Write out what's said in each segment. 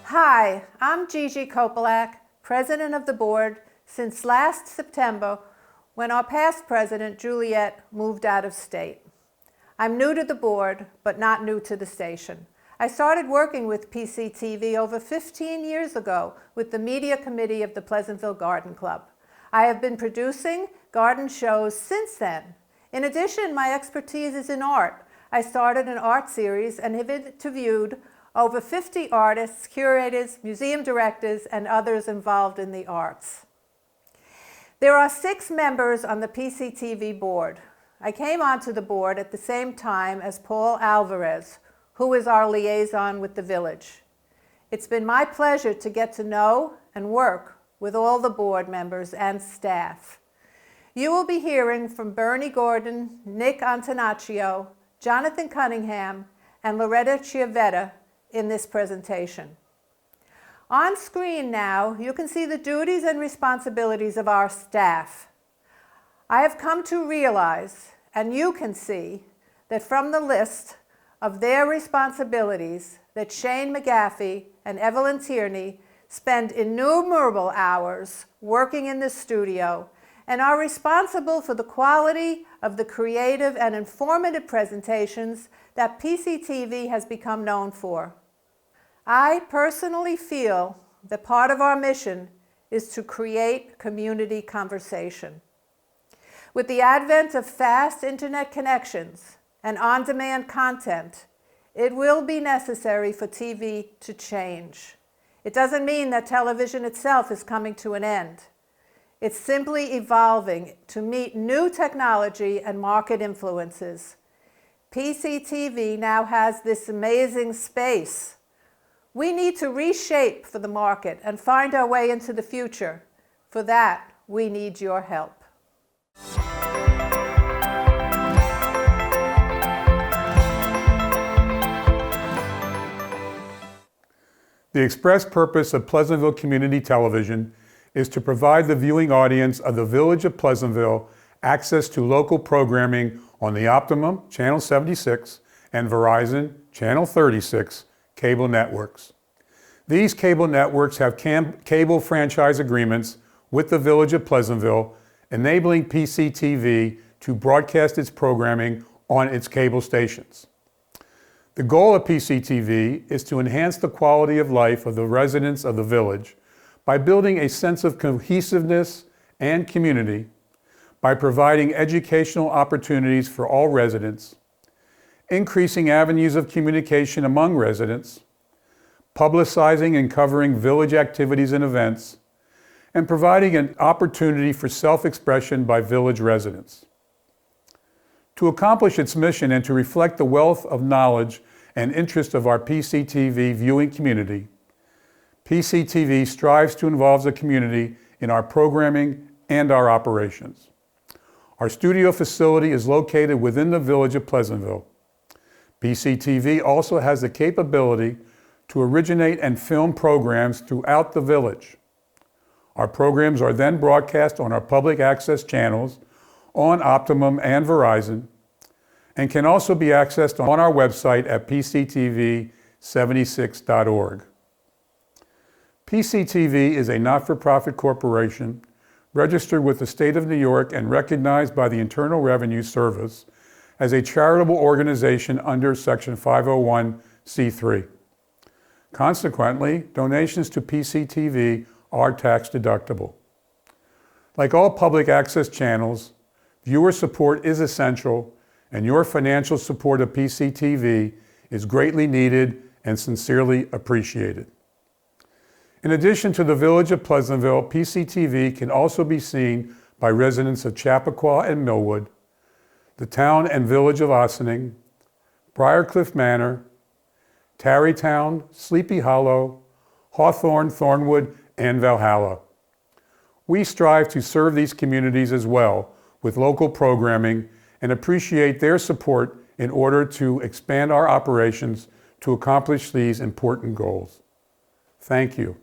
Hi, I'm Gigi Kopelak, President of the Board since last September when our past President, Juliet, moved out of state. I'm new to the board, but not new to the station. I started working with PCTV over 15 years ago with the Media Committee of the Pleasantville Garden Club. I have been producing garden shows since then. In addition, my expertise is in art. I started an art series and have interviewed over 50 artists, curators, museum directors, and others involved in the arts. There are 6 members on the PCTV board. I came onto the board at the same time as Paul Alvarez, who is our liaison with the village. It's been my pleasure to get to know and work with all the board members and staff. You will be hearing from Bernie Gordon, Nick Antonaccio, Jonathan Cunningham, and Loretta Chiavetta in this presentation. On screen now, you can see the duties and responsibilities of our staff. I have come to realize, and you can see, that from the list of their responsibilities that Shane McGaffey and Evelyn Tierney spend innumerable hours working in the studio and are responsible for the quality of the creative and informative presentations that PCTV has become known for. I personally feel that part of our mission is to create community conversation. With the advent of fast internet connections and on-demand content, it will be necessary for TV to change. It doesn't mean that television itself is coming to an end. It's simply evolving to meet new technology and market influences. PCTV now has this amazing space. We need to reshape for the market and find our way into the future. For that, we need your help. The express purpose of Pleasantville Community Television is to provide the viewing audience of the Village of Pleasantville access to local programming on the Optimum, Channel 76, and Verizon, Channel 36, cable networks. These cable networks have cable franchise agreements with the Village of Pleasantville, enabling PCTV to broadcast its programming on its cable stations. The goal of PCTV is to enhance the quality of life of the residents of the village by building a sense of cohesiveness and community, by providing educational opportunities for all residents, increasing avenues of communication among residents, publicizing and covering village activities and events, and providing an opportunity for self-expression by village residents. To accomplish its mission and to reflect the wealth of knowledge and interest of our PCTV viewing community, PCTV strives to involve the community in our programming and our operations. Our studio facility is located within the Village of Pleasantville. PCTV also has the capability to originate and film programs throughout the village. Our programs are then broadcast on our public access channels on Optimum and Verizon, and can also be accessed on our website at pctv76.org. PCTV is a not-for-profit corporation registered with the state of New York and recognized by the Internal Revenue Service as a charitable organization under Section 501c3. Consequently, donations to PCTV are tax deductible. Like all public access channels, viewer support is essential, and your financial support of PCTV is greatly needed and sincerely appreciated. In addition to the Village of Pleasantville, PCTV can also be seen by residents of Chappaqua and Millwood, the town and village of Ossining, Briarcliff Manor, Tarrytown, Sleepy Hollow, Hawthorne, Thornwood, and Valhalla. We strive to serve these communities as well with local programming and appreciate their support in order to expand our operations to accomplish these important goals. Thank you.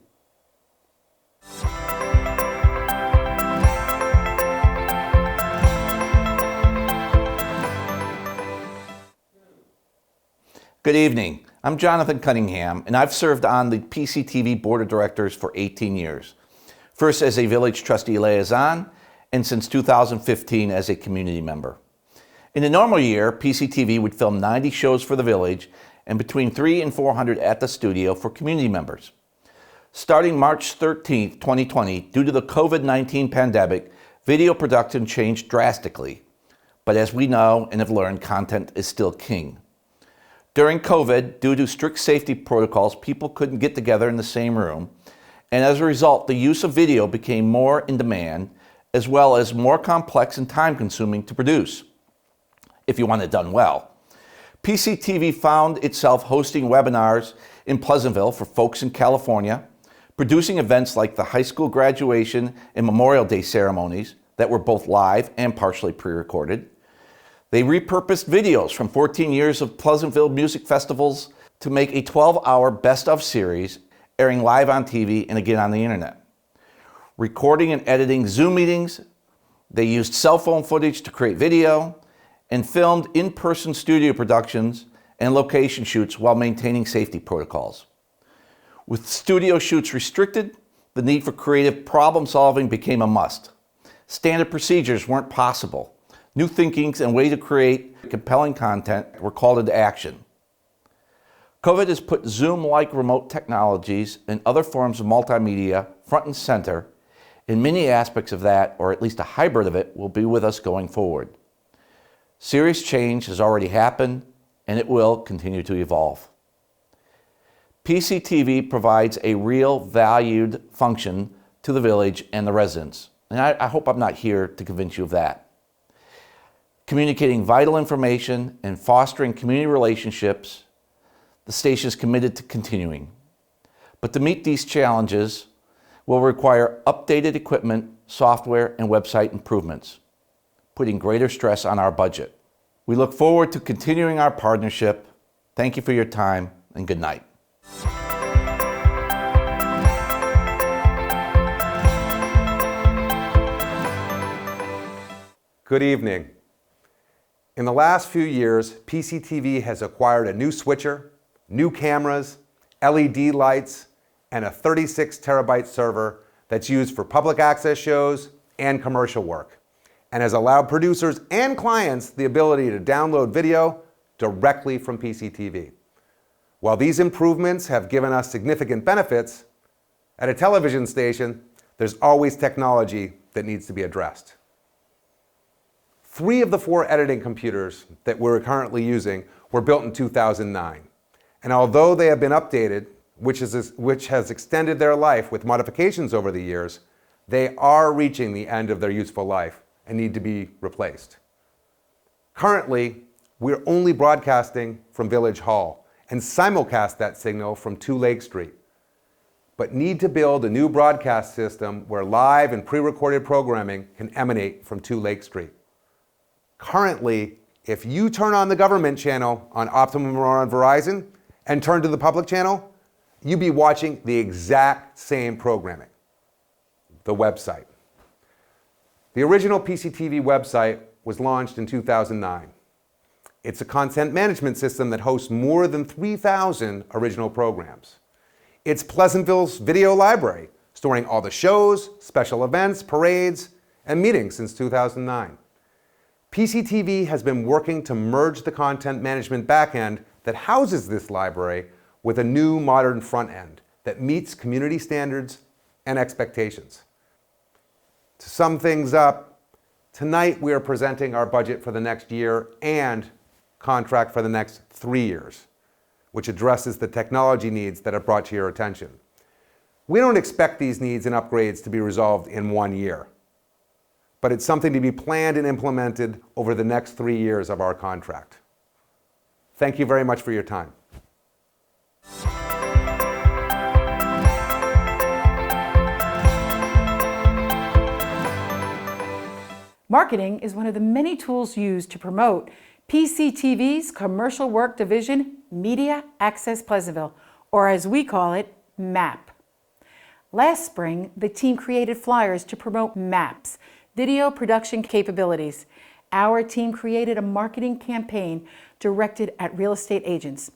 Good evening. I'm Jonathan Cunningham, and I've served on the PCTV Board of Directors for 18 years. First as a Village Trustee Liaison, and since 2015 as a community member. In a normal year, PCTV would film 90 shows for the Village and between 300 and 400 at the studio for community members. Starting March 13, 2020, due to the COVID-19 pandemic, video production changed drastically. But as we know and have learned, content is still king. During COVID, due to strict safety protocols, people couldn't get together in the same room, and as a result, the use of video became more in demand, as well as more complex and time-consuming to produce, if you want it done well. PCTV found itself hosting webinars in Pleasantville for folks in California, producing events like the high school graduation and Memorial Day ceremonies that were both live and partially pre-recorded. They repurposed videos from 14 years of Pleasantville music festivals to make a 12-hour best-of series airing live on TV and again on the internet. Recording and editing Zoom meetings, they used cell phone footage to create video, and filmed in-person studio productions and location shoots while maintaining safety protocols. With studio shoots restricted, the need for creative problem-solving became a must. Standard procedures weren't possible. New thinkings and ways to create compelling content were called into action. COVID has put Zoom-like remote technologies and other forms of multimedia front and center, and many aspects of that, or at least a hybrid of it, will be with us going forward. Serious change has already happened, and it will continue to evolve. PCTV provides a real valued function to the Village and the residents, and I hope I'm not here to convince you of that. Communicating vital information and fostering community relationships, the station is committed to continuing. But to meet these challenges will require updated equipment, software, and website improvements, putting greater stress on our budget. We look forward to continuing our partnership. Thank you for your time, and good night. Good evening. In the last few years, PCTV has acquired a new switcher, new cameras, LED lights, and a 36 terabyte server that's used for public access shows and commercial work, and has allowed producers and clients the ability to download video directly from PCTV. While these improvements have given us significant benefits, at a television station, there's always technology that needs to be addressed. 3 of the 4 editing computers that we're currently using were built in 2009. And although they have been updated, which has extended their life with modifications over the years, they are reaching the end of their useful life and need to be replaced. Currently, we're only broadcasting from Village Hall and simulcast that signal from 2 Lake Street, but need to build a new broadcast system where live and pre-recorded programming can emanate from 2 Lake Street. Currently, if you turn on the government channel on Optimum or on Verizon and turn to the public channel, you'd be watching the exact same programming, the website. The original PCTV website was launched in 2009. It's a content management system that hosts more than 3,000 original programs. It's Pleasantville's video library, storing all the shows, special events, parades, and meetings since 2009. PCTV has been working to merge the content management backend that houses this library with a new modern front end that meets community standards and expectations. To sum things up, tonight we are presenting our budget for the next year and contract for the next 3 years, which addresses the technology needs that are brought to your attention. We don't expect these needs and upgrades to be resolved in 1 year, but it's something to be planned and implemented over the next 3 years of our contract. Thank you very much for your time. Marketing is one of the many tools used to promote PCTV's commercial work division, Media Access Pleasantville, or as we call it, MAP. Last spring, the team created flyers to promote MAP's video production capabilities. Our team created a marketing campaign directed at real estate agents.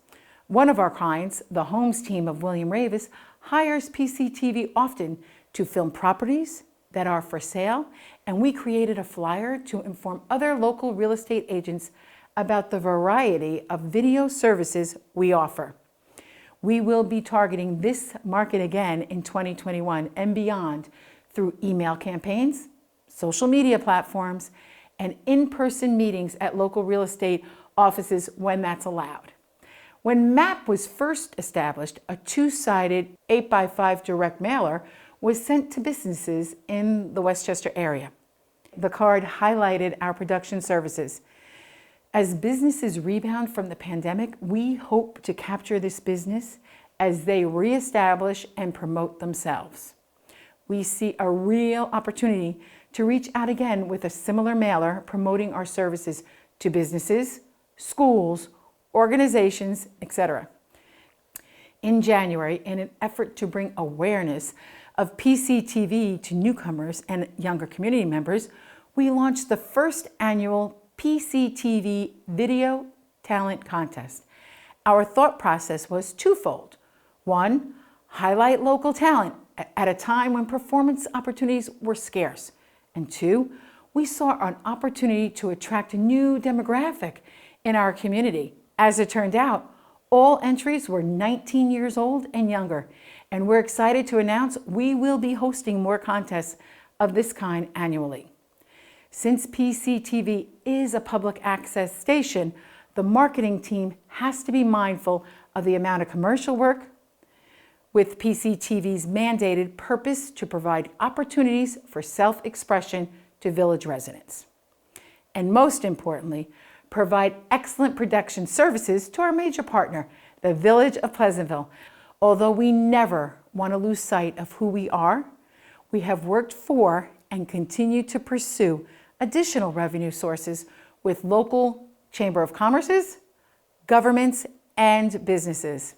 One of our clients, the homes team of William Ravis, hires PCTV often to film properties that are for sale, and we created a flyer to inform other local real estate agents about the variety of video services we offer. We will be targeting this market again in 2021 and beyond through email campaigns, social media platforms, and in-person meetings at local real estate offices when that's allowed. When MAP was first established, a two-sided 8x5 direct mailer was sent to businesses in the Westchester area. The card highlighted our production services. As businesses rebound from the pandemic, we hope to capture this business as they reestablish and promote themselves. We see a real opportunity to reach out again with a similar mailer promoting our services to businesses, schools, organizations, etc. In January, in an effort to bring awareness of PCTV to newcomers and younger community members, we launched the first annual PCTV Video Talent Contest. Our thought process was twofold. One, highlight local talent at a time when performance opportunities were scarce. And two, we saw an opportunity to attract a new demographic in our community. As it turned out, all entries were 19 years old and younger, and we're excited to announce we will be hosting more contests of this kind annually. Since PCTV is a public access station, the marketing team has to be mindful of the amount of commercial work, with PCTV's mandated purpose to provide opportunities for self-expression to village residents. And most importantly, provide excellent production services to our major partner, the Village of Pleasantville. Although we never want to lose sight of who we are, we have worked for and continue to pursue additional revenue sources with local Chamber of Commerce's, governments, and businesses.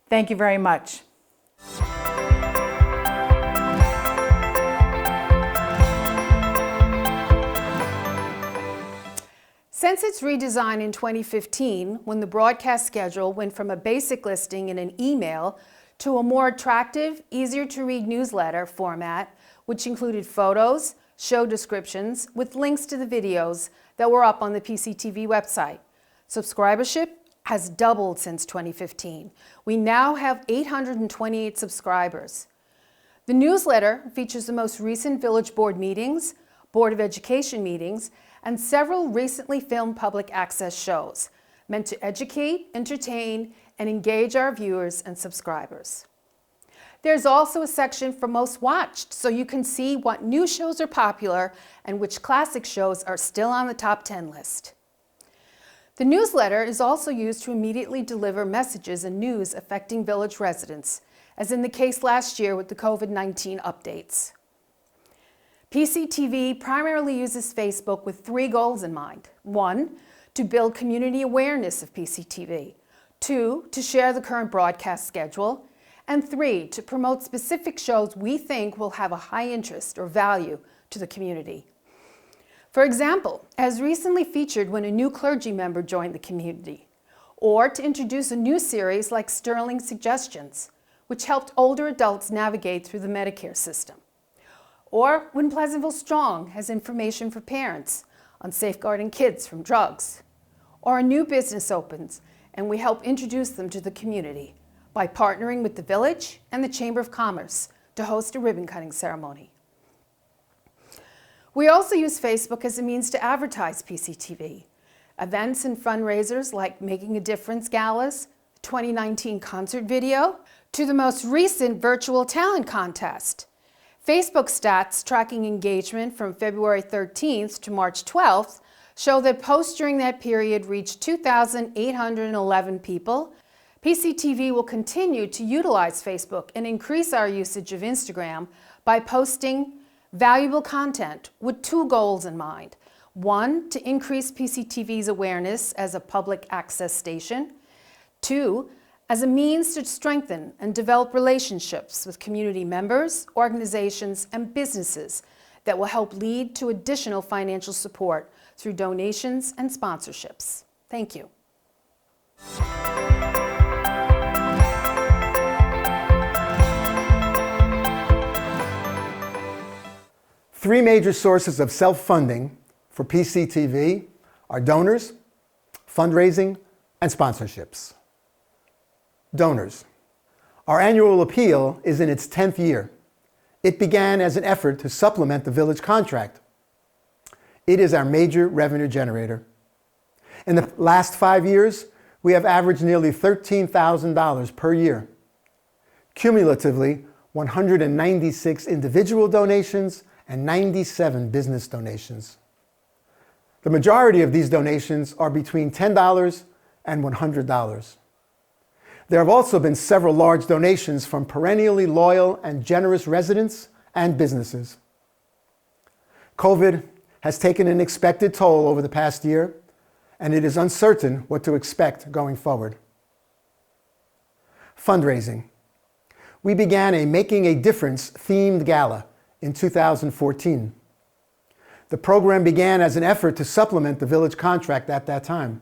Thank you very much. Since its redesign in 2015, when the broadcast schedule went from a basic listing in an email to a more attractive, easier to read newsletter format, which included photos, show descriptions, with links to the videos that were up on the PCTV website. Subscribership has doubled since 2015. We now have 828 subscribers. The newsletter features the most recent Village Board meetings, Board of Education meetings, and several recently filmed public access shows meant to educate, entertain, and engage our viewers and subscribers. There's also a section for most watched, so you can see what new shows are popular and which classic shows are still on the top 10 list. The newsletter is also used to immediately deliver messages and news affecting village residents, as in the case last year with the COVID-19 updates. PCTV primarily uses Facebook with 3 goals in mind. 1, to build community awareness of PCTV. 2, to share the current broadcast schedule. And 3, to promote specific shows we think will have a high interest or value to the community. For example, as recently featured when a new clergy member joined the community, or to introduce a new series like Sterling Suggestions, which helped older adults navigate through the Medicare system. Or when Pleasantville Strong has information for parents on safeguarding kids from drugs. Or a new business opens and we help introduce them to the community by partnering with the Village and the Chamber of Commerce to host a ribbon-cutting ceremony. We also use Facebook as a means to advertise PCTV. Events and fundraisers like Making a Difference galas, 2019 concert video, to the most recent virtual talent contest. Facebook stats tracking engagement from February 13th to March 12th show that posts during that period reached 2,811 people. PCTV will continue to utilize Facebook and increase our usage of Instagram by posting valuable content with 2 goals in mind. 1, to increase PCTV's awareness as a public access station. 2, as a means to strengthen and develop relationships with community members, organizations, and businesses that will help lead to additional financial support through donations and sponsorships. Thank you. Three major sources of self-funding for PCTV are donors, fundraising, and sponsorships. Donors. Our annual appeal is in its 10th year. It began as an effort to supplement the village contract. It is our major revenue generator. In the last 5 years, we have averaged nearly $13,000 per year. Cumulatively, 196 individual donations and 97 business donations. The majority of these donations are between $10 and $100. There have also been several large donations from perennially loyal and generous residents and businesses. COVID has taken an expected toll over the past year, and it is uncertain what to expect going forward. Fundraising. We began a Making a Difference themed gala in 2014. The program began as an effort to supplement the village contract at that time.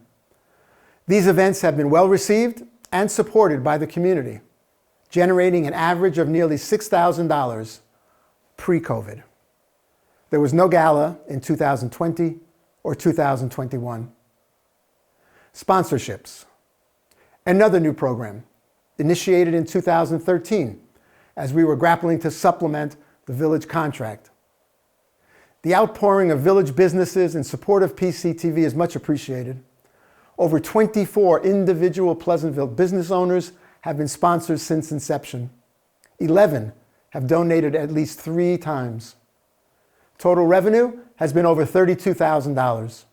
These events have been well received and supported by the community, generating an average of nearly $6,000 pre-COVID. There was no gala in 2020 or 2021. Sponsorships. Another new program, initiated in 2013, as we were grappling to supplement the village contract. The outpouring of village businesses in support of PCTV is much appreciated. Over 24 individual Pleasantville business owners have been sponsors since inception. 11 have donated at least 3 times. Total revenue has been over $32,000.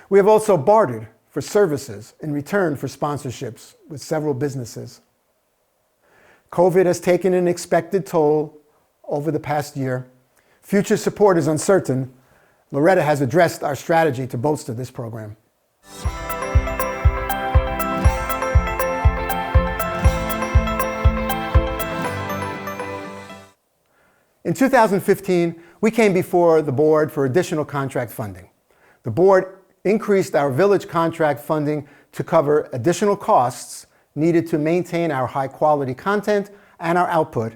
We have also bartered for services in return for sponsorships with several businesses. COVID has taken an expected toll over the past year. Future support is uncertain. Loretta has addressed our strategy to bolster this program. In 2015, we came before the board for additional contract funding. The board increased our village contract funding to cover additional costs needed to maintain our high-quality content and our output,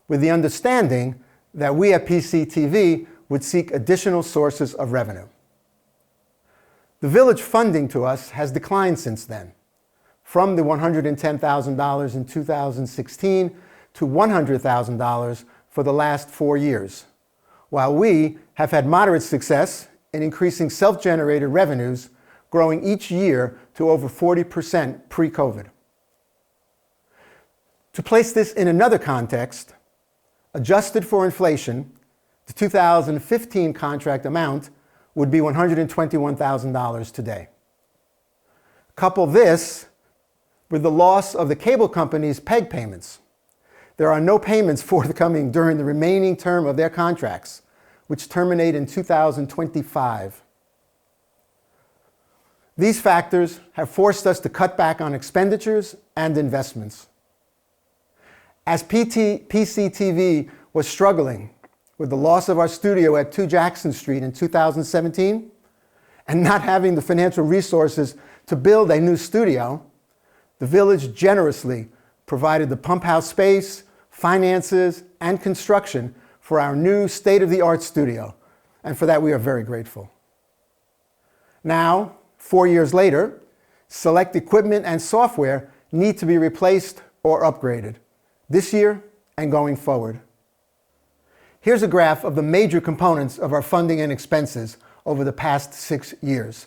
with the understanding that we at PCTV would seek additional sources of revenue. The village funding to us has declined since then, from the $110,000 in 2016 to $100,000 for the last 4 years, while we have had moderate success in increasing self-generated revenues, growing each year to over 40% pre-COVID. To place this in another context, adjusted for inflation, the 2015 contract amount would be $121,000 today. Couple this with the loss of the cable company's PEG payments. There are no payments forthcoming during the remaining term of their contracts, which terminate in 2025. These factors have forced us to cut back on expenditures and investments. As PCTV was struggling with the loss of our studio at 2 Jackson Street in 2017 and not having the financial resources to build a new studio, the village generously provided the pump house space, finances, and construction for our new state-of-the-art studio, and for that we are very grateful. Now, 4 years later, select equipment and software need to be replaced or upgraded this year and going forward. Here's a graph of the major components of our funding and expenses over the past 6 years.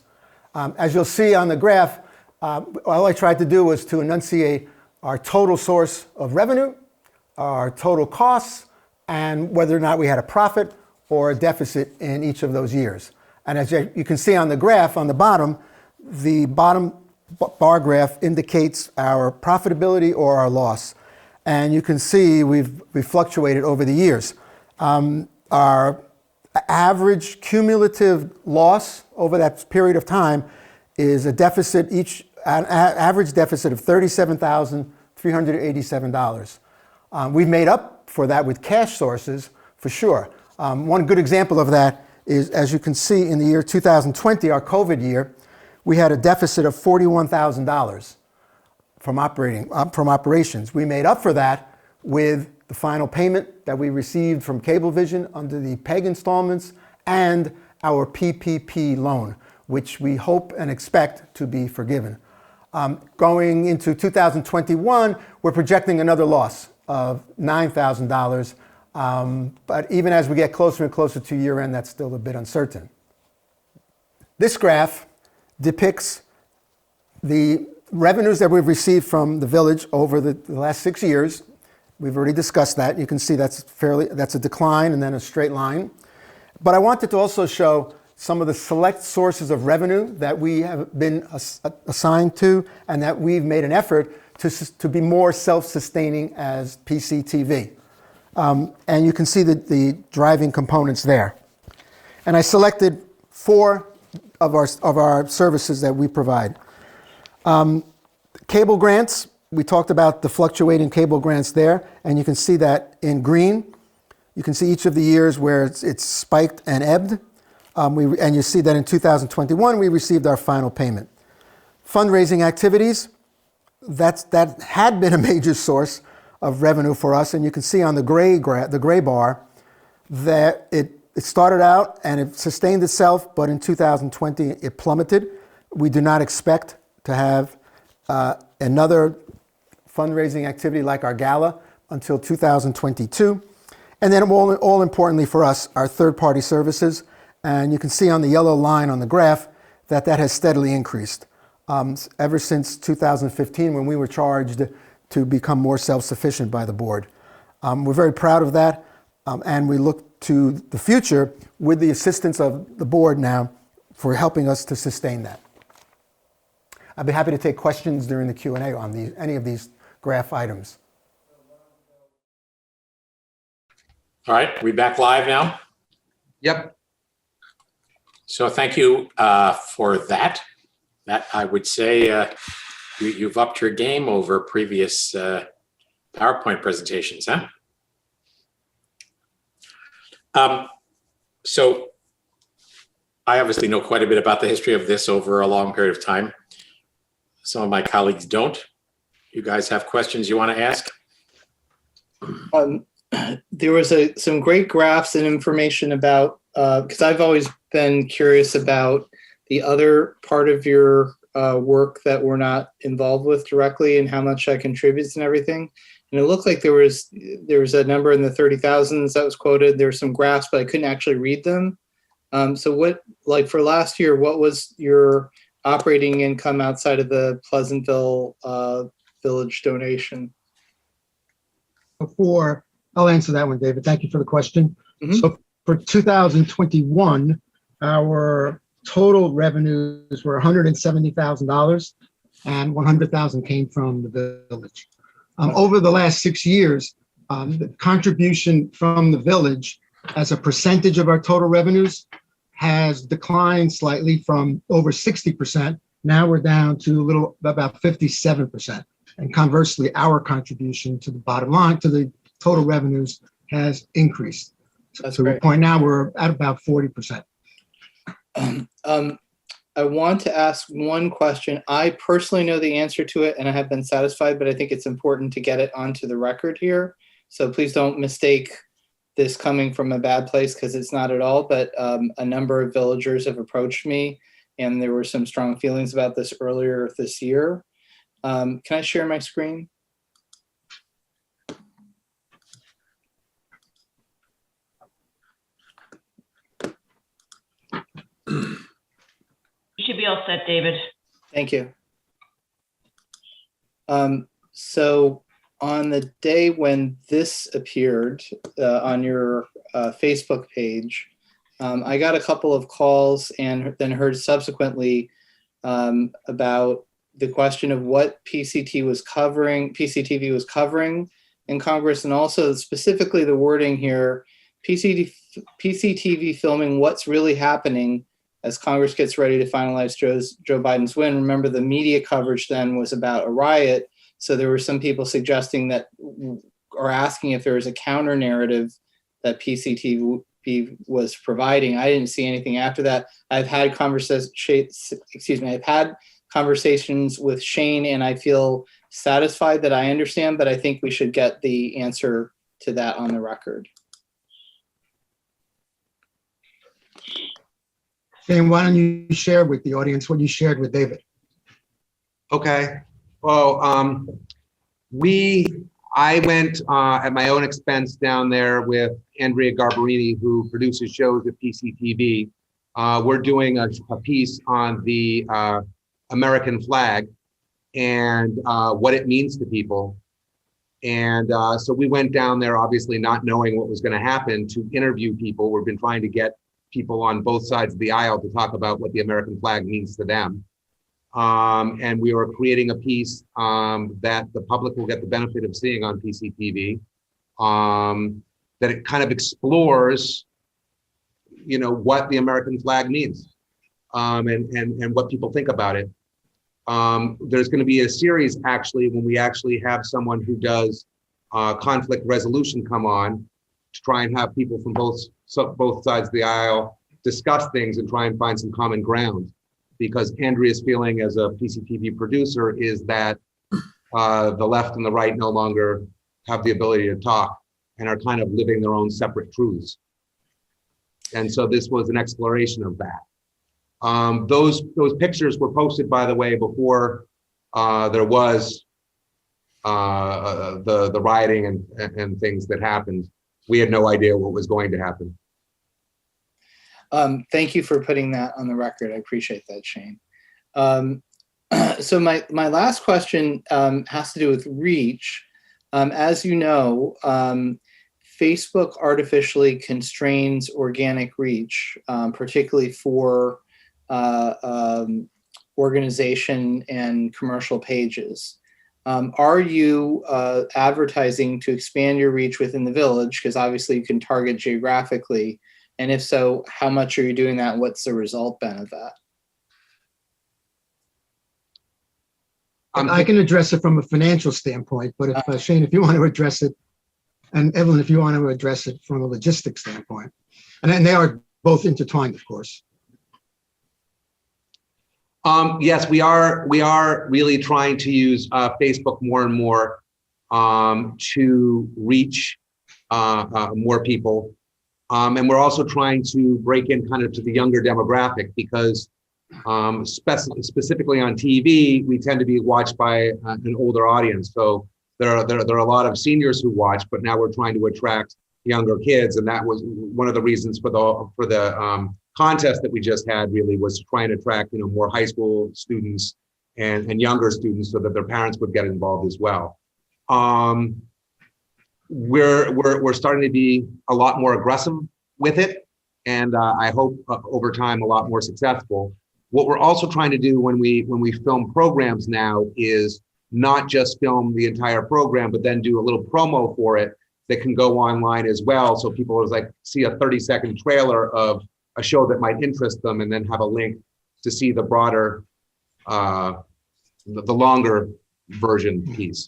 As you'll see on the graph, all I tried to do was to enunciate our total source of revenue, our total costs, and whether or not we had a profit or a deficit in each of those years. And as you can see on the graph on the bottom bar graph indicates our profitability or our loss. And you can see we've fluctuated over the years. Our average cumulative loss over that period of time is a deficit an average deficit of $37,387. We've made up for that with cash sources, for sure. One good example of that is, as you can see, in the year 2020, our COVID year, we had a deficit of $41,000 from operations. We made up for that with the final payment that we received from Cablevision under the PEG installments and our PPP loan, which we hope and expect to be forgiven. Going into 2021, we're projecting another loss of $9,000. But even as we get closer and closer to year end, that's still a bit uncertain. This graph depicts the revenues that we've received from the village over the last 6 years. We've already discussed that. You can see that's a decline and then a straight line. But I wanted to also show some of the select sources of revenue that we have been assigned to and that we've made an effort to be more self-sustaining as PCTV. And you can see the driving components there. And I selected 4 of our services that we provide. Cable grants, we talked about the fluctuating cable grants there, and you can see that in green. You can see each of the years where it's spiked and ebbed. And you see that in 2021, we received our final payment. Fundraising activities, that had been a major source of revenue for us. And you can see on the gray bar that it started out and it sustained itself, but in 2020, it plummeted. We do not expect to have another fundraising activity like our gala until 2022. And then all importantly for us, our third-party services. And you can see on the yellow line on the graph that has steadily increased ever since 2015 when we were charged to become more self-sufficient by the board. We're very proud of that, and we look to the future with the assistance of the board now for helping us to sustain that. I'd be happy to take questions during the Q&A on any of these graph items. All right, we back live now? Yep. So thank you for that. That I would say you've upped your game over previous PowerPoint presentations, huh? So I obviously know quite a bit about the history of this over a long period of time. Some of my colleagues don't. You guys have questions you want to ask? There was some great graphs and information about, because I've always been curious about the other part of your work that we're not involved with directly and how much that contributes and everything. And it looked like there was a number in the 30,000s that was quoted. There were some graphs, but I couldn't actually read them. So what, like for last year, what was your operating income outside of the Pleasantville Village donation? I'll answer that one, David. Thank you for the question. Mm-hmm. So for 2021, our total revenues were $170,000 and $100,000 came from the village. Over the last 6 years, the contribution from the village as a percentage of our total revenues has declined slightly from over 60%. Now we're down to about 57%. And conversely, our contribution to the bottom line, to the total revenues, has increased. That's so great. To the point now, we're at about 40%. I want to ask one question. I personally know the answer to it and I have been satisfied, but I think it's important to get it onto the record here. So please don't mistake this coming from a bad place, because it's not at all. But a number of villagers have approached me and there were some strong feelings about this earlier this year. Can I share my screen? You should be all set, David. Thank you. So on the day when this appeared on your Facebook page, I got a couple of calls and then heard subsequently about the question of what PCTV was covering in Congress, and also specifically the wording here, PCTV filming what's really happening as Congress gets ready to finalize Joe Biden's win. Remember, the media coverage then was about a riot. So there were some people suggesting that, or asking if there was a counter narrative that PCTV was providing. I didn't see anything after that. I've had conversations with Shane, and I feel satisfied that I understand, but I think we should get the answer to that on the record. Shane, why don't you share with the audience what you shared with David? Okay. Well, I went at my own expense down there with Andrea Garbarini, who produces shows at PCTV. We're doing a piece on the American flag and what it means to people. And so we went down there, obviously not knowing what was going to happen, to interview people. We've been trying to get people on both sides of the aisle to talk about what the American flag means to them. And we are creating a piece that the public will get the benefit of seeing on PCTV, that it kind of explores, what the American flag means, and what people think about it. There's going to be a series, actually, when we actually have someone who does conflict resolution come on to try and have people from both sides of the aisle discuss things and try and find some common ground. Because Andrea's feeling as a PCTV producer is that the left and the right no longer have the ability to talk and are kind of living their own separate truths. And so this was an exploration of that. Those pictures were posted, by the way, before there was the rioting and things that happened. We had no idea what was going to happen. Thank you for putting that on the record. I appreciate that, Shane. So my last question has to do with reach. As you know, Facebook artificially constrains organic reach, particularly for organization and commercial pages. Are you advertising to expand your reach within the village? Because obviously you can target geographically. And if so, how much are you doing that? What's the result been of that? I can address it from a financial standpoint, but if Shane, if you want to address it, and Evelyn, if you want to address it from a logistics standpoint, and they are both intertwined, of course. Yes, we are really trying to use Facebook more and more to reach more people. And we're also trying to break in kind of to the younger demographic, because specifically on TV, we tend to be watched by an older audience. So there are a lot of seniors who watch, but now we're trying to attract younger kids. And that was one of the reasons for the contest that we just had, really, was to try and attract, more high school students and younger students so that their parents would get involved as well. We're starting to be a lot more aggressive with it, and I hope over time a lot more successful. What we're also trying to do when we film programs now is not just film the entire program, but then do a little promo for it that can go online as well. So people see a 30-second trailer of a show that might interest them, and then have a link to see the broader, the longer version piece.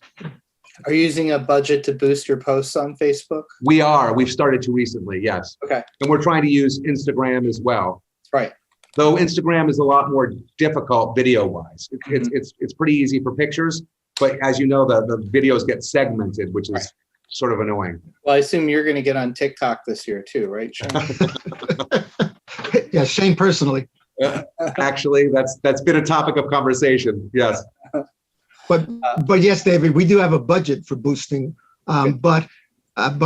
Are you using a budget to boost your posts on Facebook? We are. We've started to recently, yes. Okay. And we're trying to use Instagram as well. Right. Though Instagram is a lot more difficult video-wise. It's pretty easy for pictures, but as you know, the videos get segmented, which is sort of annoying. Well, I assume you're going to get on TikTok this year too, right, Shane? Yeah, Shane personally. Actually, that's been a topic of conversation. Yes. But yes, David, we do have a budget for boosting, but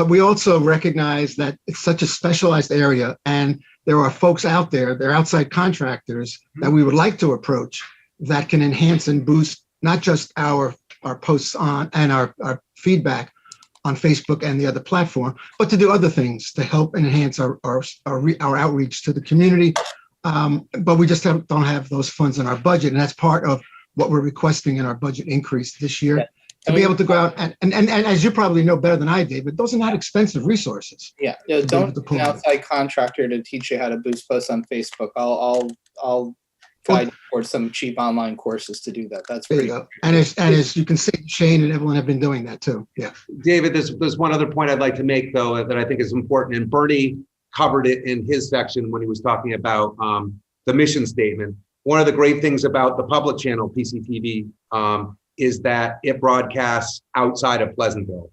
we also recognize that it's such a specialized area, and there are folks out there, they're outside contractors that we would like to approach that can enhance and boost not just our posts on and our feedback on Facebook and the other platform, but to do other things to help enhance our outreach to the community. But we just don't have those funds in our budget, and that's part of what we're requesting in our budget increase this year. to be able to go out and as you probably know better than I, David, those are not expensive resources. Yeah, be don't able to an promote it. outside contractor to teach you how to boost posts on Facebook. I'll guide you towards some cheap online courses to do that. That's There you pretty. go. And as you can see, Shane and Evelyn have been doing that too. Yeah. David, there's one other point I'd like to make, though, that I think is important, and Bernie covered it in his section when he was talking about the mission statement. One of the great things about the public channel, PCTV, is that it broadcasts outside of Pleasantville.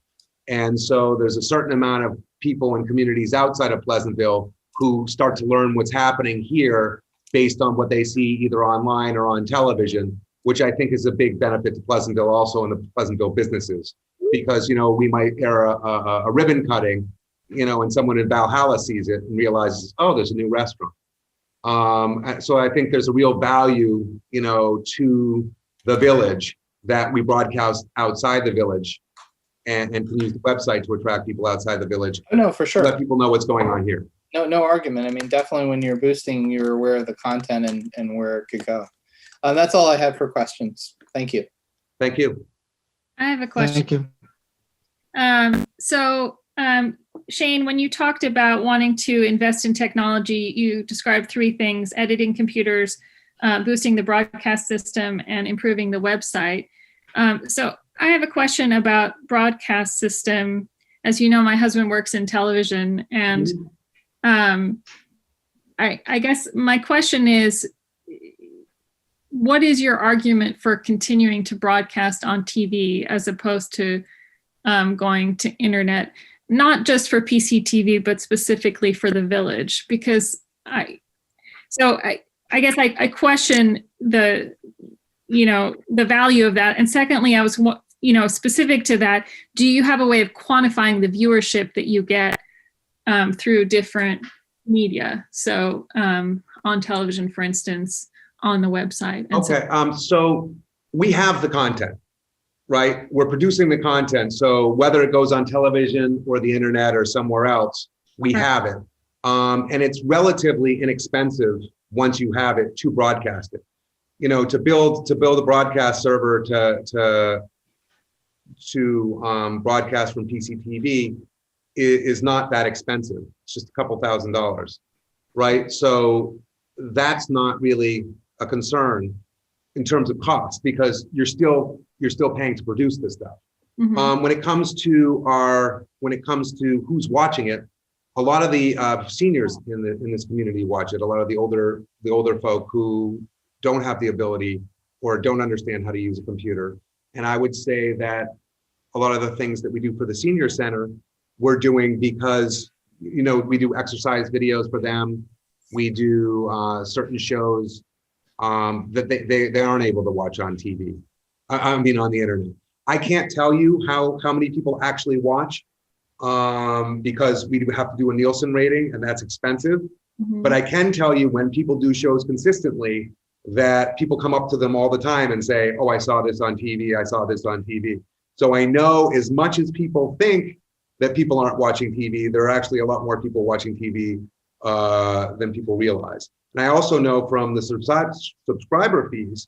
And so there's a certain amount of people and communities outside of Pleasantville who start to learn what's happening here based on what they see either online or on television, which I think is a big benefit to Pleasantville also, and the Pleasantville businesses. Because, we might air a ribbon cutting, and someone in Valhalla sees it and realizes, oh, there's a new restaurant. So I think there's a real value, to the village that we broadcast outside the village and can use the website to attract people outside the village. Oh, no, for sure. Let people know what's going on here. No argument. I mean, definitely when you're boosting, you're aware of the content and where it could go. That's all I had for questions. Thank you. Thank you. I have a question. Thank you. Shane, when you talked about wanting to invest in technology, you described three things: editing computers, boosting the broadcast system, and improving the website. So I have a question about broadcast system. As you know, my husband works in television, and I guess my question is, what is your argument for continuing to broadcast on TV as opposed to going to internet, not just for PCTV, but specifically for the village? Because I guess I question the value of that. And secondly, I was, specific to that, do you have a way of quantifying the viewership that you get through different media? So on television, for instance, on the website. And Okay, so we have the content, right? We're producing the content. So whether it goes on television or the internet or somewhere else, we have it. And it's relatively inexpensive once you have it to broadcast it. To build a broadcast server to broadcast from PCTV is not that expensive. It's just a couple $1,000s, right? So that's not really a concern in terms of cost, because you're still paying to produce this stuff. Mhm. When it comes to who's watching it, a lot of the seniors in this community watch it. A lot of the older folk who don't have the ability or don't understand how to use a computer. And I would say that a lot of the things that we do for the senior center, we're doing because we do exercise videos for them. We do certain shows that they aren't able to watch on TV. I mean, on the internet. I can't tell you how many people actually watch because we have to do a Nielsen rating, and that's expensive. Mhm. But I can tell you, when people do shows consistently, that people come up to them all the time and say, oh, I saw this on TV. I saw this on TV. So I know, as much as people think that people aren't watching TV, there are actually a lot more people watching TV than people realize. And I also know from the subscriber fees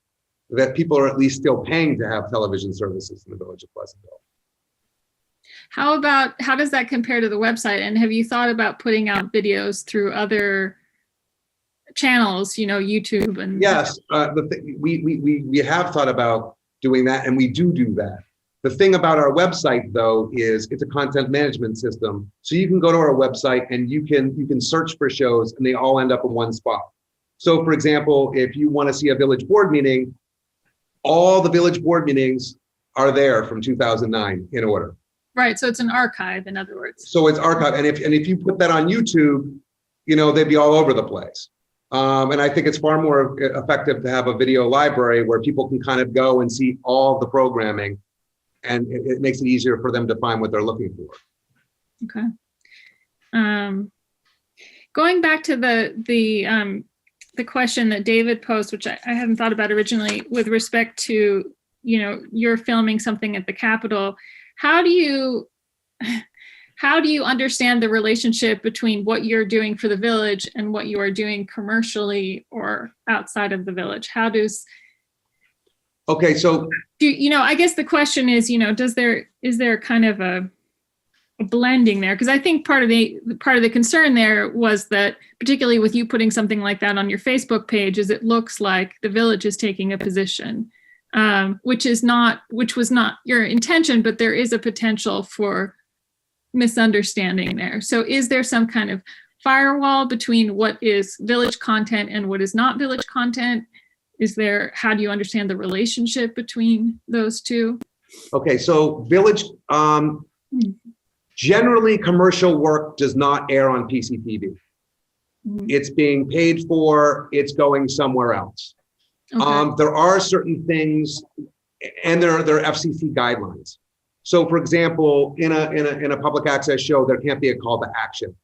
that people are at least still paying to have television services in the village of Pleasantville. How does that compare to the website? And have you thought about putting out videos through other channels, YouTube and? Yes, we have thought about doing that, and we do that. The thing about our website, though, is it's a content management system. So you can go to our website and you can search for shows, and they all end up in one spot. So, for example, if you want to see a village board meeting, all the village board meetings are there from 2009 in order. Right, so it's an archive, in other words. So it's archived, and if you put that on YouTube, they'd be all over the place. And I think it's far more effective to have a video library where people can kind of go and see all the programming, and it makes it easier for them to find what they're looking for. Okay. Going back to the question that David posed, which I hadn't thought about originally, with respect to, you're filming something at the Capitol. How do you understand the relationship between what you're doing for the village and what you are doing commercially or outside of the village? How does Okay, so I guess the question is, is there kind of a blending there? Because I think part of the concern there was that, particularly with you putting something like that on your Facebook page, is it looks like the village is taking a position, which was not your intention, but there is a potential for misunderstanding there. So is there some kind of firewall between what is village content and what is not village content? How do you understand the relationship between those two? okay, so village, generally commercial work does not air on PCTV. It's being paid for, it's going somewhere else. Okay. There are certain things, and there are FCC guidelines. So for example, in a public access show, there can't be a call to action.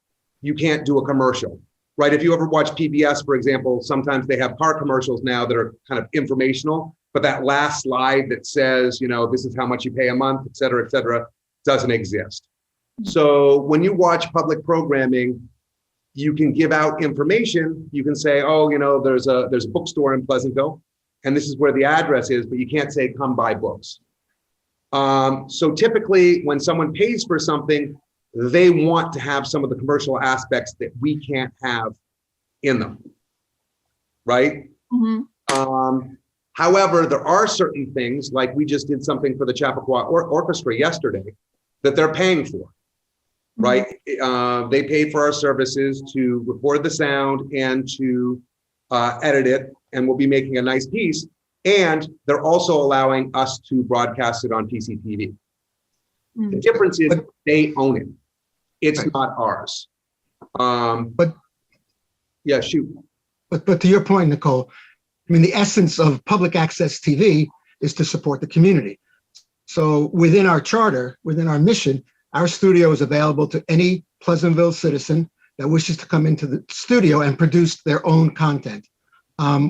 You can't do a commercial, right? If you ever watch PBS, for example, sometimes they have car commercials now that are kind of informational, but that last slide that says, this is how much you pay a month, et cetera, doesn't exist. So when you watch public programming, you can give out information. You can say, oh, there's a bookstore in Pleasantville, and this is where the address is, but you can't say, come buy books. So typically when someone pays for something, they want to have some of the commercial aspects that we can't have in them, right? However, there are certain things, like we just did something for the Chappaqua Orchestra yesterday, that they're paying for, right? They paid for our services to record the sound and to edit it, and we'll be making a nice piece. And they're also allowing us to broadcast it on PCTV. The difference is they own it. It's not ours. But yeah, shoot. But to your point, Nicole, the essence of public access TV is to support the community. So within our charter, within our mission, our studio is available to any Pleasantville citizen that wishes to come into the studio and produce their own content.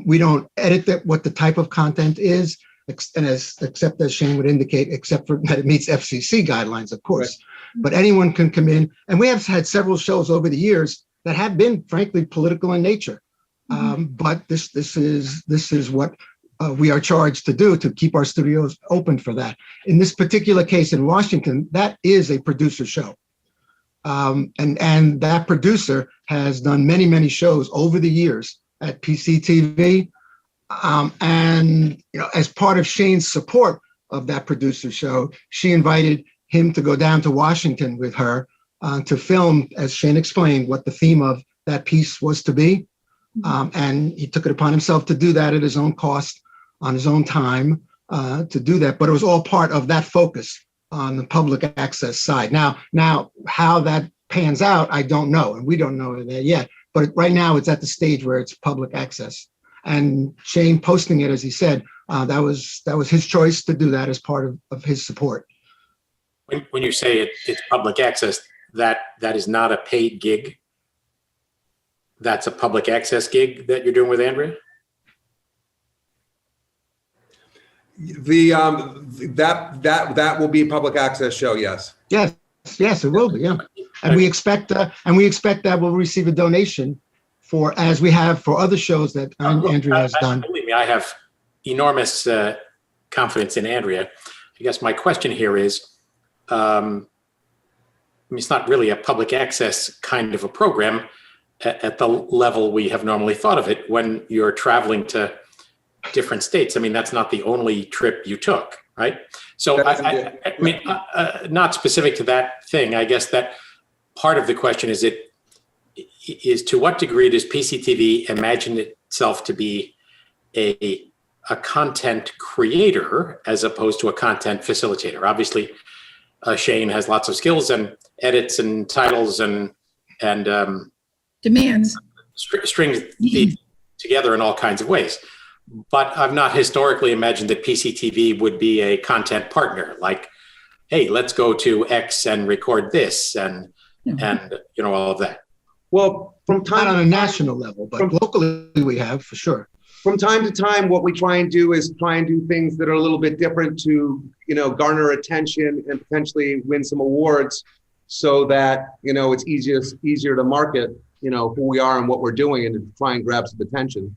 We don't edit what the type of content is, except as Shane would indicate, except for that it meets FCC guidelines, of course. Right. But anyone can come in, and we have had several shows over the years that have been, frankly, political in nature. But this is what we are charged to do, to keep our studios open for that. In this particular case in Washington, that is a producer show. And that producer has done many, many shows over the years at PCTV. And as part of Shane's support of that producer show, she invited him to go down to Washington with her to film, as Shane explained, what the theme of that piece was to be. And he took it upon himself to do that at his own cost, on his own time, to do that. But it was all part of that focus on the public access side. Now how that pans out, I don't know, and we don't know that yet. But right now it's at the stage where it's public access. And Shane posting it, as he said, that was his choice to do that as part of his support. When you say it's public access, that is not a paid gig. That's a public access gig that you're doing with Andrea? That will be a public access show, yes. Yes, it will be, yeah. And we expect that we'll receive a donation as we have for other shows that Andrea has done. Believe me, I have enormous confidence in Andrea. I guess my question here is, it's not really a public access kind of a program at the level we have normally thought of it when you're traveling to different states. That's not the only trip you took, right? So not specific to that thing. I guess that part of the question is to what degree does PCTV imagine itself to be a content creator as opposed to a content facilitator? Obviously, Shane has lots of skills and edits and titles and demands strings these together in all kinds of ways. But I've not historically imagined that PCTV would be a content partner, like, hey, let's go to X and record this and all of that. Well, not on a national level, but locally we have, for sure. From time to time, what we try and do is do things that are a little bit different to, garner attention and potentially win some awards, so that it's easier to market, who we are and what we're doing, and to try and grab some attention.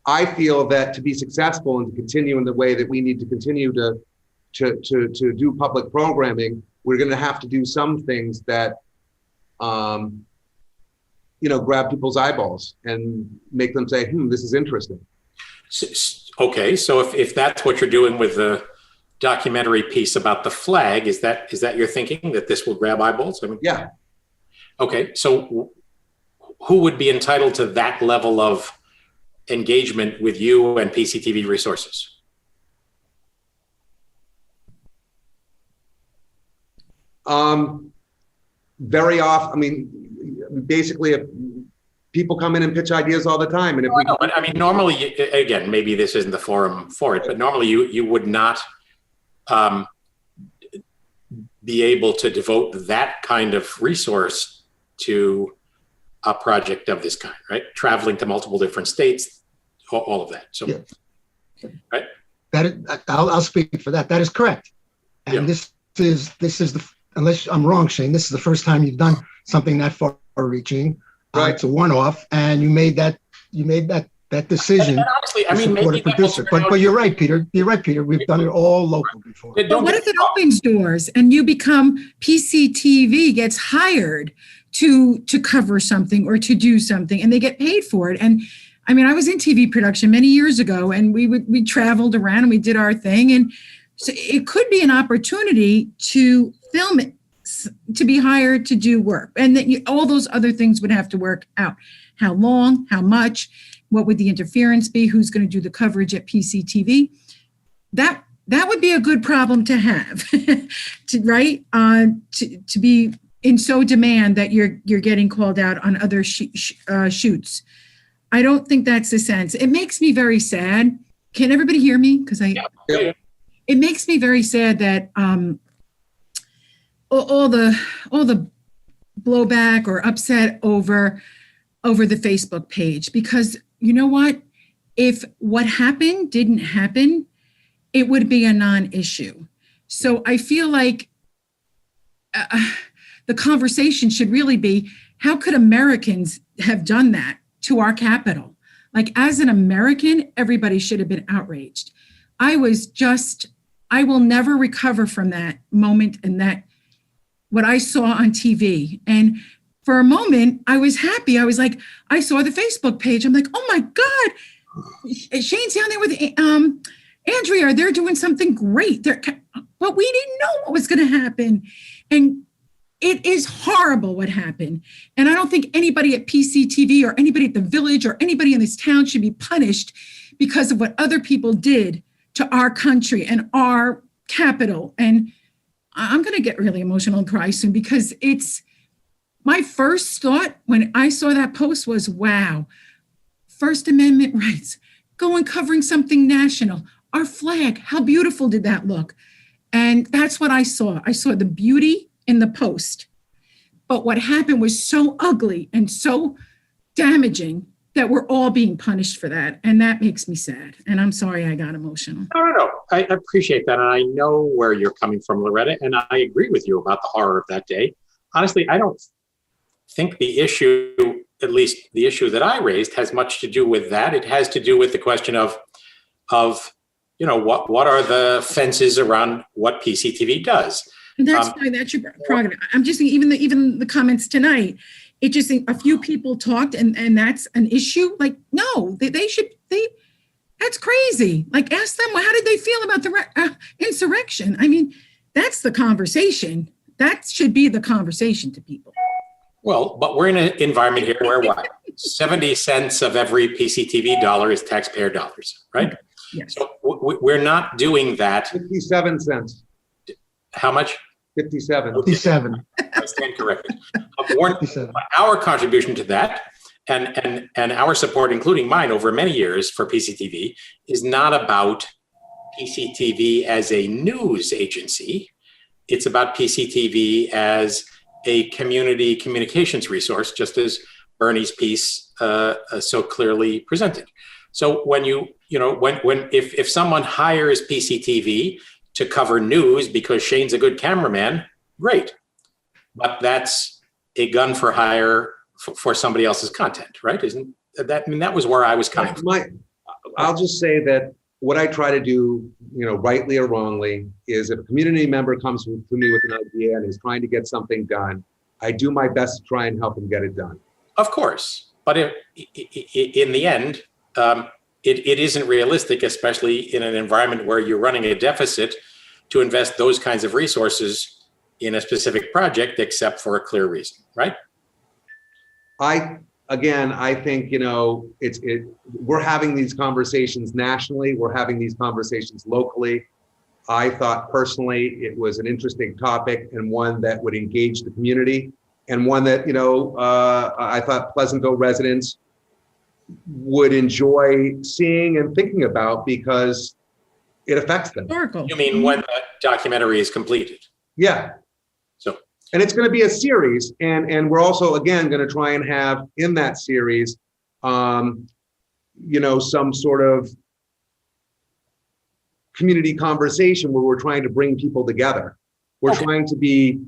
I feel that to be successful and to continue in the way that we need to continue to do public programming, we're going to have to do some things that, grab people's eyeballs and make them say, this is interesting. Okay, so if that's what you're doing with the documentary piece about the flag, is that your thinking, that this will grab eyeballs? I mean, yeah. Okay, so who would be entitled to that level of engagement with you and PCTV resources? Very often, basically, if people come in and pitch ideas all the time, and if we, but I mean, normally, again, maybe this isn't the forum for it, but normally you would not be able to devote that kind of resource to a project of this kind, right? Traveling to multiple different states, all of that. So, yeah. Right? That is, I'll speak for that. That is correct. And Yeah. this is the, unless I'm wrong, Shane, this is the first time you've done something that far-reaching. Right. It's a one-off, and you made that decision. And honestly, I to mean, support maybe a producer. But you're right, Peter. You're right, Peter. We've done it all local before. But what if it opens doors and you become, PCTV gets hired to cover something or to do something, and they get paid for it? And I mean, I was in TV production many years ago, and we traveled around and we did our thing, and so it could be an opportunity to film it, to be hired to do work, and that all those other things would have to work out. How long? How much? What would the interference be? Who's going to do the coverage at PCTV? That would be a good problem to have, to be in so demand that you're getting called out on other shoots. I don't think that's the sense. It makes me very sad. Can everybody hear me? Because Yeah. it makes me very sad that all the blowback or upset over the Facebook page, because you know what? If what happened didn't happen, it would be a non-issue. So I feel like the conversation should really be, how could Americans have done that to our capital? Like, as an American, everybody should have been outraged. I will never recover from that moment and that what I saw on TV. And for a moment, I was happy. I was like, I saw the Facebook page. I'm like, oh my God, Shane's down there with Andrea. They're doing something great. But we didn't know what was going to happen. And it is horrible what happened. And I don't think anybody at PCTV or anybody at the Village or anybody in this town should be punished because of what other people did to our country and our capital. And I'm going to get really emotional and cry soon, because it's my first thought when I saw that post was, wow, First Amendment rights, covering something national, our flag, how beautiful did that look? And that's what I saw. I saw the beauty in the post. But what happened was so ugly and so damaging that we're all being punished for that. And that makes me sad. And I'm sorry I got emotional. No. I appreciate that. And I know where you're coming from, Loretta. And I agree with you about the horror of that day. Honestly, I don't think the issue, at least the issue that I raised, has much to do with that. It has to do with the question of what are the fences around what PCTV does. And that's fine. That's your prerogative. I'm just thinking, even the comments tonight, it just, a few people talked and that's an issue. Like, no, that's crazy. Like, ask them, how did they feel about the insurrection? I mean, that's the conversation. That should be the conversation to people. Well, but we're in an environment here where 70 cents of every PCTV dollar is taxpayer dollars, right? Yes. So we're not doing that. 57 cents. How much? 57. 57. I stand corrected. 57. Our contribution to that and our support, including mine over many years for PCTV, is not about PCTV as a news agency. It's about PCTV as a community communications resource, just as Bernie's piece so clearly presented. So when if someone hires PCTV to cover news because Shane's a good cameraman, great. But that's a gun for hire for somebody else's content, right? Isn't that? I mean, that was where I was coming from. I'll just say that what I try to do, rightly or wrongly, is if a community member comes to me with an idea and is trying to get something done, I do my best to try and help them get it done. Of course, but in the end, it isn't realistic, especially in an environment where you're running a deficit, to invest those kinds of resources in a specific project, except for a clear reason, right? I think, we're having these conversations nationally, we're having these conversations locally. I thought personally it was an interesting topic and one that would engage the community, and one that, I thought Pleasantville residents would enjoy seeing and thinking about because it affects them. You mean when the documentary is completed? Yeah. So, and it's going to be a series, and we're also, again, going to try and have in that series, some sort of community conversation where we're trying to bring people together. We're trying to be,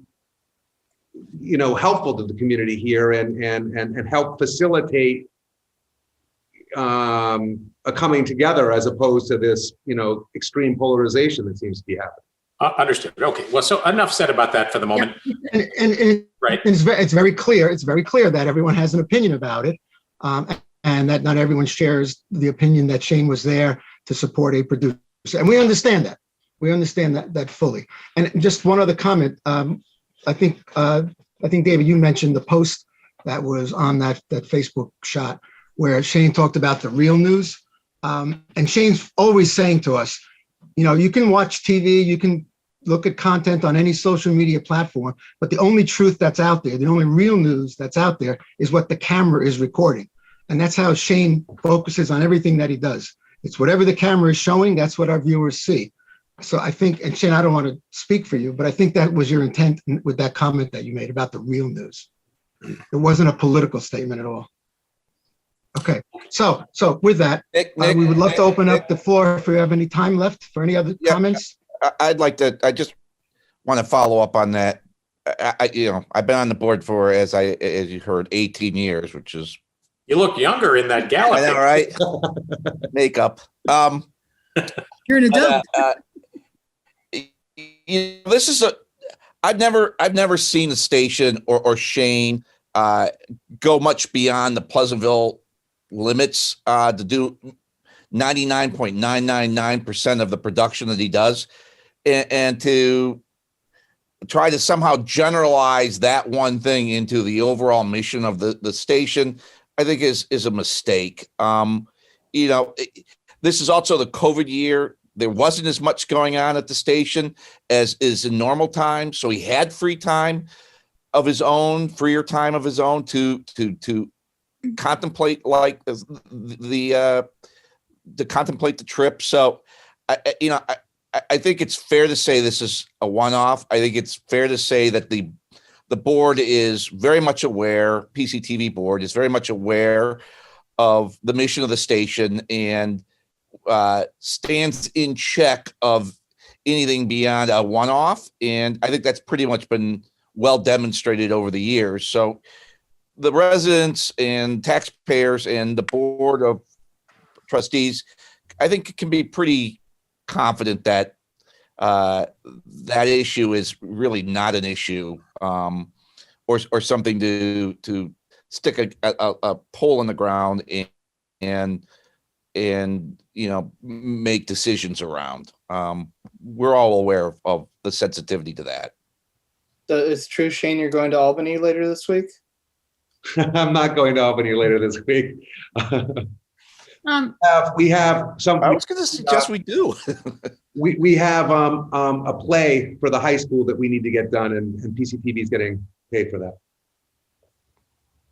helpful to the community here and help facilitate a coming together, as opposed to this, extreme polarization that seems to be happening. Understood. Okay. Well, so enough said about that for the moment. And Right. it's very clear. It's very clear that everyone has an opinion about it, and that not everyone shares the opinion that Shane was there to support a producer. And we understand that. We understand that fully. And just one other comment. I think David, you mentioned the post that was on that Facebook shot where Shane talked about the real news. And Shane's always saying to us, you can watch TV, you can look at content on any social media platform, but the only truth that's out there, the only real news that's out there is what the camera is recording. And that's how Shane focuses on everything that he does. It's whatever the camera is showing, that's what our viewers see. So I think, and Shane, I don't want to speak for you, but I think that was your intent with that comment that you made about the real news. It wasn't a political statement at all. Okay, so with that, we would love to open up the floor if we have any time left for any other comments. I just want to follow up on that. I've been on the board for, as you heard, 18 years, which is. You look younger in that gallop. I know, right? Makeup. You're an adult. This is I've never seen the station or Shane go much beyond the Pleasantville limits to do 99.999% of the production that he does, and to try to somehow generalize that one thing into the overall mission of the station, I think is a mistake. This is also the COVID year. There wasn't as much going on at the station as is in normal times, so he had freer time of his own to contemplate to contemplate the trip. So I think it's fair to say this is a one-off. I think it's fair to say that the board is very much aware, PCTV board is very much aware of the mission of the station and stands in check of anything beyond a one-off. And I think that's pretty much been well demonstrated over the years. So the residents and taxpayers and the board of trustees, I think, can be pretty confident that that issue is really not an issue, or something to stick a pole in the ground and make decisions around. We're all aware of the sensitivity to that. It's true, Shane, you're going to Albany later this week? I'm not going to Albany later this week. We have some. I was going to suggest we do. we have a play for the high school that we need to get done, and PCTV is getting paid for that.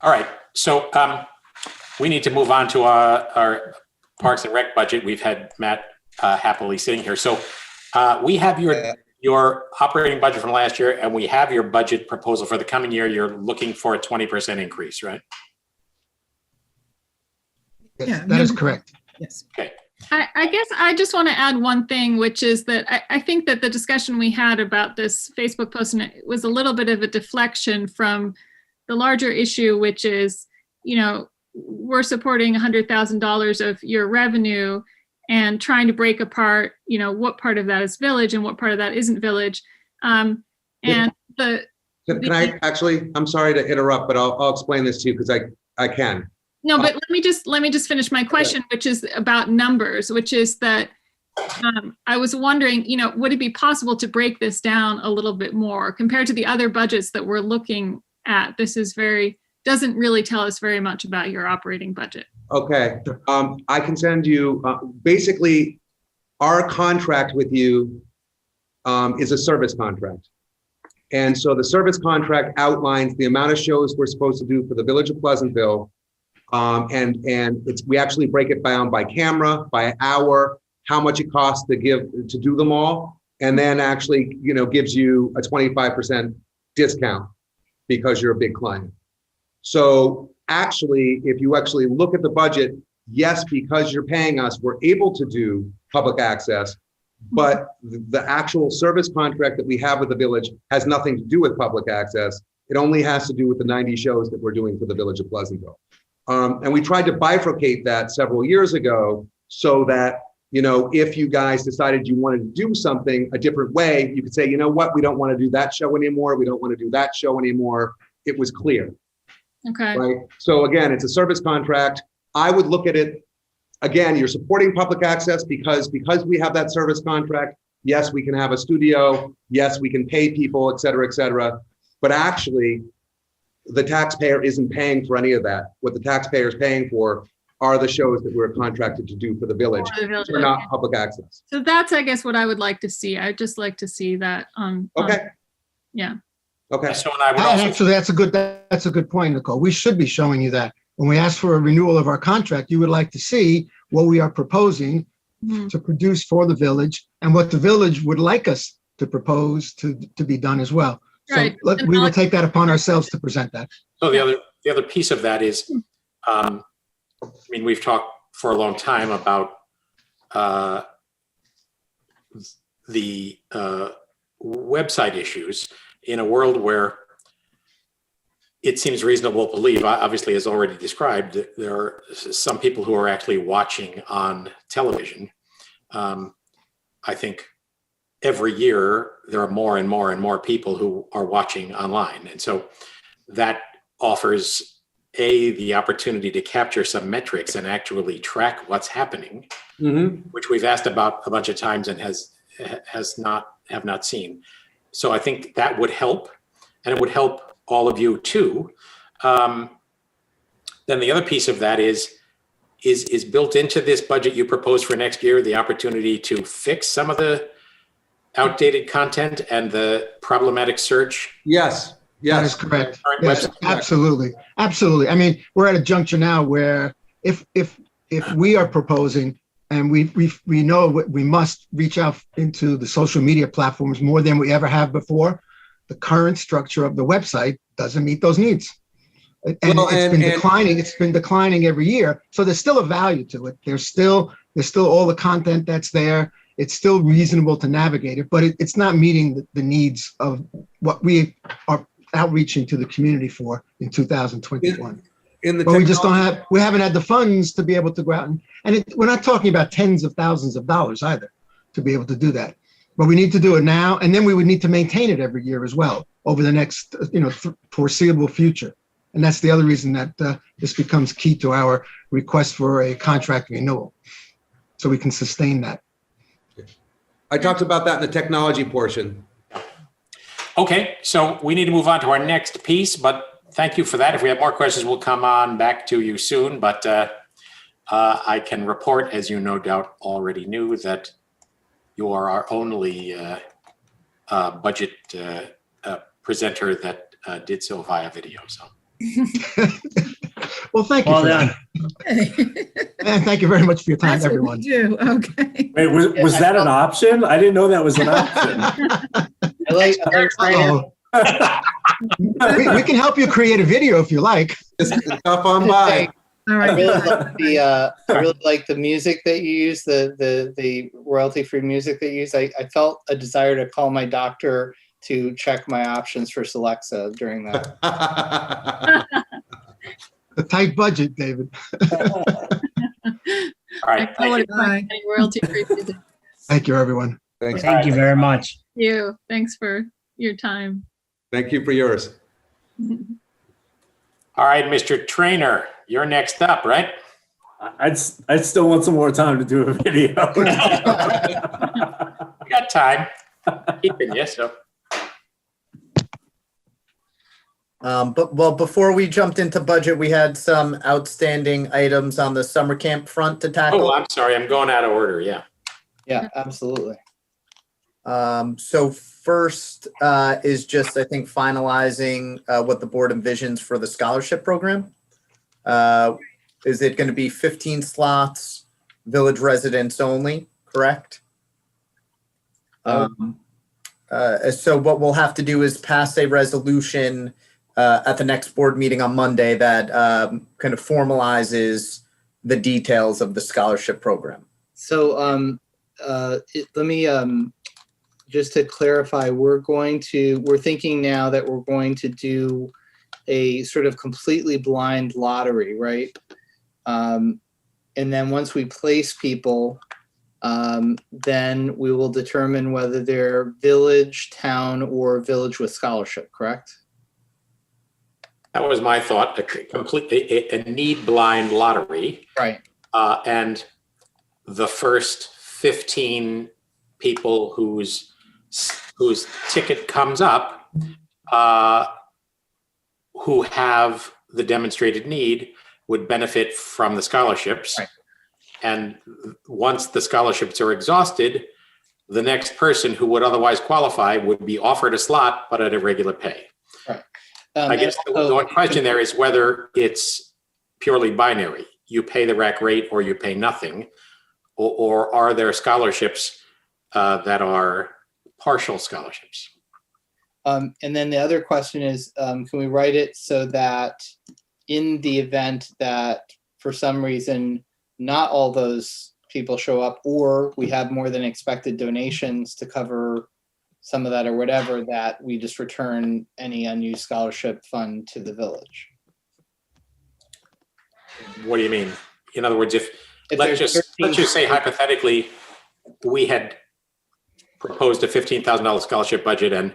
All right, so we need to move on to our Parks and Rec budget. We've had Matt happily sitting here. So we have your operating budget from last year, and we have your budget proposal for the coming year. You're looking for a 20% increase, right? Yes, that is correct. Yes. Okay. I guess I just want to add one thing, which is that I think that the discussion we had about this Facebook post was a little bit of a deflection from the larger issue, which is, we're supporting $100,000 of your revenue and trying to break apart, what part of that is village and what part of that isn't village. And Can I actually, I'm sorry to interrupt, but I'll explain this to you because I can. No, but let me just finish my question, which is about numbers, which is that I was wondering, would it be possible to break this down a little bit more compared to the other budgets that we're looking at? This is doesn't really tell us very much about your operating budget. Okay, I can send you, basically, our contract with you is a service contract. And so the service contract outlines the amount of shows we're supposed to do for the Village of Pleasantville. And we actually break it down by camera, by hour, how much it costs to do them all. And then actually, gives you a 25% discount because you're a big client. So actually, if you actually look at the budget, yes, because you're paying us, we're able to do public access, but the actual service contract that we have with the village has nothing to do with public access. It only has to do with the 90 shows that we're doing for the Village of Pleasantville. And we tried to bifurcate that several years ago so that, if you guys decided you wanted to do something a different way, you could say, you know what, we don't want to do that show anymore. We don't want to do that show anymore. It was clear. Okay. Right. So again, it's a service contract. I would look at it, again, you're supporting public access because we have that service contract. Yes, we can have a studio. Yes, we can pay people, et cetera, et cetera. But actually, the taxpayer isn't paying for any of that. What the taxpayer is paying for are the shows that we're contracted to do for the village. They're not public access. So that's, I guess, what I would like to see. I'd just like to see that on. Okay. Yeah. Okay. So, and I would also, Actually, that's a good point, Nicole. We should be showing you that. When we ask for a renewal of our contract, you would like to see what we are proposing to produce for the village and what the village would like us to propose to be done as well. Right. So we will take that upon ourselves to present that. so the other piece of that is, we've talked for a long time about the website issues in a world where it seems reasonable to believe, obviously, as already described, there are some people who are actually watching on television. I think every year there are more and more and more people who are watching online. And so that offers the opportunity to capture some metrics and actually track what's happening, which we've asked about a bunch of times and have not seen. So I think that would help, and it would help all of you too. Then the other piece of that is built into this budget you propose for next year, the opportunity to fix some of the outdated content and the problematic search. Yes. That is correct. Yes, absolutely. Absolutely. I mean, we're at a juncture now where if we are proposing and we know we must reach out into the social media platforms more than we ever have before, the current structure of the website doesn't meet those needs. And it's been declining. It's been declining every year. So there's still a value to it. There's still all the content that's there. It's still reasonable to navigate it, but it's not meeting the needs of what we are outreaching to the community for in 2021. But we haven't had the funds to be able to go out and we're not talking about tens of thousands of dollars either to be able to do that. But we need to do it now, and then we would need to maintain it every year as well over the next, foreseeable future. And that's the other reason that this becomes key to our request for a contract renewal, so we can sustain that. I talked about that in the technology portion. Okay, so we need to move on to our next piece, but thank you for that. If we have more questions, we'll come on back to you soon. But I can report, as you no doubt already knew, that you are our only budget presenter that did so via video. So, well, thank you. Well for done. that. And thank you very much for your time, That's what everyone. we do. Okay. Wait, was that an option? I didn't know that was an option. I like Uh-oh. we can help you create a video if you like. Just stop on by. All I right. really like the music that you use, the royalty-free music that you use. I felt a desire to call my doctor to check my options for Celexa during that. A tight budget, David. All right. I know what Thank it's like getting royalty-free music. Thank you, everyone. Thanks. Thank you very much. You. Thanks for your time. Thank you for yours. All right, Mr. Trainer, you're next up, right? I'd still want some more time to do a video. We got time. Keeping you, so. But before we jumped into budget, we had some outstanding items on the summer camp front to Oh, tackle. I'm sorry. I'm going out of order. Yeah. Yeah, absolutely. So first is just, I think, finalizing what the board envisions for the scholarship program. Is it going to be 15 slots, village residents only, correct? So what we'll have to do is pass a resolution at the next board meeting on Monday that kind of formalizes the details of the scholarship program. So let me just to clarify, we're thinking now that we're going to do a sort of completely blind lottery, right? And then once we place people, then we will determine whether they're village, town, or village with scholarship, correct? That was my thought, a need blind lottery. Right. And the first 15 people whose ticket comes up, who have the demonstrated need, would benefit from the scholarships. Right. And once the scholarships are exhausted, the next person who would otherwise qualify would be offered a slot, but at a regular pay. Right. I guess the one question there is whether it's purely binary. You pay the rack rate or you pay nothing, or are there scholarships that are partial scholarships? And then the other question is, can we write it so that in the event that for some reason not all those people show up, or we have more than expected donations to cover some of that or whatever, that we just return any unused scholarship fund to the village? What do you mean? In other words, if there's let's just say hypothetically, we had proposed a $15,000 scholarship budget and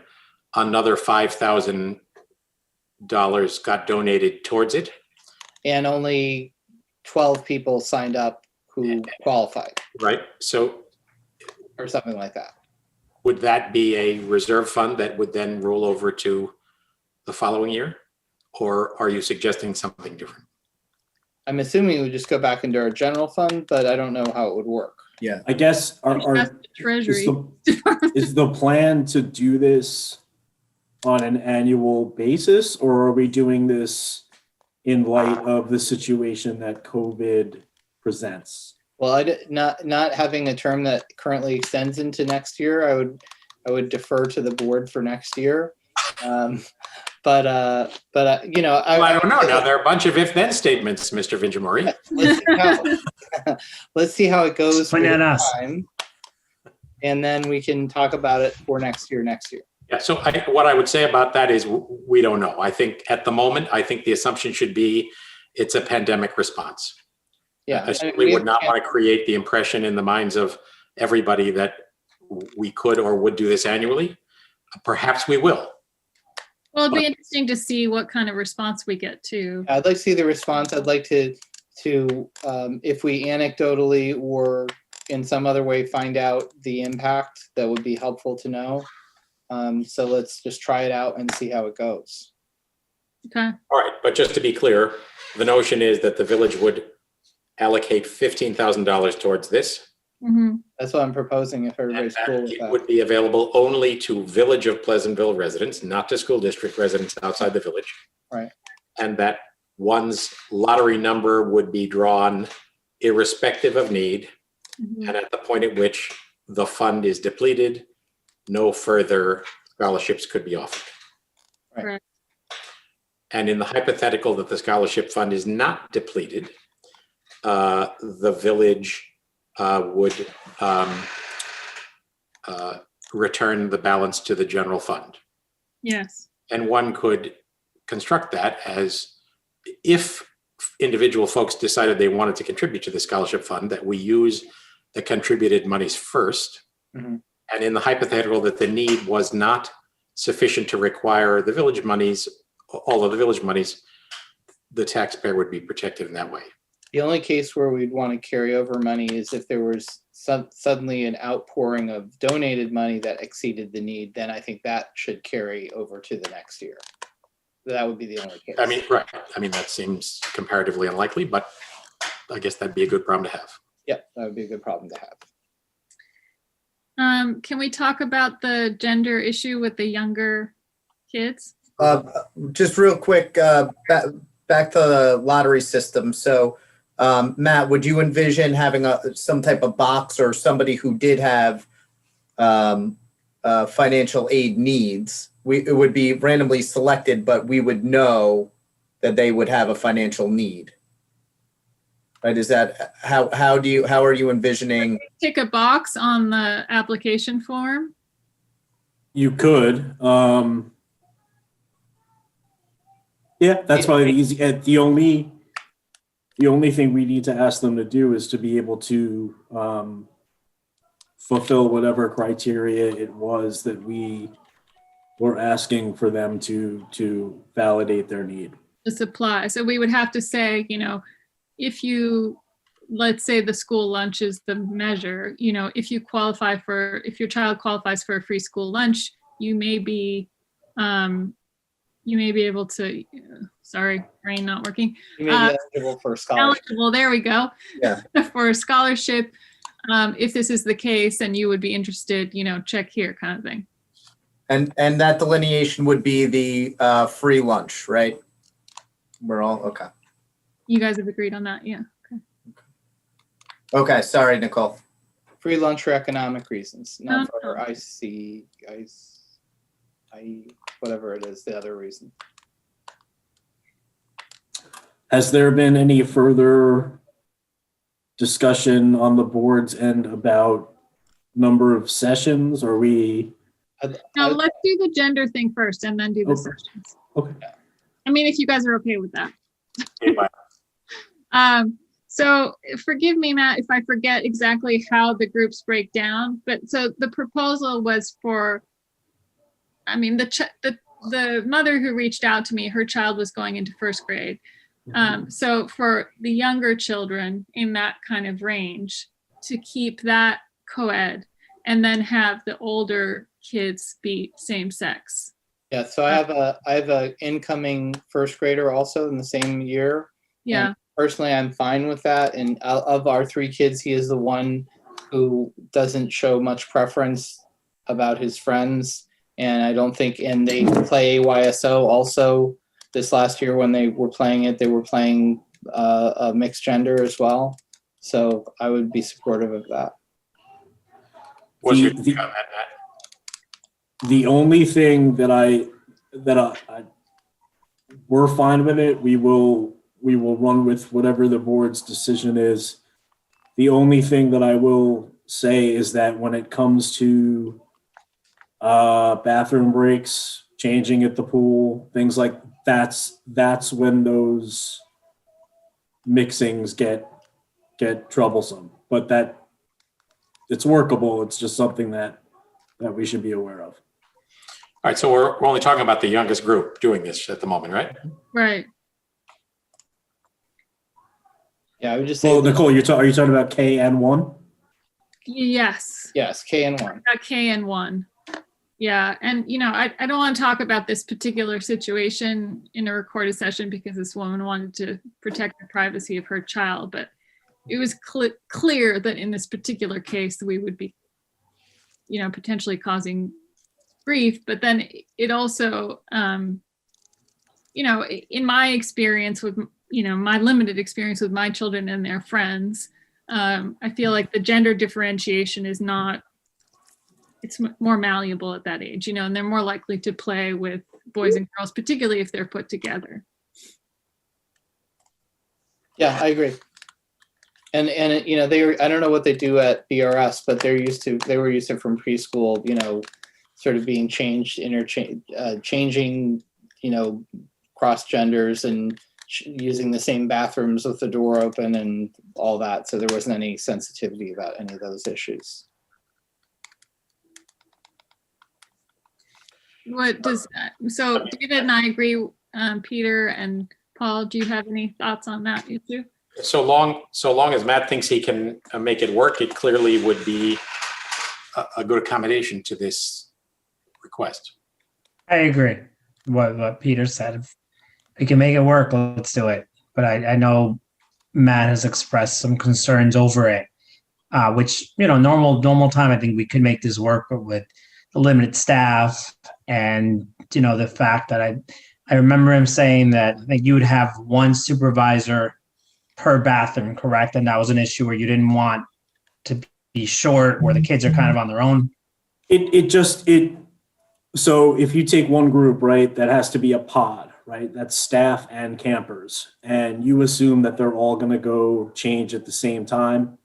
another $5,000 got donated towards it. And only 12 people signed up who qualified. Right. So, or something like that. Would that be a reserve fund that would then roll over to the following year? Or are you suggesting something different? I'm assuming it would just go back into our general fund, but I don't know how it would work. Yeah. I guess Treasury. is the plan to do this on an annual basis, or are we doing this in light of the situation that COVID presents? Well, not having a term that currently extends into next year, I would defer to the board for next year. But you know, I don't know. Now there are a bunch of if-then statements, Mr. Vinjamori. Let's see how it goes for Point at the us. time, and then we can talk about it for next year. Yeah. So what I would say about that is we don't know. I think at the moment, I think the assumption should be it's a pandemic response. Yeah, I certainly would not want to create the impression in the minds of everybody that we could or would do this annually. Perhaps we will. Well, it'd be interesting to see what kind of response we get too. I'd like to see the response. I'd like to if we anecdotally or in some other way find out the impact, that would be helpful to know. So let's just try it out and see how it goes. Okay. All right. But just to be clear, the notion is that the village would allocate $15,000 towards this. Mm-hmm. That's what I'm proposing, if everybody's cool with It that. would be available only to Village of Pleasantville residents, not to school district residents outside the village. Right. And that one's lottery number would be drawn irrespective of need. Mm-hmm. And at the point at which the fund is depleted, no further scholarships could be offered. Right. Correct. And in the hypothetical that the scholarship fund is not depleted, the village would return the balance to the general fund. Yes. And one could construct that as if individual folks decided they wanted to contribute to the scholarship fund, that we use the contributed monies first. Mhm. And in the hypothetical that the need was not sufficient to require the village monies, all of the village monies, the taxpayer would be protected in that way. The only case where we'd want to carry over money is if there was suddenly an outpouring of donated money that exceeded the need, then I think that should carry over to the next year. That would be the only case. I mean, right. I mean, that seems comparatively unlikely, but I guess that'd be a good problem to have. Yeah, that would be a good problem to have. Can we talk about the gender issue with the younger kids? Just real quick, back to the lottery system. So, Matt, would you envision having some type of box or somebody who did have financial aid needs? It would be randomly selected, but we would know that they would have a financial need. Right? Is that how are you envisioning? Tick a box on the application form. You could. Yeah, that's probably the easy. The only thing we need to ask them to do is to be able to fulfill whatever criteria it was that we were asking for them to validate their need. To supply. So we would have to say, you know, if you, let's say the school lunch is the measure, you know, if your child qualifies for a free school lunch, you may be able to, sorry, brain not working. You may be eligible for a scholarship. Eligible, there we go. Yeah. For a scholarship. If this is the case and you would be interested, you know, check here kind of thing. And that delineation would be the free lunch, right? We're all okay. You guys have agreed on that, yeah. Okay. Okay, sorry, Nicole. Free lunch for economic reasons, not No. for whatever it is, the other reason. Has there been any further discussion on the board's end about number of sessions? Or we? No, let's do the gender thing first and then do the Okay. sessions. Okay. I mean, if you guys are okay with that. So forgive me, Matt, if I forget exactly how the groups break down, but so the proposal was for, I mean, the mother who reached out to me, her child was going into first grade. So for the younger children in that kind of range, to keep that co-ed and then have the older kids be same sex. Yeah, so I have a incoming first grader also in the same year. Yeah. And personally, I'm fine with that. And of our three kids, he is the one who doesn't show much preference about his friends. And I don't think, and they play AYSO also this last year when they were playing it, they were playing a mixed gender as well. So I would be supportive of that. What's your comment, Matt? The only thing that I we're fine with it. We will run with whatever the board's decision is. The only thing that I will say is that when it comes to bathroom breaks, changing at the pool, things like that's when those mixings get troublesome. But that it's workable. It's just something that we should be aware of. All right, so we're only talking about the youngest group doing this at the moment, right? Right. Yeah, I would just say. Well, Nicole, are you talking about KN1? Yes. Yes, KN1. KN1. Yeah, and you know, I don't want to talk about this particular situation in a recorded session because this woman wanted to protect the privacy of her child, but it was clear that in this particular case we would be, you know, potentially causing grief. But then it also, you know, in my experience with, you know, my limited experience with my children and their friends, I feel like the gender differentiation is not, it's more malleable at that age, you know, and they're more likely to play with boys and girls, particularly if they're put together. Yeah, I agree. And you know, I don't know what they do at BRS, but they were used to from preschool, you know, sort of being changing, you know, cross genders and using the same bathrooms with the door open and all that. So there wasn't any sensitivity about any of those issues. What does, so David and I agree, Peter and Paul, do you have any thoughts on that issue? So long as Matt thinks he can make it work, it clearly would be a good accommodation to this request. I agree. What Peter said. If we can make it work, let's do it. But I know Matt has expressed some concerns over it, which, normal time, I think we could make this work, but with the limited staff and, the fact that I remember him saying that I think you would have one supervisor per bathroom, correct? And that was an issue where you didn't want to be short, where the kids are kind of on their own. So if you take one group, right, that has to be a pod, right? That's staff and campers. And you assume that they're all going to go change at the same time.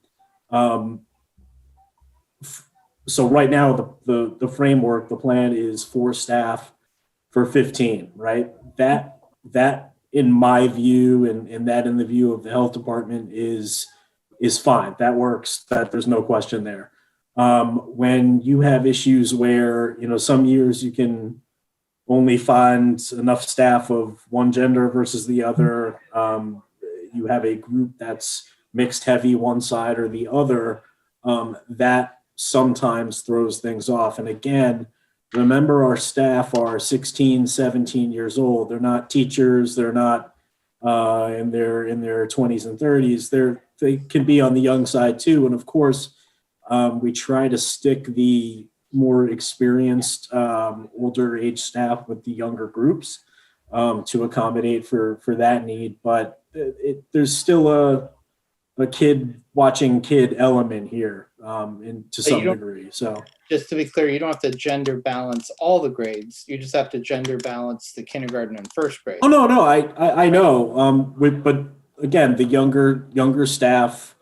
So right now, the framework, the plan is 4 staff for 15, right? That in my view, and that in the view of the health department is fine. That works. That there's no question there. When you have issues where, some years you can only find enough staff of one gender versus the other, you have a group that's mixed heavy one side or the other, that sometimes throws things off. And again, remember our staff are 16, 17 years old. They're not teachers. They're not in their 20s and 30s. They can be on the young side too. And of course, we try to stick the more experienced, older age staff with the younger groups to accommodate for that need. But there's still a kid watching kid element here to some degree. So just to be clear, you don't have to gender balance all the grades. You just have to gender balance the kindergarten and first grade. Oh no, I know. But again, the younger staff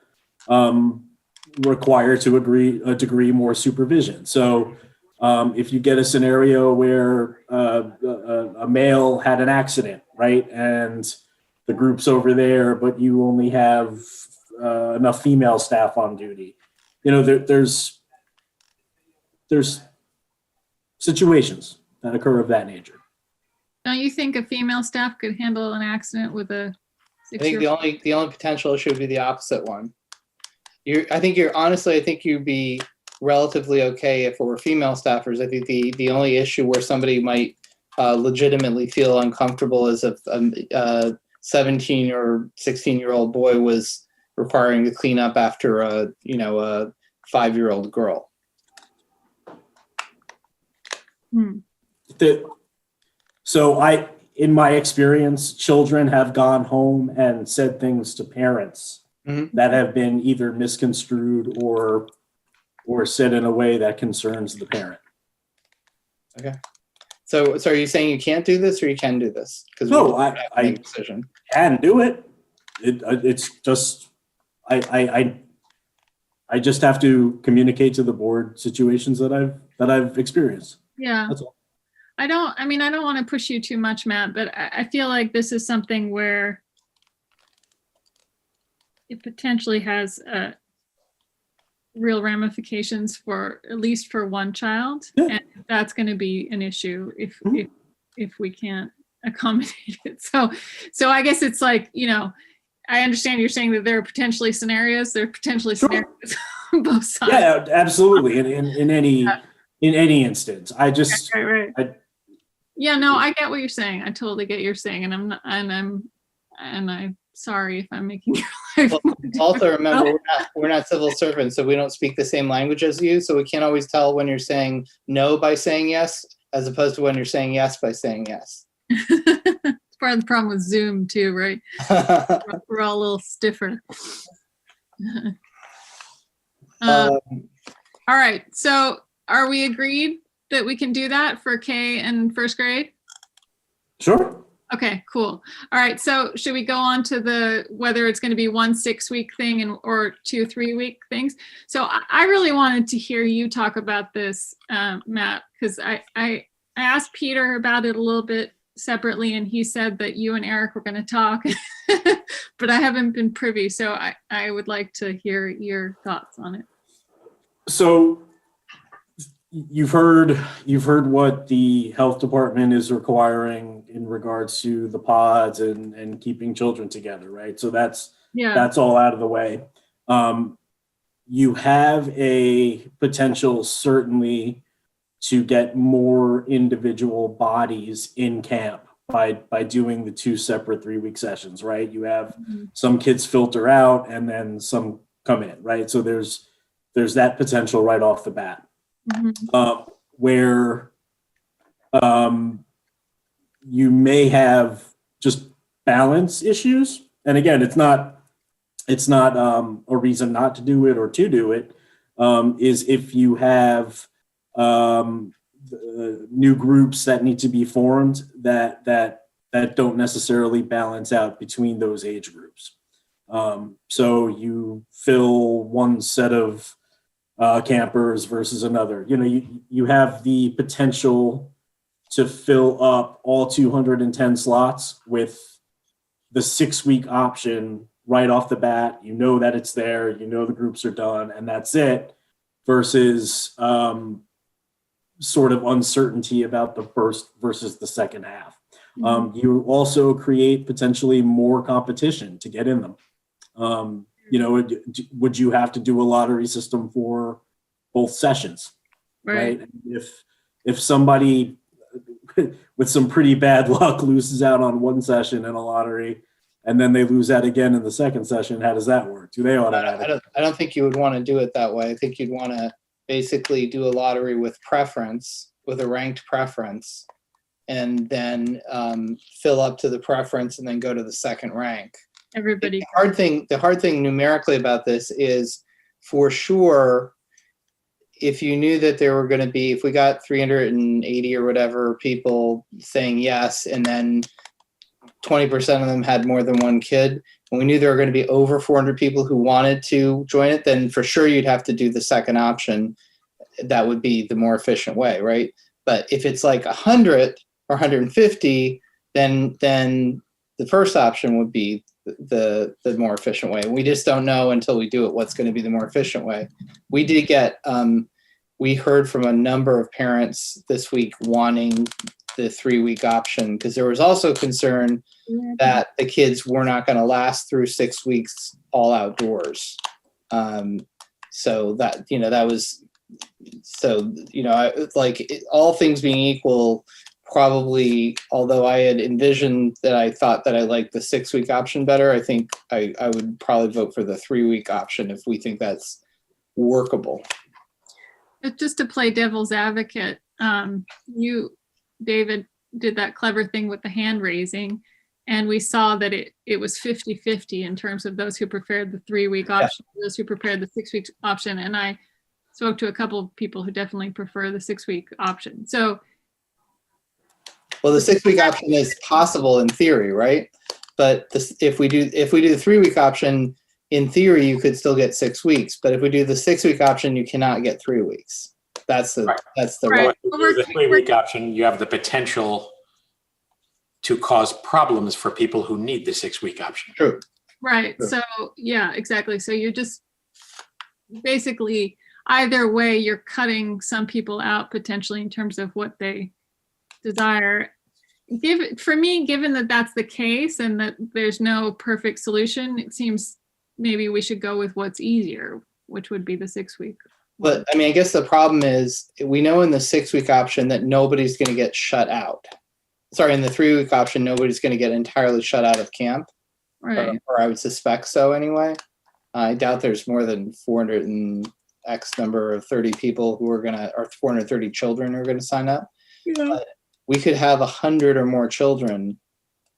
require to a degree more supervision. So if you get a scenario where a male had an accident, right, and the group's over there, but you only have enough female staff on duty, there's situations that occur of that nature. Don't you think a female staff could handle an accident with a 6-year-old? I think the only potential issue would be the opposite one. I think you'd be relatively okay if it were female staffers. I think the only issue where somebody might legitimately feel uncomfortable is if a 17 or 16-year-old boy was requiring to clean up after a 5-year-old girl. So in my experience, children have gone home and said things to parents that have been either misconstrued or said in a way that concerns the parent. Okay. So are you saying you can't do this or you can do this? No, I can do it. It's just I just have to communicate to the board situations that I've experienced. Yeah. That's all. I don't want to push you too much, Matt, but I feel like this is something where it potentially has real ramifications for at least for one child. Yeah. And that's going to be an issue if we can't accommodate it. So I guess it's like, I understand you're saying that there are potentially scenarios. There are potentially scenarios on both sides. Yeah, absolutely. In any instance, I just right. I get what you're saying. I totally get what you're saying, and I'm sorry if I'm making your life. Well, also remember, we're not civil servants, so we don't speak the same language as you. So we can't always tell when you're saying no by saying yes, as opposed to when you're saying yes by saying yes. It's part of the problem with Zoom too, right? We're all a little stiffer. All right. So are we agreed that we can do that for K and first grade? Sure. Okay, cool. All right. So should we go on to whether it's going to be 1 6-week thing or 2 3-week things? So I really wanted to hear you talk about this, Matt, because I asked Peter about it a little bit separately, and he said that you and Eric were going to talk, but I haven't been privy, so I would like to hear your thoughts on it. So you've heard what the health department is requiring in regards to the pods and keeping children together, right? So that's all out of the way. You have a potential certainly to get more individual bodies in camp by doing the 2 separate 3-week sessions, right? You have some kids filter out and then some come in, right? So there's that potential right off the bat. Where you may have just balance issues. And again, it's not a reason not to do it or to do it, is if you have new groups that need to be formed that don't necessarily balance out between those age groups. So you fill one set of campers versus another. You have the potential to fill up all 210 slots with the 6-week option right off the bat. You know that it's there, the groups are done, and that's it, versus sort of uncertainty about the first versus the second half. You also create potentially more competition to get in them. Would you have to do a lottery system for both sessions, right? If somebody with some pretty bad luck loses out on one session in a lottery, and then they lose out again in the second session, how does that work? Do they automatically? I don't think you would want to do it that way. I think you'd want to basically do a lottery with preference, with a ranked preference, and then fill up to the preference and then go to the second rank. Everybody. The hard thing numerically about this is, for sure, if you knew that there were going to be, if we got 380 or whatever people saying yes, and then 20% of them had more than one kid, and we knew there were going to be over 400 people who wanted to join it, then for sure you'd have to do the second option. That would be the more efficient way, right? But if it's like 100 or 150, then the first option would be the more efficient way. We just don't know until we do it what's going to be the more efficient way. We did get, we heard from a number of parents this week wanting the 3-week option, because there was also concern that the kids were not going to last through 6 weeks all outdoors. So that, all things being equal, probably, although I had envisioned that I thought that I liked the 6-week option better, I think I would probably vote for the 3-week option if we think that's workable. Just to play devil's advocate, you, David, did that clever thing with the hand raising, and we saw that it was 50-50 in terms of those who preferred the 3-week option, those who preferred the 6-week option. And I spoke to a couple of people who definitely prefer the 6-week option. So, well, the 6-week option is possible in theory, right? But if we do the 3-week option, in theory, you could still get 6 weeks. But if we do the 6-week option, you cannot get 3 weeks. That's the right. That's the right. With the 3-week option, you have the potential to cause problems for people who need the 6-week option. True. Right. True. So yeah, exactly. So you're just basically, either way, you're cutting some people out potentially in terms of what they desire. For me, given that that's the case and that there's no perfect solution, it seems maybe we should go with what's easier, which would be the 6-week. But I mean, I guess the problem is we know in the 6-week option that nobody's going to get shut out. Sorry, in the 3-week option, nobody's going to get entirely shut out of camp. Right. Or I would suspect so anyway. I doubt there's more than 400 and X number of 30 people who are going to, or 430 children who are going to sign up. Yeah. But we could have 100 or more children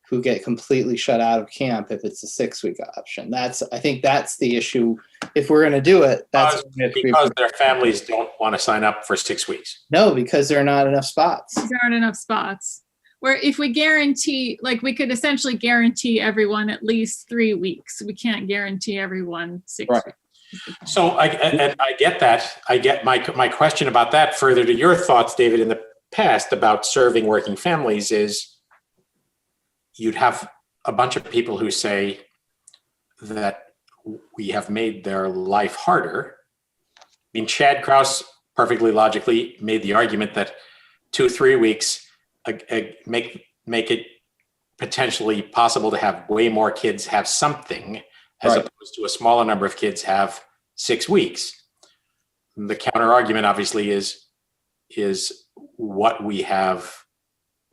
who get completely shut out of camp if it's a 6-week option. I think that's the issue. If we're going to do it, that's because their families don't want to sign up for 6 weeks. No, because there are not enough spots. There aren't enough spots. Where if we guarantee, like we could essentially guarantee everyone at least 3 weeks. We can't guarantee everyone 6 weeks. So I get that. I get my question about that further to your thoughts, David, in the past about serving working families is you'd have a bunch of people who say that we have made their life harder. I mean, Chad Krause perfectly logically made the argument that 2-3 weeks make it potentially possible to have way more kids have something, as Right. opposed to a smaller number of kids have 6 weeks. The counter argument obviously is what we have,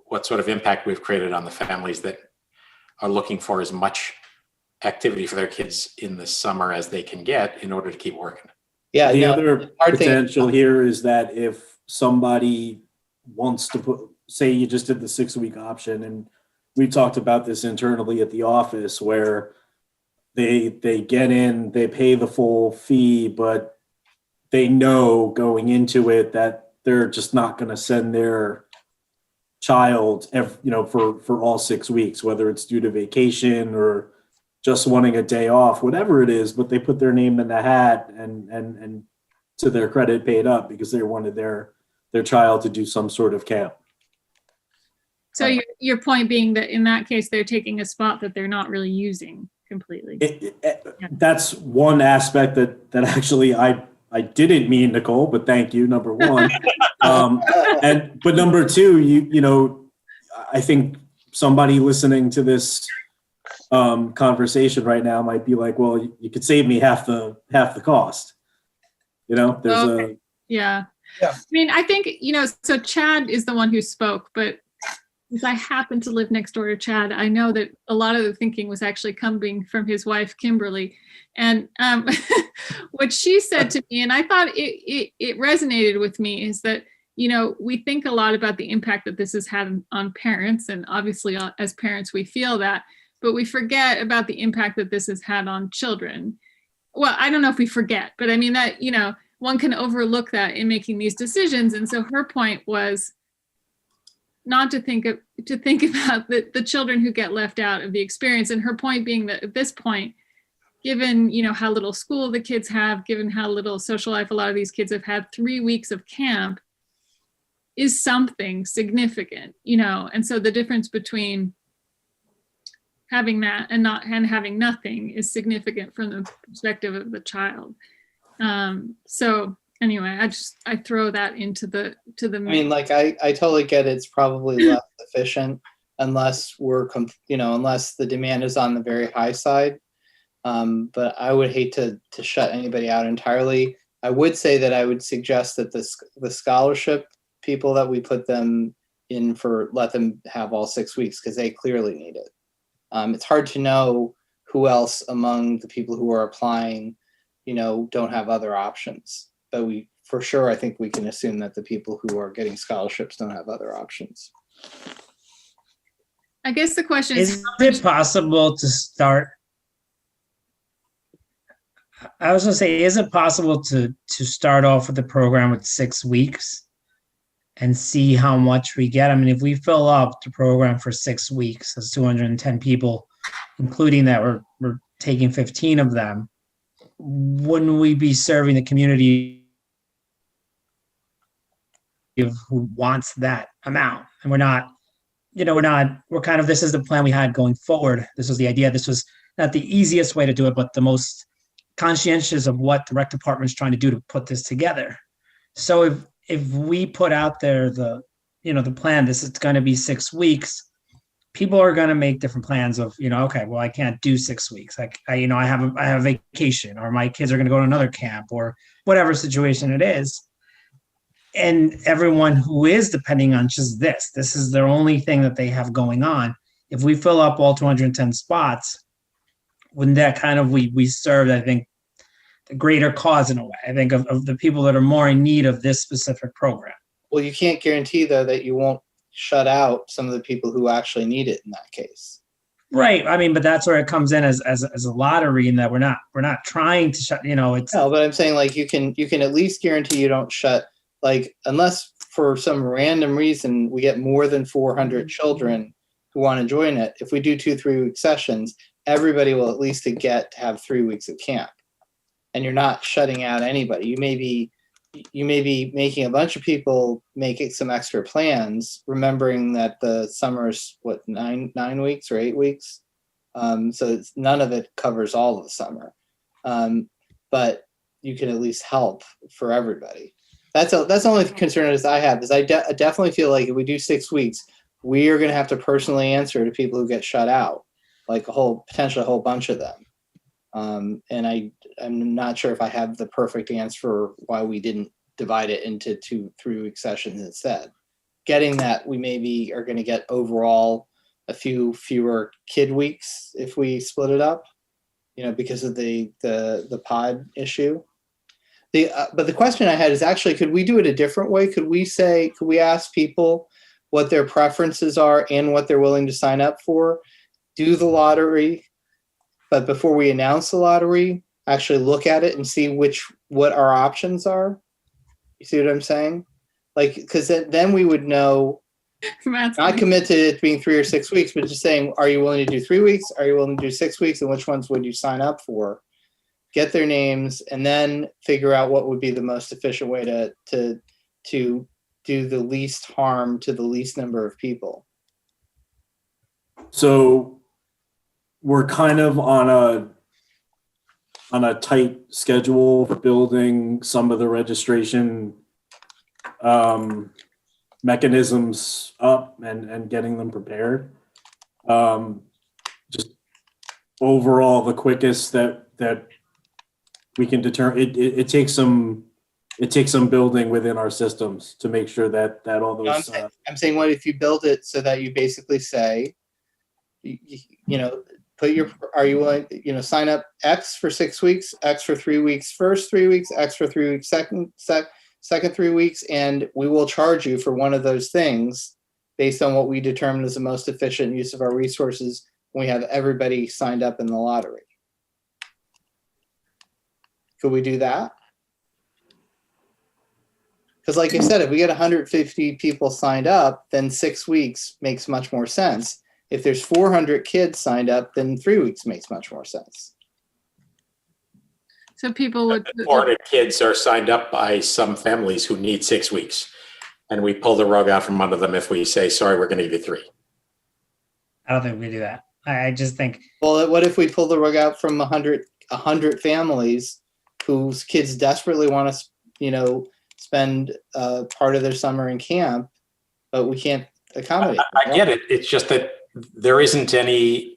what sort of impact we've created on the families that are looking for as much activity for their kids in the summer as they can get in order to keep working. Yeah, The no, other the hard thing- potential here is that if somebody wants to put, say you just did the 6-week option, and we talked about this internally at the office where they get in, they pay the full fee, but they know going into it that they're just not going to send their child, for all 6 weeks, whether it's due to vacation or just wanting a day off, whatever it is, but they put their name in the hat and to their credit paid up because they wanted their child to do some sort of camp. So your point being that in that case, they're taking a spot that they're not really using completely. That's one aspect that actually I didn't mean, Nicole, but thank you, number one. But number two, I think somebody listening to this conversation right now might be like, well, you could save me half the cost. There's Yeah. I mean, I think, so Chad is the one who spoke, but since I happen to live next door to Chad, I know that a lot of the thinking was actually coming from his wife, Kimberly. And what she said to me, and I thought it resonated with me, is that, we think a lot about the impact that this has had on parents. And obviously, as parents, we feel that, but we forget about the impact that this has had on children. Well, I don't know if we forget, but I mean that, one can overlook that in making these decisions. And so her point was not to think about the children who get left out of the experience. And her point being that at this point, given, how little school the kids have, given how little social life a lot of these kids have had, 3 weeks of camp is something significant, and so the difference between having that and having nothing is significant from the perspective of the child. So anyway, I throw that into the I mean, like, I totally get it's probably less efficient unless unless the demand is on the very high side. But I would hate to shut anybody out entirely. I would say that I would suggest that the scholarship people that we put them in for, let them have all 6 weeks because they clearly need it. It's hard to know who else among the people who are applying, don't have other options. But for sure, I think we can assume that the people who are getting scholarships don't have other options. I guess the question is it possible to start? I was going to say, is it possible to start off with the program with 6 weeks and see how much we get? I mean, if we fill up the program for 6 weeks, that's 210 people, including that we're taking 15 of them, wouldn't we be serving the community who wants that amount? And we're kind of, this is the plan we had going forward. This was the idea. This was not the easiest way to do it, but the most conscientious of what the rec department is trying to do to put this together. So if we put out there the plan, this is going to be 6 weeks, people are going to make different plans of, okay, well, I can't do 6 weeks. Like, I have a vacation, or my kids are going to go to another camp, or whatever situation it is. And everyone who is depending on just this is their only thing that they have going on. If we fill up all 210 spots, wouldn't that kind of, we serve, I think, the greater cause in a way, I think, of the people that are more in need of this specific program. Well, you can't guarantee, though, that you won't shut out some of the people who actually need it in that case. Right. I mean, but that's where it comes in as a lottery, in that we're not trying to shut, it's. No, but I'm saying, like, you can at least guarantee you don't shut, like, unless for some random reason we get more than 400 children who want to join it. If we do 2-3 week sessions, everybody will at least get to have 3 weeks of camp. And you're not shutting out anybody. You may be, you may be making a bunch of people make some extra plans, remembering that the summer is what, 9 weeks or 8 weeks. So none of it covers all of the summer, but you can at least help for everybody. That's the only concern as I have, is I definitely feel like if we do 6 weeks, we are going to have to personally answer to people who get shut out, like potentially a whole bunch of them. And I'm not sure if I have the perfect answer for why we didn't divide it into 2-3 week sessions instead. Getting that we maybe are going to get overall a few fewer kid weeks if we split it up, because of the pod issue. But the question I had is actually, could we do it a different way? Could we ask people what their preferences are and what they're willing to sign up for? Do the lottery, but before we announce the lottery, actually look at it and see what our options are. You see what I'm saying? Like, because then we would know. Not commit to it being 3 or 6 weeks, but just saying, are you willing to do 3 weeks? Are you willing to do 6 weeks? And which ones would you sign up for? Get their names, and then figure out what would be the most efficient way to do the least harm to the least number of people. So we're kind of on a tight schedule for building some of the registration mechanisms up and getting them prepared. Just overall, the quickest that we can determine, it takes some building within our systems to make sure that all those. I'm saying, what if you build it so that you basically say, are you willing, sign up X for 6 weeks, X for 3 weeks, first 3 weeks, X for 3 weeks, second 3 weeks, and we will charge you for one of those things based on what we determine is the most efficient use of our resources when we have everybody signed up in the lottery. Could we do that? Because like I said, if we get 150 people signed up, then 6 weeks makes much more sense. If there's 400 kids signed up, then 3 weeks makes much more sense. So people would. 400 kids are signed up by some families who need 6 weeks, and we pull the rug out from under them if we say, sorry, we're going to give you 3. I don't think we do that. I just think. Well, what if we pull the rug out from 100 families whose kids desperately want to, spend part of their summer in camp, but we can't accommodate. I get it. It's just that there isn't any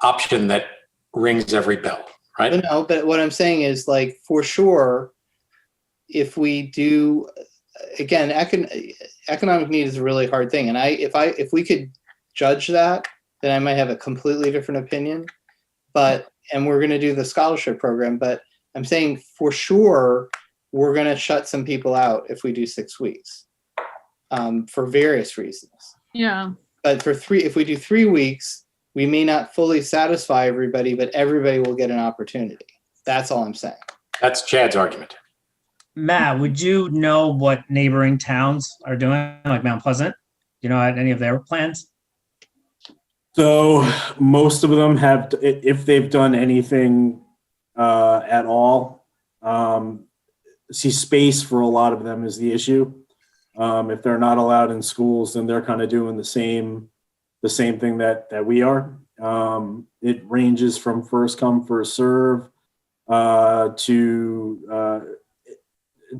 option that rings every bell, right? No, but what I'm saying is, like, for sure, if we do, again, economic need is a really hard thing, and if we could judge that, then I might have a completely different opinion. And we're going to do the scholarship program, but I'm saying for sure we're going to shut some people out if we do 6 weeks, for various reasons. Yeah. But if we do 3 weeks, we may not fully satisfy everybody, but everybody will get an opportunity. That's all I'm saying. That's Chad's argument. Matt, would you know what neighboring towns are doing, like Mount Pleasant? Do you know any of their plans? So most of them have, if they've done anything at all, see, space for a lot of them is the issue. If they're not allowed in schools, then they're kind of doing the same thing that we are. It ranges from first come, first serve to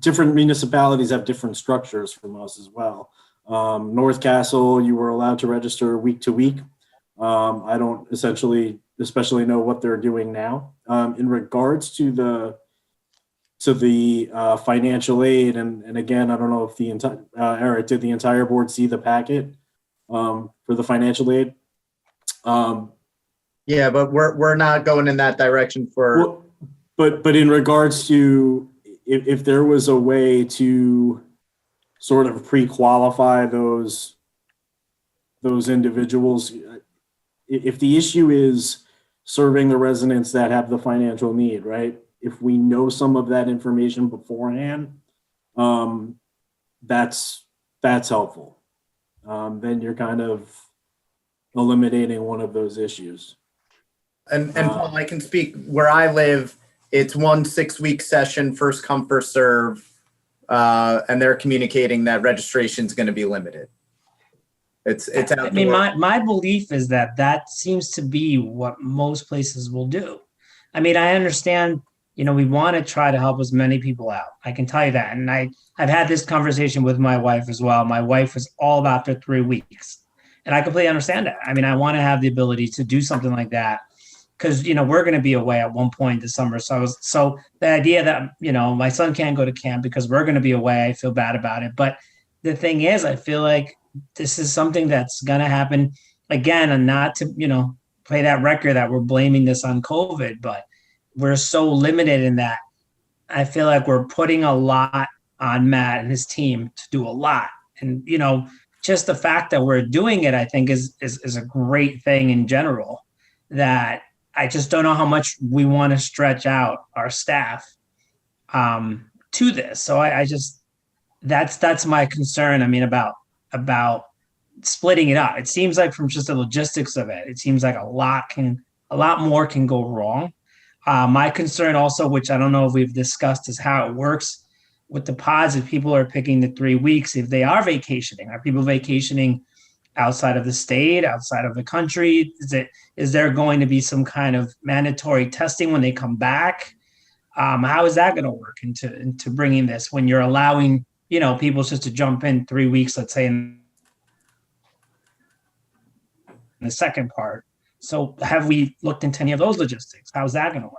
different municipalities have different structures from us as well. North Castle, you were allowed to register week to week. I don't especially know what they're doing now. In regards to the financial aid, and again, I don't know if the entire Eric, did the entire board see the packet for the financial aid? Yeah, but we're not going in that direction for. Well, but in regards to if there was a way to sort of pre-qualify those individuals, if the issue is serving the residents that have the financial need, right? If we know some of that information beforehand, that's helpful. Then you're kind of eliminating one of those issues. And Paul, I can speak where I live. it's 1 6-week session, first come, first serve, and they're communicating that registration is going to be limited. It's outdoor. I mean, my belief is that that seems to be what most places will do. I mean, I understand, we want to try to help as many people out. I can tell you that. And I've had this conversation with my wife as well. My wife was all about the 3 weeks. And I completely understand that. I mean, I want to have the ability to do something like that because, we're going to be away at one point this summer. So the idea that, my son can't go to camp because we're going to be away, I feel bad about it. But the thing is, I feel like this is something that's going to happen again, and not to, play that record that we're blaming this on COVID, but we're so limited in that. I feel like we're putting a lot on Matt and his team to do a lot. And, just the fact that we're doing it, I think is a great thing in general, that I just don't know how much we want to stretch out our staff to this. So I just, that's my concern. I mean, about splitting it up. It seems like from just the logistics of it, it seems like a lot more can go wrong. My concern also, which I don't know if we've discussed, is how it works with the pods. If people are picking the 3 weeks, if they are vacationing, are people vacationing outside of the state, outside of the country? Is there going to be some kind of mandatory testing when they come back? How is that going to work into bringing this when you're allowing, people just to jump in 3 weeks, let's say in the second part? So have we looked into any of those logistics? How's that going to work?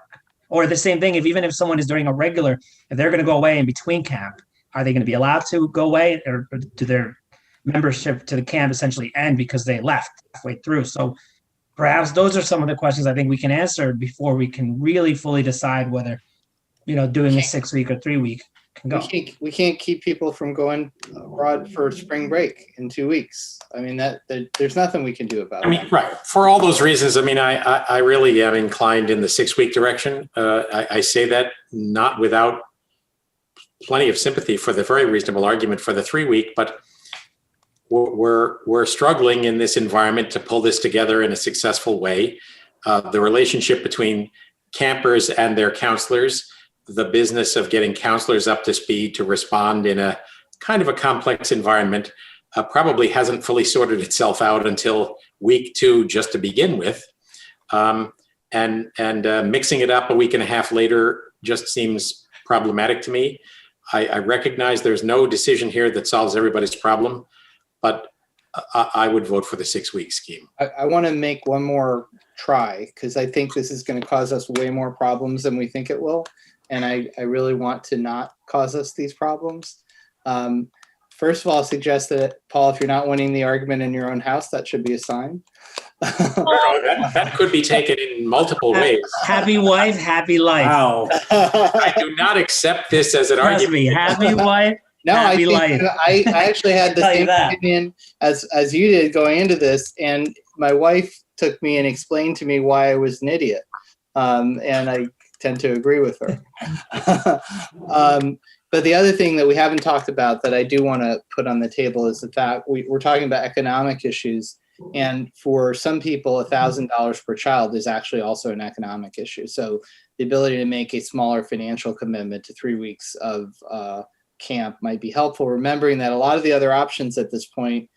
Or the same thing, even if someone is doing a regular, if they're going to go away in between camp, are they going to be allowed to go away, or do their membership to the camp essentially end because they left halfway through? So perhaps those are some of the questions I think we can answer before we can really fully decide whether, doing a 6 week or 3 week can go. We can't keep people from going abroad for spring break in 2 weeks. I mean, there's nothing we can do about it. I mean, right. For all those reasons, I mean, I really am inclined in the 6 week direction. I say that not without plenty of sympathy for the very reasonable argument for the 3 week, but we're struggling in this environment to pull this together in a successful way. The relationship between campers and their counselors, the business of getting counselors up to speed to respond in a kind of a complex environment, probably hasn't fully sorted itself out until week 2, just to begin with. And mixing it up a week and a half later just seems problematic to me. I recognize there's no decision here that solves everybody's problem, but I would vote for the 6 week scheme. I want to make one more try, because I think this is going to cause us way more problems than we think it will. And I really want to not cause us these problems. First of all, I'll suggest that, Paul, if you're not winning the argument in your own house, that should be a sign. That could be taken in multiple ways. Happy wife, happy life. Wow. I do not accept this as an Trust argument. me, happy wife, No, I happy think life. I actually had the Tell you same that. opinion as you did going into this, and my wife took me and explained to me why I was an idiot, and I tend to agree with her. But the other thing that we haven't talked about that I do want to put on the table is the fact we're talking about economic issues, and for some people, $1,000 per child is actually also an economic issue. So the ability to make a smaller financial commitment to 3 weeks of camp might be helpful, remembering that a lot of the other options at this point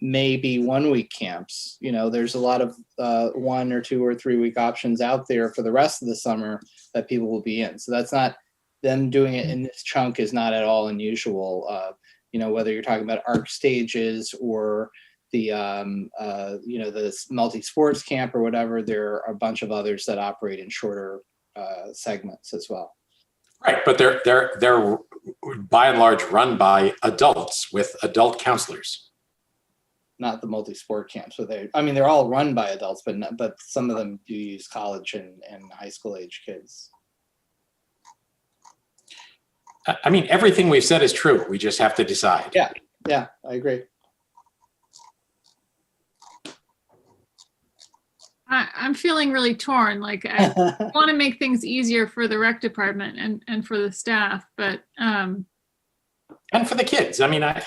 may be 1 week camps. There's a lot of 1 or 2 or 3 week options out there for the rest of the summer that people will be in. So that's not, them doing it in this chunk is not at all unusual. Whether you're talking about ARC stages or the the multi-sports camp or whatever, there are a bunch of others that operate in shorter segments as well. Right, but they're by and large run by adults with adult counselors. Not the multi-sport camps. So they're all run by adults, but some of them do use college and high school age kids. I mean, everything we've said is true. We just have to decide. Yeah, I agree. I'm feeling really torn. Like I want to make things easier for the rec department and for the staff, but and for the kids. I mean, I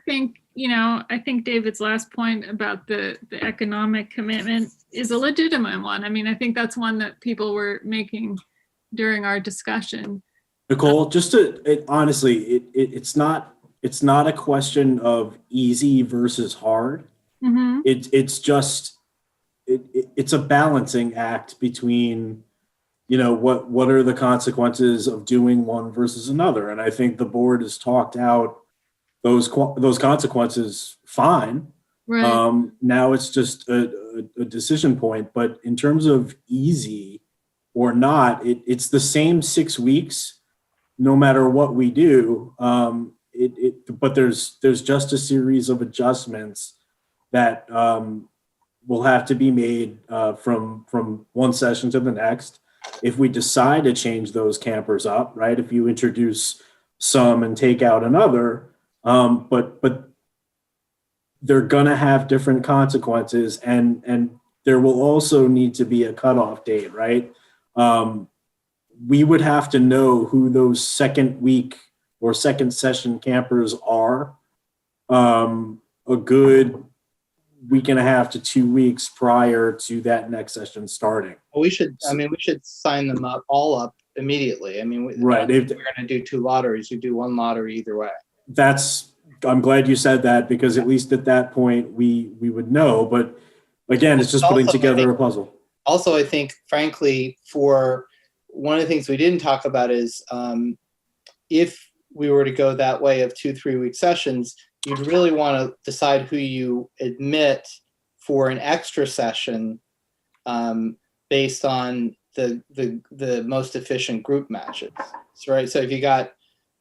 think I think David's last point about the economic commitment is a legitimate one. I mean, I think that's one that people were making during our discussion. Nicole, just to honestly, it's not a question of easy versus hard. Mm-hmm. It's just it's a balancing act between, you know, what are the consequences of doing one versus another, and I think the board has talked out those consequences fine. Right. Now it's just a decision point. But in terms of easy or not, it's the same 6 weeks, no matter what we do. But there's just a series of adjustments that will have to be made from one session to the next. If we decide to change those campers up, right? If you introduce some and take out another, but they're gonna have different consequences, and there will also need to be a cutoff date, right? We would have to know who those second week or second session campers are a good week and a half to 2 weeks prior to that next session starting. We should sign them all up immediately. I mean, Right. If we're going to do 2 lotteries, you do 1 lottery either way. I'm glad you said that, because at least at that point we would know. But again, it's just putting together a puzzle. Also, I think, frankly, for one of the things we didn't talk about is if we were to go that way of 2 3-week sessions, you'd really want to decide who you admit for an extra session based on the most efficient group matches. So, right. So if you got,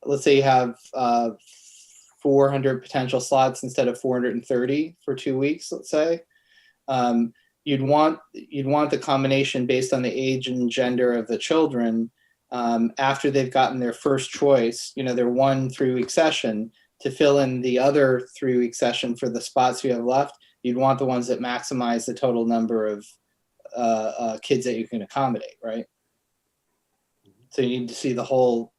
let's say you have 400 potential slots instead of 430 for 2 weeks, let's say, you'd want the combination based on the age and gender of the children after they've gotten their first choice, you know, their 1 3-week session, to fill in the other 3-week session for the spots you have left. You'd want the ones that maximize the total number of kids that you can accommodate, right? So you need to see the whole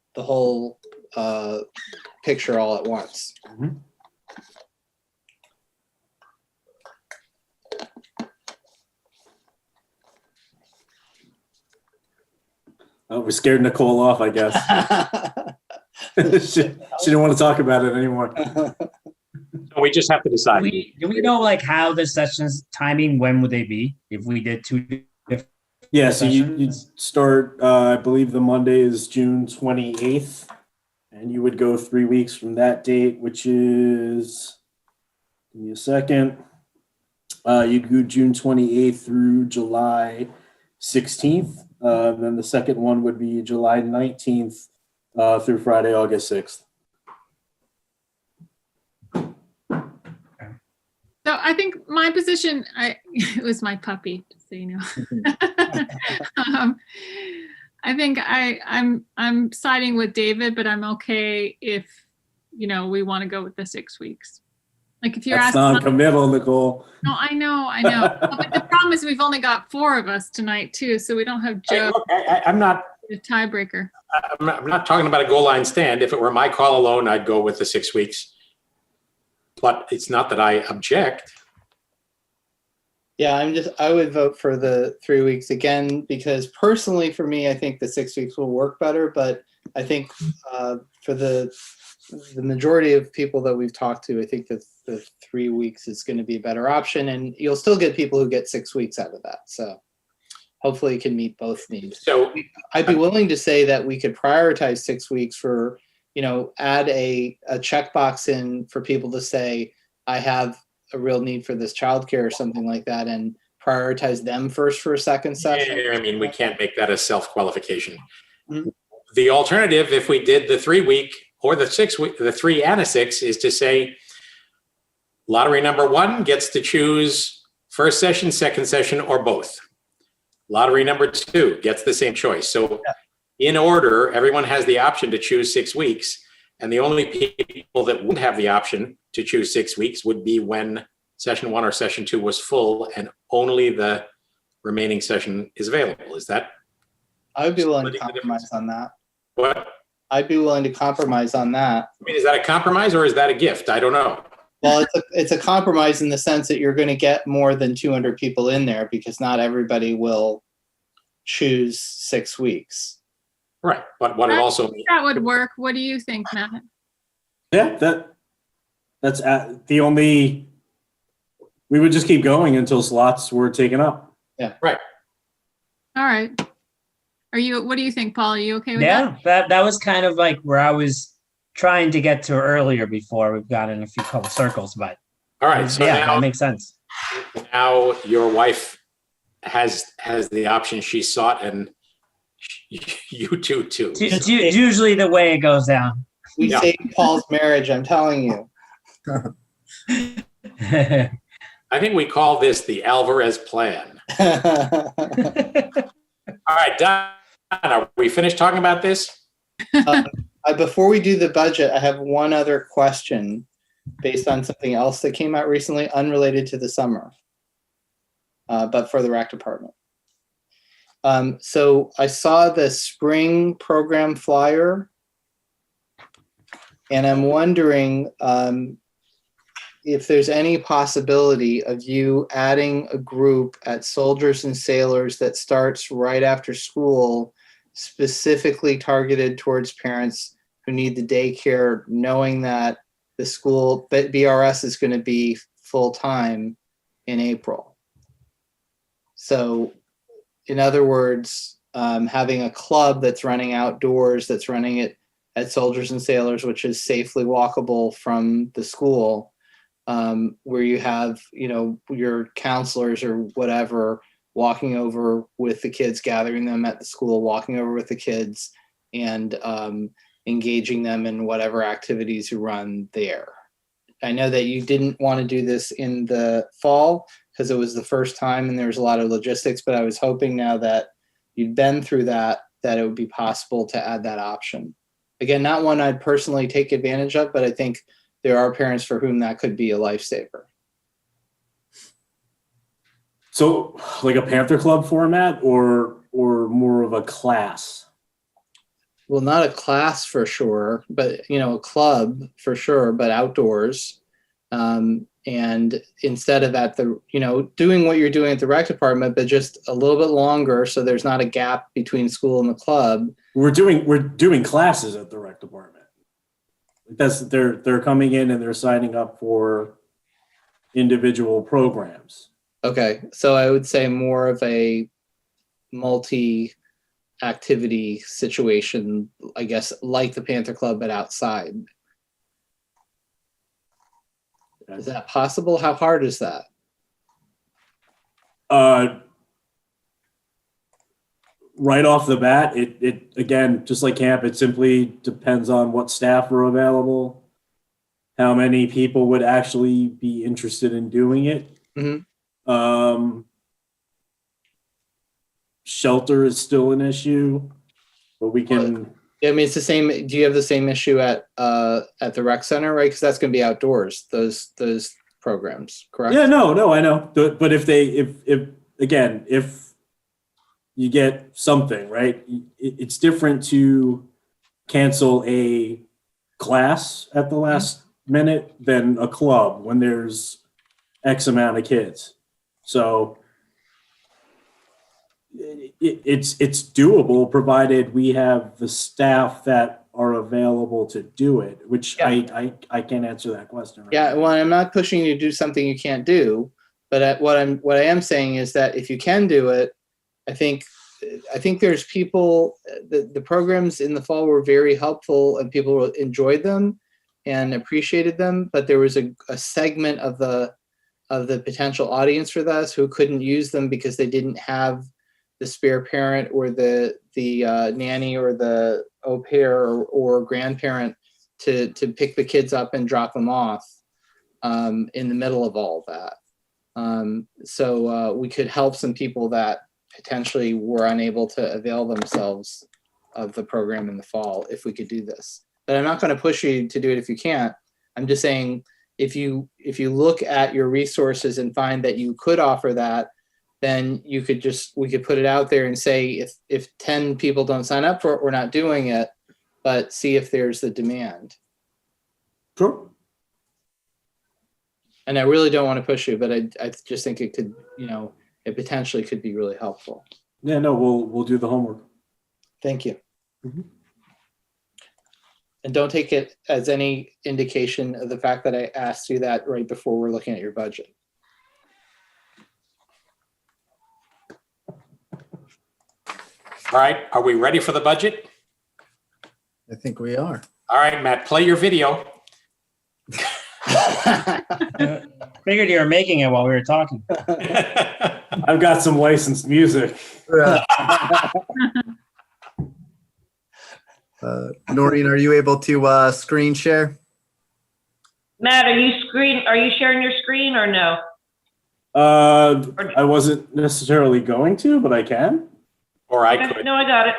picture all at once. Mm-hmm. Oh, we scared Nicole off, I guess. she didn't want to talk about it anymore. So we just have to decide. Do we know like how the sessions timing? When would they be if we did 2 different? Yeah, so you'd start. I believe the Monday is June 28th, and you would go 3 weeks from that date, which is. Give me a second. You'd go June 28th through July 16th. Then the second one would be July 19th through Friday, August 6th. So I think my position, it was my puppy, just so you know. I think I'm siding with David, but I'm okay if, you know, we want to go with the 6 weeks. Like if you're That's asking, non-committal, Nicole. No, I know. But the problem is we've only got 4 of us tonight too, so we don't have Joe. I'm not. The tiebreaker. I'm not talking about a goal line stand. If it were my call alone, I'd go with the 6 weeks. But it's not that I object. Yeah, I would vote for the 3 weeks again, because personally for me, I think the 6 weeks will work better. But I think for the majority of people that we've talked to, I think that the 3 weeks is going to be a better option, and you'll still get people who get 6 weeks out of that. So hopefully it can meet both needs. So I'd be willing to say that we could prioritize 6 weeks for, you know, add a checkbox in for people to say, I have a real need for this childcare or something like that, and prioritize them first for a second session. I mean, we can't make that a self-qualification. Mm-hmm. The alternative, if we did the 3 week or the 6 week, the 3 and a 6, is to say lottery number 1 gets to choose first session, second session, or both. Lottery number 2 gets the same choice. So in order, everyone has the option to choose 6 weeks. And the only people that wouldn't have the option to choose 6 weeks would be when session 1 or session 2 was full and only the remaining session is available. Is that? I would be willing to compromise on that. What? I'd be willing to compromise on that. I mean, is that a compromise or is that a gift? I don't know. Well, it's a compromise in the sense that you're going to get more than 200 people in there, because not everybody will choose 6 weeks. Right, but what it also means. That would work. What do you think, Matt? Yeah, that's the only. We would just keep going until slots were taken up. Right. All right. What do you think, Paul? Are you okay with that? Yeah, that was kind of like where I was trying to get to earlier before we've got in a couple circles, but All right. So yeah, now, that makes sense. now your wife has the option she sought, and you do too. It's usually the way it goes down. We Yeah. saved Paul's marriage, I'm telling you. I think we call this the Alvarez plan. All right, Don, are we finished talking about this? Before we do the budget, I have one other question based on something else that came out recently, unrelated to the summer, but for the rec department. So I saw the spring program flyer, and I'm wondering if there's any possibility of you adding a group at Soldiers and Sailors that starts right after school, specifically targeted towards parents who need the daycare, knowing that the school, BRS is going to be full-time in April. So in other words, having a club that's running outdoors, that's running it at Soldiers and Sailors, which is safely walkable from the school, where you have, your counselors or whatever walking over with the kids, gathering them at the school, walking over with the kids, and engaging them in whatever activities you run there. I know that you didn't want to do this in the fall because it was the first time and there was a lot of logistics, but I was hoping now that you'd been through that it would be possible to add that option. Again, not one I'd personally take advantage of, but I think there are parents for whom that could be a lifesaver. So like a Panther Club format or more of a class? Well, not a class for sure, but a club for sure, but outdoors. And instead of at the, doing what you're doing at the rec department, but just a little bit longer, so there's not a gap between school and the club. We're doing classes at the rec department. They're coming in and they're signing up for individual programs. Okay, so I would say more of a multi-activity situation, I guess, like the Panther Club, but outside. Is that possible? How hard is that? Right off the bat, it again, just like camp, it simply depends on what staff are available, how many people would actually be interested in doing it. Mm-hmm. Shelter is still an issue, but we can. I mean, it's the same. Do you have the same issue at the rec center, right? Because that's going to be outdoors. Those programs, correct? Yeah, no, I know. But if you get something, right, it's different to cancel a class at the last minute than a club when there's X amount of kids. So it's doable provided we have the staff that are available to do it, which I can't answer that question. Right now. Well, I'm not pushing you to do something you can't do, but what I am saying is that if you can do it, I think there's people, the programs in the fall were very helpful and people enjoyed them and appreciated them, but there was a segment of the potential audience for this who couldn't use them because they didn't have the spare parent or the nanny or the au pair or grandparent to pick the kids up and drop them off in the middle of all of that. So we could help some people that potentially were unable to avail themselves of the program in the fall if we could do this. But I'm not going to push you to do it if you can't. I'm just saying if you look at your resources and find that you could offer that, then we could put it out there and say if 10 people don't sign up for it, we're not doing it, but see if there's the demand. Sure. And I really don't want to push you, but I just think it could, it potentially could be really helpful. Yeah, no, we'll do the homework. Thank you. And don't take it as any indication of the fact that I asked you that right before we're looking at your budget. All right, are we ready for the budget? I think we are. All right, Matt, play your video. Figured you were making it while we were talking. I've got some licensed music. Noreen, are you able to screen share? Matt, are you sharing your screen or no? I wasn't necessarily going to, but I can. Or I could. No, I got it.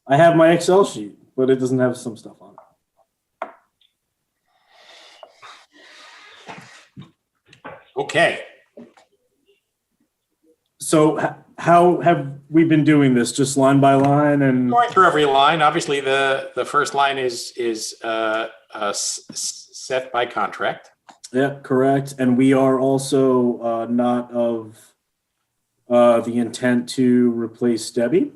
I have my Excel sheet, but it doesn't have some stuff on it. Okay. So how have we been doing this? Just line by line and Going through every line. Obviously, the first line is set by contract. yeah, correct. And we are also not of the intent to replace Debbie.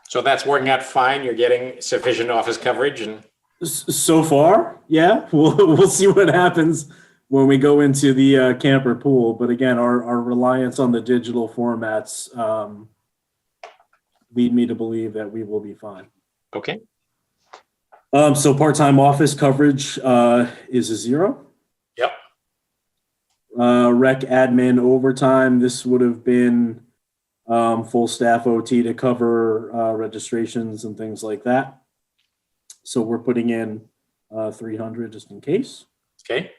So that's working out fine. You're getting sufficient office coverage, and So far, yeah. We'll see what happens when we go into the camper pool. But again, our reliance on the digital formats lead me to believe that we will be fine. okay. So part-time office coverage is a 0. Yep. Rec admin overtime, this would have been full staff OT to cover registrations and things like that. So we're putting in 300 just in case. Okay.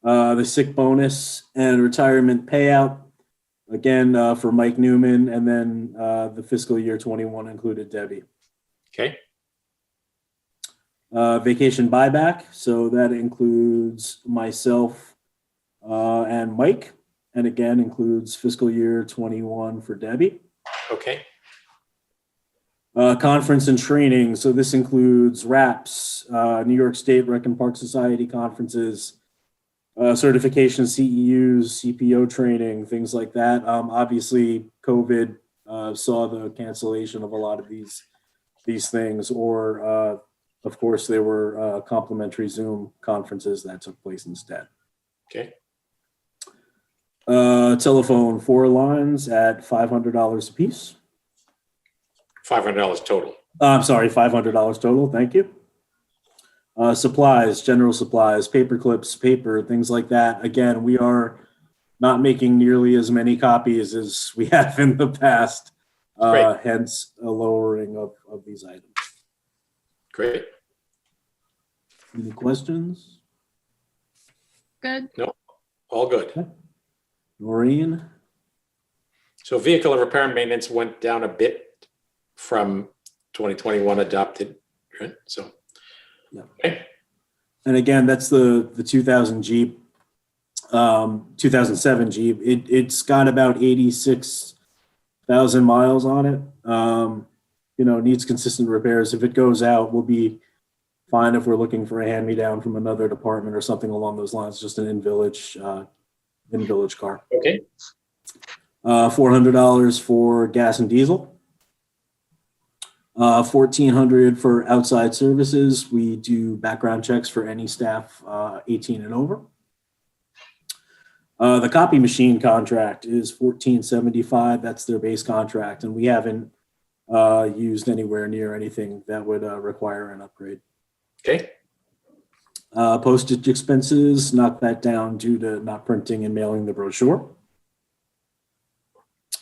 The sick bonus and retirement payout, again, for Mike Newman, and then the fiscal year 21 included Debbie. Okay. Vacation buyback, so that includes myself and Mike, and again includes fiscal year 21 for Debbie. Okay. Conference and training, so this includes RAPS, New York State Rec and Park Society conferences, certification CEUs, CPO training, things like that. Obviously, COVID saw the cancellation of a lot of these things, or of course, there were complimentary Zoom conferences that took place instead. Okay. Telephone 4 lines at $500 a piece. $500 total. I'm sorry, $500 total. Thank you. Supplies, general supplies, paper clips, paper, things like that. Again, we are not making nearly as many copies as we have in the past, hence a lowering of these items. Great. Any questions? Good. No, all good. Noreen? So vehicle repair and maintenance went down a bit from 2021 adopted, right? So, yeah. Okay. And again, that's the 2000 Jeep, 2007 Jeep. It's got about 86,000 miles on it. Needs consistent repairs. If it goes out, we'll be fine if we're looking for a hand-me-down from another department or something along those lines, just an in-village car. Okay. $400 for gas and diesel. $1,400 for outside services. We do background checks for any staff 18 and over. The copy machine contract is $1,475. That's their base contract, and we haven't used anywhere near anything that would require an upgrade. Okay. Postage expenses, knock that down due to not printing and mailing the brochure.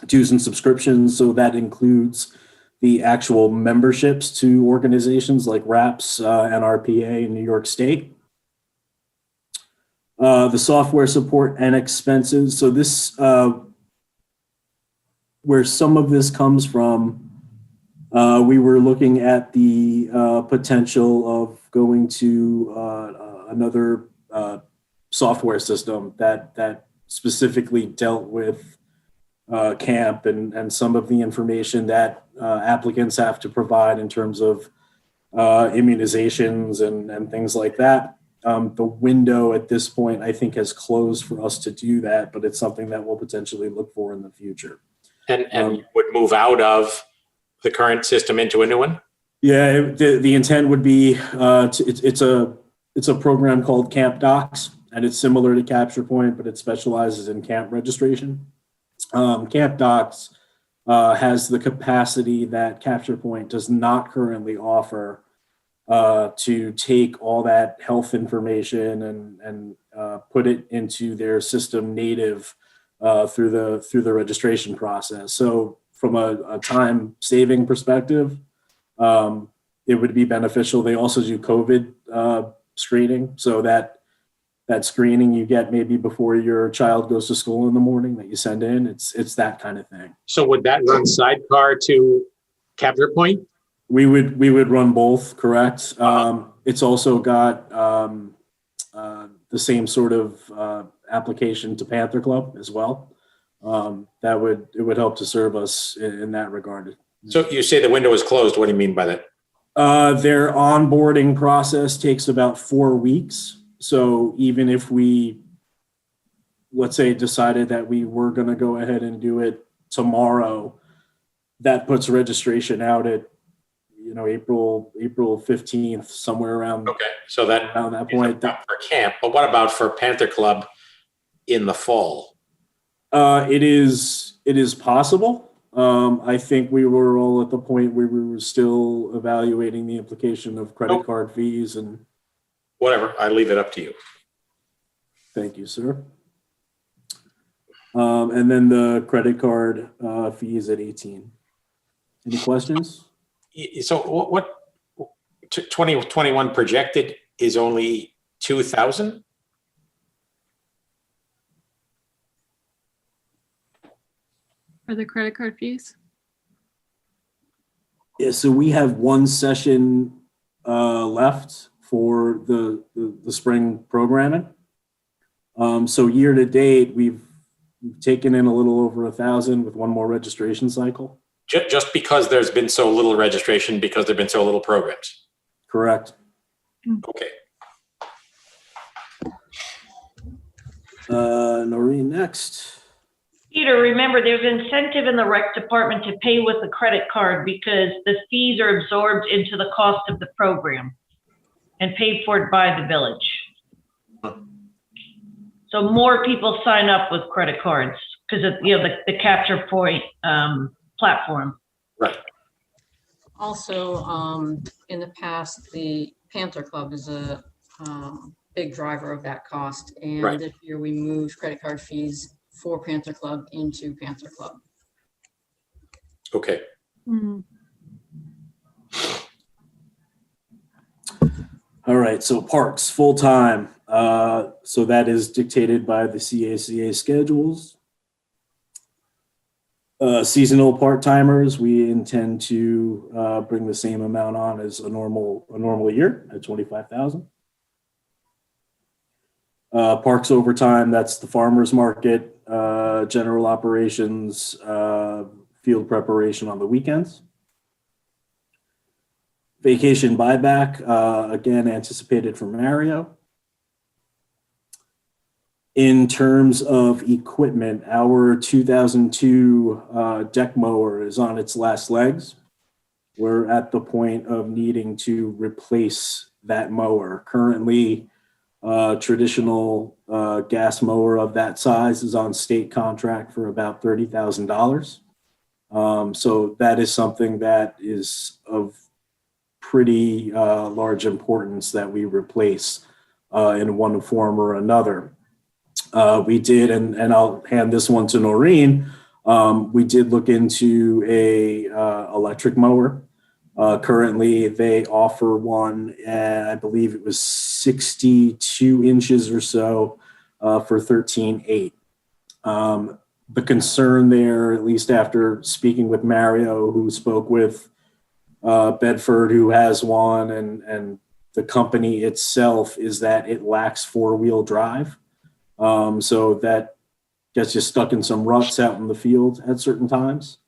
Dues and subscriptions, so that includes the actual memberships to organizations like RAPS, NRPA in New York State. The software support and expenses, so this, where some of this comes from, we were looking at the potential of going to another software system that specifically dealt with camp and some of the information that applicants have to provide in terms of immunizations and things like that. The window at this point, I think, has closed for us to do that, but it's something that we'll potentially look for in the future. And you would move out of the current system into a new one? Yeah, the intent would be it's a program called Camp Docs, and it's similar to Capture Point, but it specializes in camp registration. Camp Docs has the capacity that Capture Point does not currently offer to take all that health information and put it into their system native through the registration process. So from a time saving perspective, it would be beneficial. They also do COVID screening, so that screening you get maybe before your child goes to school in the morning that you send in. It's that kind of thing. So would that run sidecar to Capture Point? We would run both, correct? It's also got the same sort of application to Panther Club as well. It would help to serve us in that regard. So you say the window is closed. What do you mean by that? Their onboarding process takes about 4 weeks. So even if we, let's say, decided that we were going to go ahead and do it tomorrow, that puts registration out at, April 15th, somewhere around. Okay, so that around that point. For camp, but what about for Panther Club in the fall? It is possible. I think we were all at the point where we were still evaluating the implication of credit card fees and. Whatever, I leave it up to you. Thank you, sir. And then the credit card fees at 18. Any questions? So what 2021 projected is only 2,000? For the credit card fees? Yeah, so we have one session left for the spring programming. So year to date, we've taken in a little over 1,000 with one more registration cycle. Just because there's been so little registration because there've been so little programs. Correct. Okay. Noreen, next. Peter, remember there's incentive in the rec department to pay with a credit card because the fees are absorbed into the cost of the program and paid for by the village. So more people sign up with credit cards because of the Capture Point platform. Right. Also, in the past, the Panther Club is a big driver of that cost. And right. This year we moved credit card fees for Panther Club into Panther Club. Okay. Mm-hmm. All right, so parks full-time. So that is dictated by the CACA schedules. Seasonal part-timers, we intend to bring the same amount on as a normal year at 25,000. Parks overtime, that's the farmers market, general operations, field preparation on the weekends. Vacation buyback, again, anticipated from Mario. In terms of equipment, our 2002 deck mower is on its last legs. We're at the point of needing to replace that mower. Currently, traditional gas mower of that size is on state contract for about $30,000. So that is something that is of pretty large importance that we replace in one form or another. We did, and I'll hand this one to Noreen, we did look into a electric mower. Currently, they offer one, and I believe it was 62 inches or so for $13,800. The concern there, at least after speaking with Mario, who spoke with Bedford, who has one, and the company itself, is that it lacks four-wheel drive. So that gets you stuck in some ruts out in the field at certain times.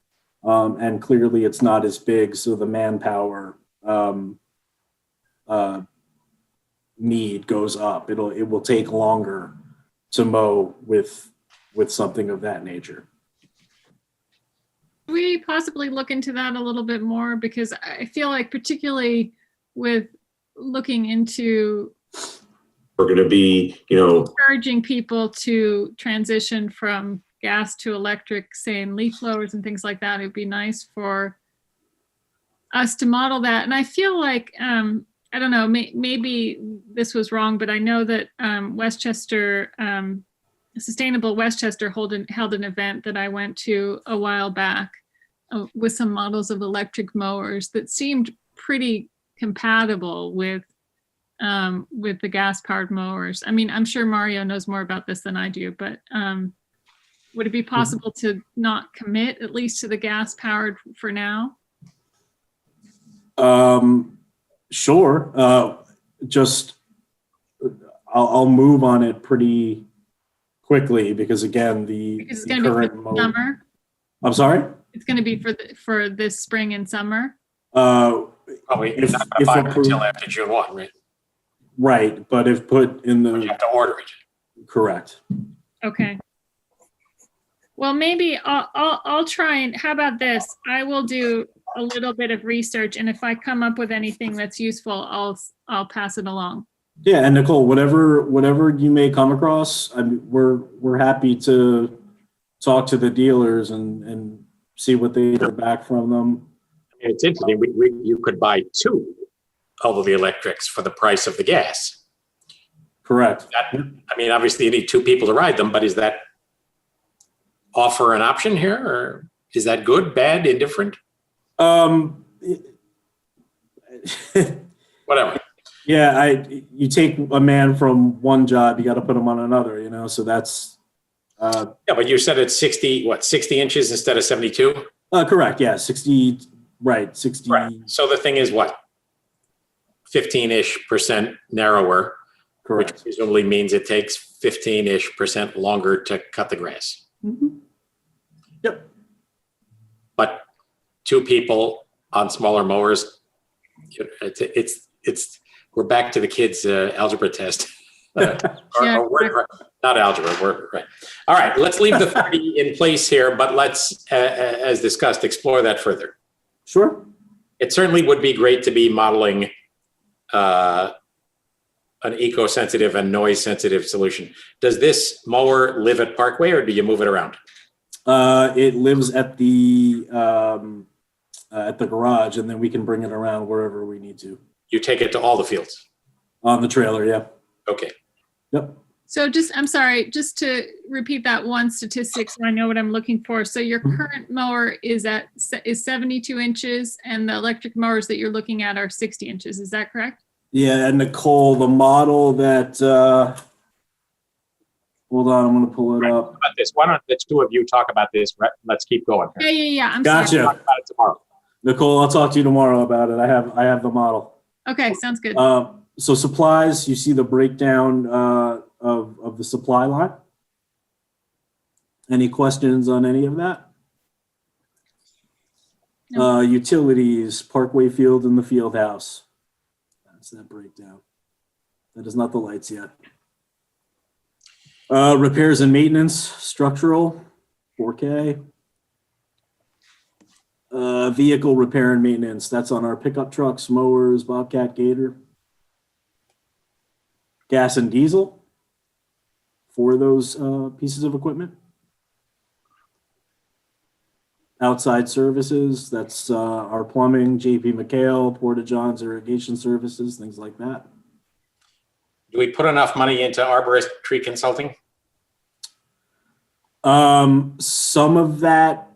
And clearly it's not as big, so the manpower need goes up. It will take longer to mow with something of that nature. we possibly look into that a little bit more? Because I feel like particularly with looking into We're going to be, encouraging people to transition from gas to electric, say in leaf blowers and things like that, it'd be nice for us to model that. And I feel like, I don't know, maybe this was wrong, but I know that Westchester, Sustainable Westchester held an event that I went to a while back with some models of electric mowers that seemed pretty compatible with the gas-powered mowers. I mean, I'm sure Mario knows more about this than I do, but would it be possible to not commit at least to the gas-powered for now? Sure. Just I'll move on it pretty quickly because again, because it's going to be for summer. I'm sorry. It's going to be for this spring and summer. Probably it's not going to buy it until after June 1, right? Right, but if put in the, you have to order it. Correct. Okay. Well, maybe I'll try and, how about this? I will do a little bit of research, and if I come up with anything that's useful, I'll pass it along. Yeah, and Nicole, whatever you may come across, I mean, we're happy to talk to the dealers and see what they hear back from them. I mean, it's interesting. You could buy 2 of the electrics for the price of the gas. Correct. I mean, obviously you need 2 people to ride them, but is that offer an option here, or is that good, bad, indifferent? Whatever. Yeah, you take a man from one job, you got to put him on another, so that's. Yeah, but you said it's 60 inches instead of 72? Correct, yeah, 60, right, 60. Right. So the thing is what? 15-ish% narrower, correct. Which presumably means it takes 15-ish% longer to cut the grass. Mm-hmm. Yep. But 2 people on smaller mowers, it's we're back to the kids' algebra test. Or word, not algebra, word, right. All right, let's leave the 30 in place here, but let's, as discussed, explore that further. Sure. It certainly would be great to be modeling an eco-sensitive and noise-sensitive solution. Does this mower live at Parkway, or do you move it around? It lives at the garage, and then we can bring it around wherever we need to. You take it to all the fields? On the trailer, yeah. Okay. Yep. So I'm sorry, just to repeat that one statistic so I know what I'm looking for. So your current mower is 72 inches, and the electric mowers that you're looking at are 60 inches. Is that correct? Yeah, and Nicole, the model that, hold on, I'm going to pull it up. About this. Why don't the 2 of you talk about this? Let's keep going. Yeah. I'm Gotcha. sorry. Talk about it tomorrow. Nicole, I'll talk to you tomorrow about it. I have the model. Okay, sounds good. So supplies, you see the breakdown of the supply line. Any questions on any of that? No. Utilities, Parkway Field and the Field House. That's that breakdown. That is not the lights yet. Repairs and maintenance, structural, 4K. Vehicle repair and maintenance, that's on our pickup trucks, mowers, Bobcat, Gator. Gas and diesel for those pieces of equipment. Outside services, that's our plumbing, JP McHale, Porta Johns irrigation services, things like that. Do we put enough money into arborist tree consulting? Some of that,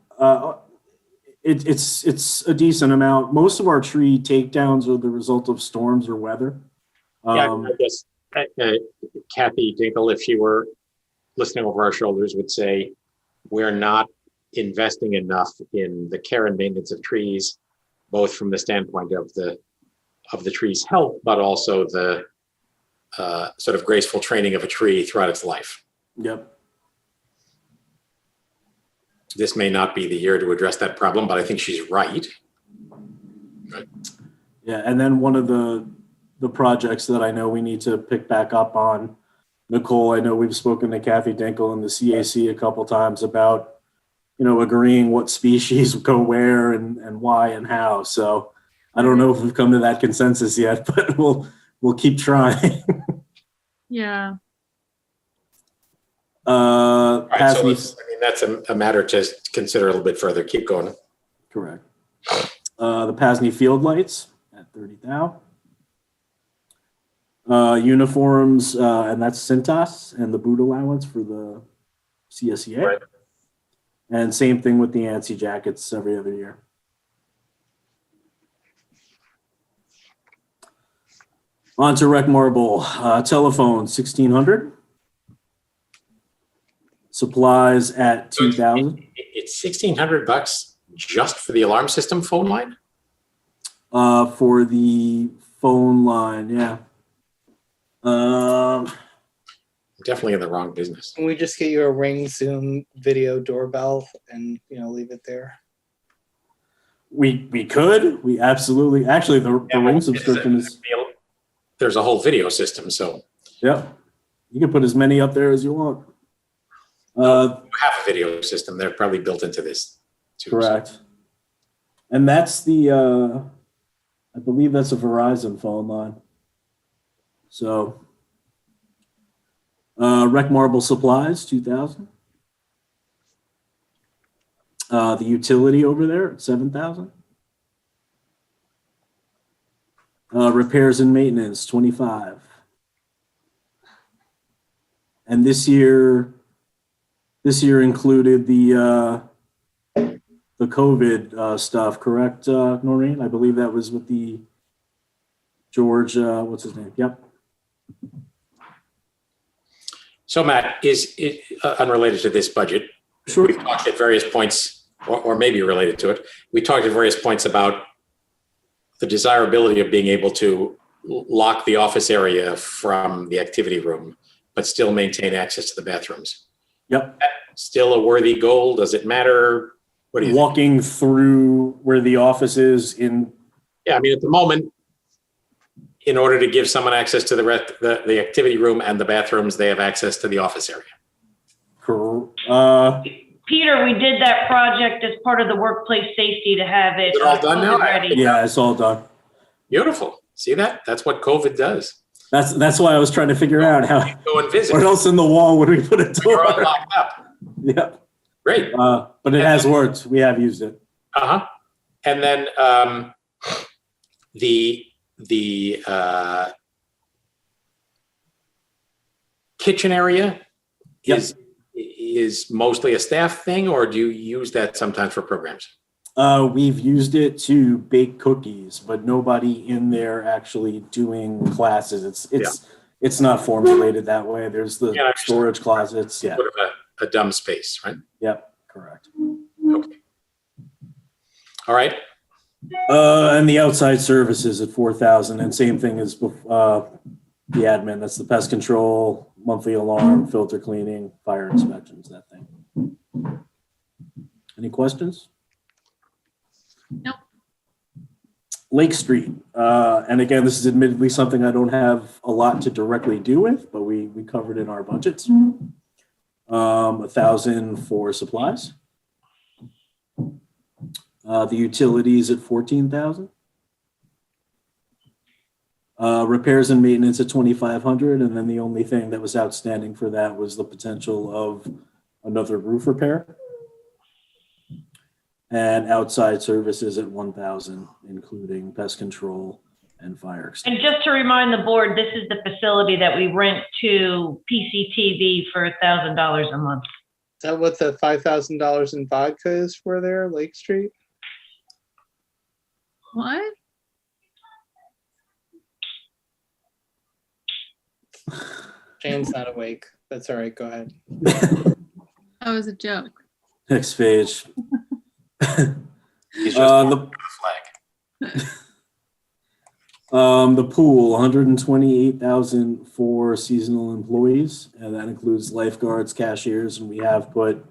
it's a decent amount. Most of our tree takedowns are the result of storms or weather. Yeah, I guess Kathy Dinkle, if she were listening over our shoulders, would say we're not investing enough in the care and maintenance of trees, both from the standpoint of the tree's health, but also the sort of graceful training of a tree throughout its life. Yep. This may not be the year to address that problem, but I think she's right. Yeah, and then one of the projects that I know we need to pick back up on, Nicole, I know we've spoken to Kathy Dinkle and the CAC a couple times about agreeing what species go where and why and how. So I don't know if we've come to that consensus yet, but we'll keep trying. Yeah. All right, so Pasney, that's a matter to consider a little bit further. Keep going. correct. The Pasney Field Lights at 30,000. Uniforms, and that's Cintas, and the boot allowance for the CSEA. Right. And same thing with the ANSI jackets every other year. On to Rec Marble. Telephone, 1,600. Supplies at 2,000. It's $1,600 just for the alarm system phone line? For the phone line, yeah. Definitely in the wrong business. Can we just get you a Ring Zoom video doorbell and leave it there? We could. We absolutely. Actually, the Ring subscription is. There's a whole video system, so. Yep. You can put as many up there as you want. You have a video system. They're probably built into this too. Correct. And that's the, I believe that's a Verizon phone line. So, Rec Marble Supplies, 2,000. The utility over there at 7,000. Repairs and maintenance, 25. And this year included the COVID stuff, correct, Noreen? I believe that was with the George, what's his name? Yep. So Matt, is it unrelated to this budget? Sure. We've talked at various points, or maybe related to it. We talked at various points about the desirability of being able to lock the office area from the activity room, but still maintain access to the bathrooms. Yep. Still a worthy goal? Does it matter? What do you think? Walking through where the office is in. Yeah, I mean, at the moment, in order to give someone access to the activity room and the bathrooms, they have access to the office area. Peter, we did that project as part of the workplace safety to have it. Is it all done now? ready. Yeah, it's all done. Beautiful. See that? That's what COVID does. That's why I was trying to figure out how. Go and visit. What else in the wall would we put a door? You're all locked up. Yep. Great. But it has worked. We have used it. And then the kitchen area is mostly a staff thing, or do you use that sometimes for programs? We've used it to bake cookies, but nobody in there actually doing classes. It's not formulated that way. There's the storage closets. Yeah. Sort of a dumb space, right? Yep. Correct. Okay. All right. And the outside services at 4,000, and same thing as the admin. That's the pest control, monthly alarm, filter cleaning, fire inspections, that thing. Any questions? Nope. Lake Street, and again, this is admittedly something I don't have a lot to directly do with, but we covered in our budgets. 1,000 for supplies. The utilities at 14,000. Repairs and maintenance at 2,500, and then the only thing that was outstanding for that was the potential of another roof repair. And outside services at 1,000, including pest control and fire extinguishing. And just to remind the board, this is the facility that we rent to PCTV for $1,000 a month. Is that what the $5,000 in vodka is for there, Lake Street? What? Jane's not awake. That's all right. Go ahead. That was a joke. Next page. He's just the flag. The pool, 128,000 for seasonal employees, and that includes lifeguards, cashiers, and we have put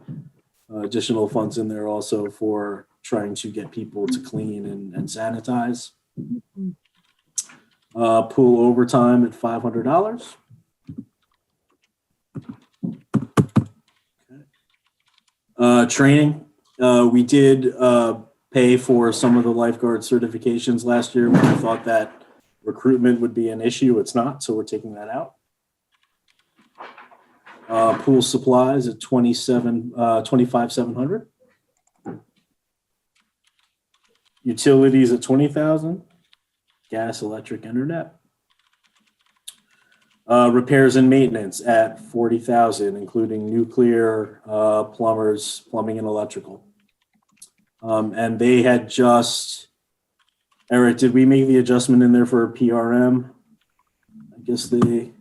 additional funds in there also for trying to get people to clean and sanitize. Pool overtime at $500. Okay. Training, We did pay for some of the lifeguard certifications last year when we thought that recruitment would be an issue. It's not, so we're taking that out. Pool supplies at 25,700. Utilities at 20,000. Gas, electric, internet. Repairs and maintenance at 40,000, including nuclear, plumbers, plumbing and electrical. And they had just, Eric, did we make the adjustment in there for PRM? I guess they.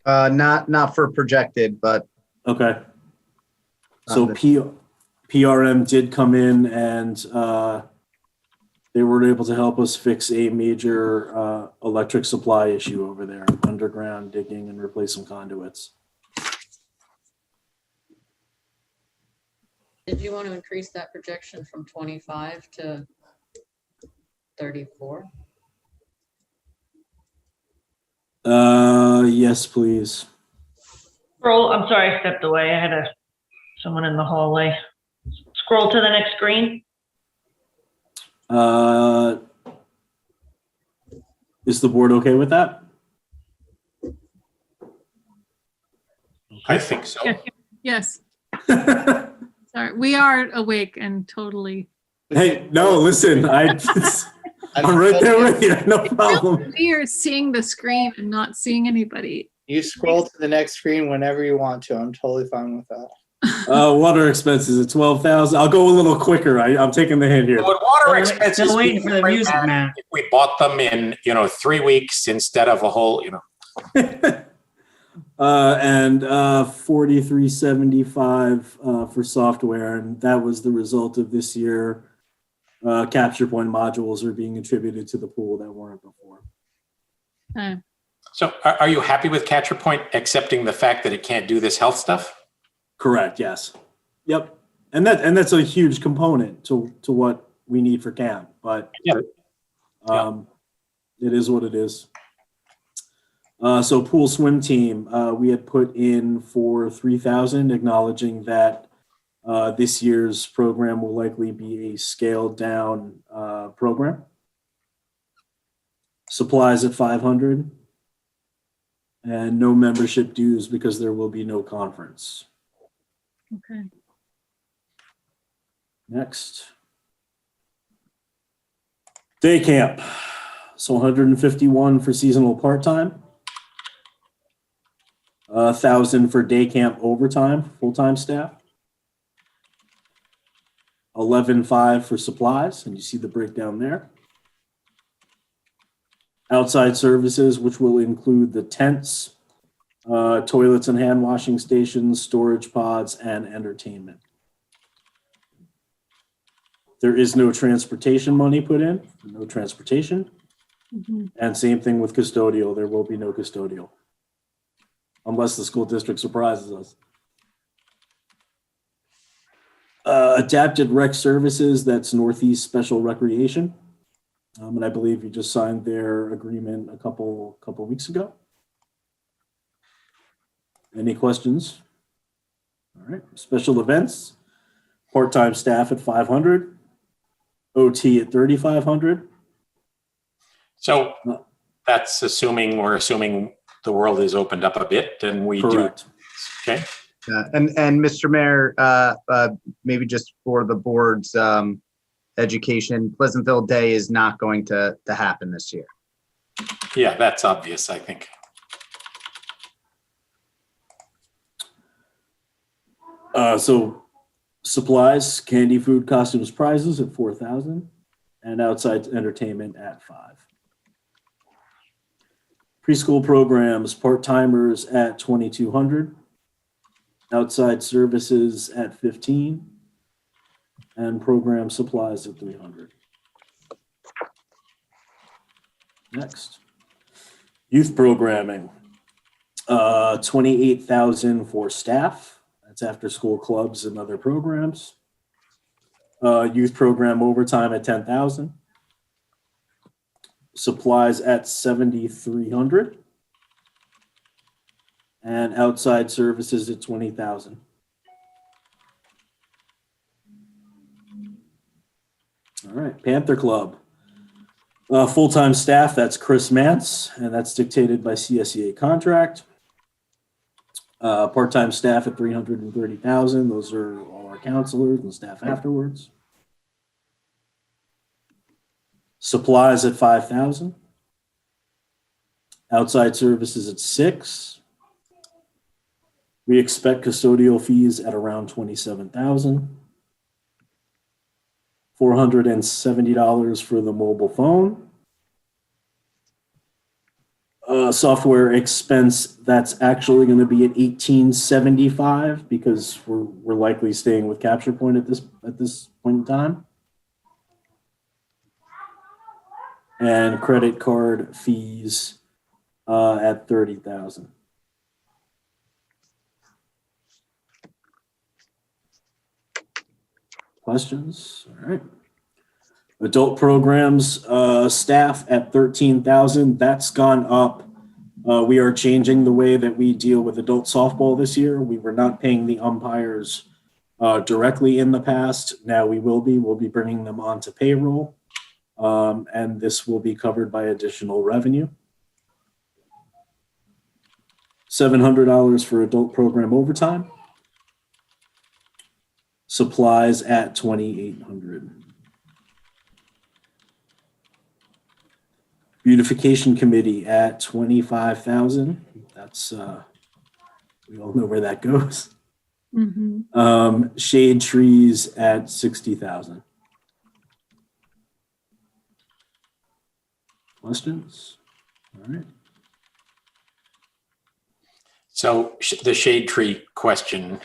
Not for projected, but. Okay. So PRM did come in and they were able to help us fix a major electric supply issue over there, underground digging and replace some conduits. Did you want to increase that projection from 25 to 34? Yes, please. Scroll, I'm sorry, I stepped away. I had someone in the hallway. Scroll to the next screen. Is the board okay with that? I think so. Yes. Sorry, we are awake and totally. Hey, no, listen, I'm right there with you, no problem. We are seeing the screen and not seeing anybody. You scroll to the next screen whenever you want to. I'm totally fine with that. Water expenses at 12,000. I'll go a little quicker. I'm taking the hint here. Would water expenses Still waiting be for the music, different man. if we bought them in 3 weeks instead of a whole, And 4375 for software, and that was the result of this year. Capture point modules are being attributed to the pool that weren't before. Okay. So are you happy with Catcher Point, accepting the fact that it can't do this health stuff? Correct. Yes. Yep. And that's a huge component to what we need for camp, but it is what it is. So pool swim team, we had put in for 3,000, acknowledging that this year's program will likely be a scaled down program. Supplies at 500, and no membership dues because there will be no conference. Okay. Next. Day camp. So 151 for seasonal part-time. 1,000 for day camp overtime, full-time staff. 11,500 for supplies, and you see the breakdown there. Outside services, which will include the tents, toilets and hand washing stations, storage pods, and entertainment. There is no transportation money put in, no transportation. Mm-hmm. And same thing with custodial, there will be no custodial. Unless the school district surprises us. Adapted rec services, that's Northeast Special Recreation. And I believe you just signed their agreement a couple weeks ago. Any questions? All right, special events, part-time staff at 500, OT at 3,500. So that's we're assuming the world is opened up a bit and we Correct. Do. Okay. And Mr. Mayor, maybe just for the board's education, Pleasantville Day is not going to happen this year. Yeah, that's obvious, I think. So supplies, candy, food, costumes, prizes at 4,000, and outside entertainment at 5,000. Preschool programs, part-timers at 2,200, outside services at 15, and program supplies at 300. Next, youth programming, 28,000 for staff. That's after school clubs and other programs. Youth program overtime at 10,000. Supplies at 7,300. And outside services at 20,000. All right, Panther Club. Full-time staff, that's Chris Mance, and that's dictated by CSEA contract. Part-time staff at $330,000. Those are all our counselors and staff afterwards. Supplies at $5,000. Outside services at $6,000. We expect custodial fees at around $27,000. $470 for the mobile phone. Software expense, that's actually going to be at $1,875 because we're likely staying with Capture Point at this point in time. And credit card fees at $30,000. Questions? All right. Adult programs staff at $13,000. That's gone up. We are changing the way that we deal with adult softball this year. We were not paying the umpires directly in the past. Now we will be. We'll be bringing them onto payroll, and this will be covered by additional revenue. $700 for adult program overtime. Supplies at $2,800. Beautification committee at $25,000. That's we all know where that goes. Mm-hmm. Shade trees at $60,000. Questions? All right. So the shade tree question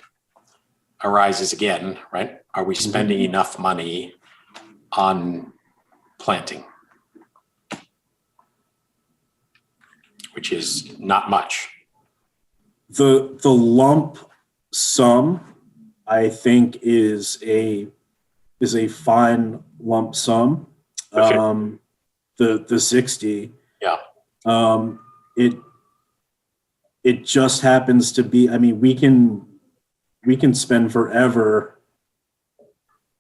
arises again, right? Are we spending enough money on planting? Which is not much. The lump sum, I think, is a fine lump sum. Okay. The 60. Yeah. It just happens to be. I mean, we can spend forever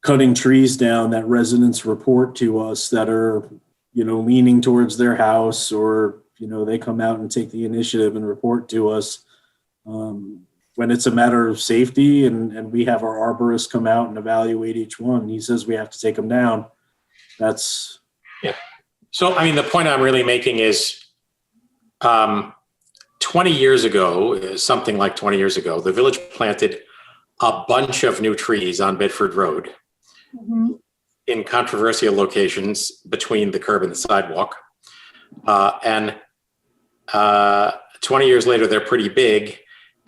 cutting trees down that residents report to us that are, leaning towards their house, or they come out and take the initiative and report to us. When it's a matter of safety and we have our arborist come out and evaluate each one, he says we have to take them down. That's. Yeah. So, I mean, the point I'm really making is 20 years ago, something like 20 years ago, the village planted a bunch of new trees on Bedford Road in controversial locations between the curb and the sidewalk. And 20 years later, they're pretty big.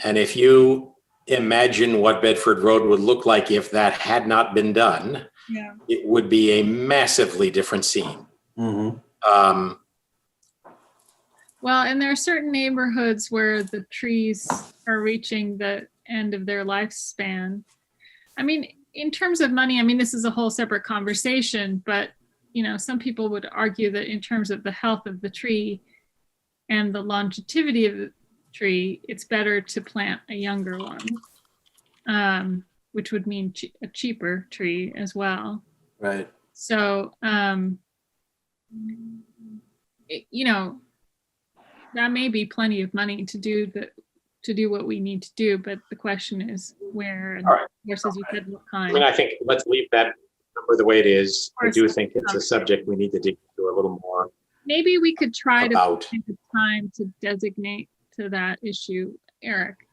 And if you imagine what Bedford Road would look like if that had not been done, it would be a massively different scene. Mm-hmm. Well, and there are certain neighborhoods where the trees are reaching the end of their lifespan. I mean, in terms of money, I mean, this is a whole separate conversation, but, some people would argue that in terms of the health of the tree and the longevity of the tree, it's better to plant a younger one, which would mean a cheaper tree as well. Right. So, that may be plenty of money to do what we need to do, but the question is where, and right. as you said, what kind. I mean, I think let's leave that number the way it is. I do think it's a subject we need to dig into a little more. Maybe we could try to find the time to designate to that issue, Eric.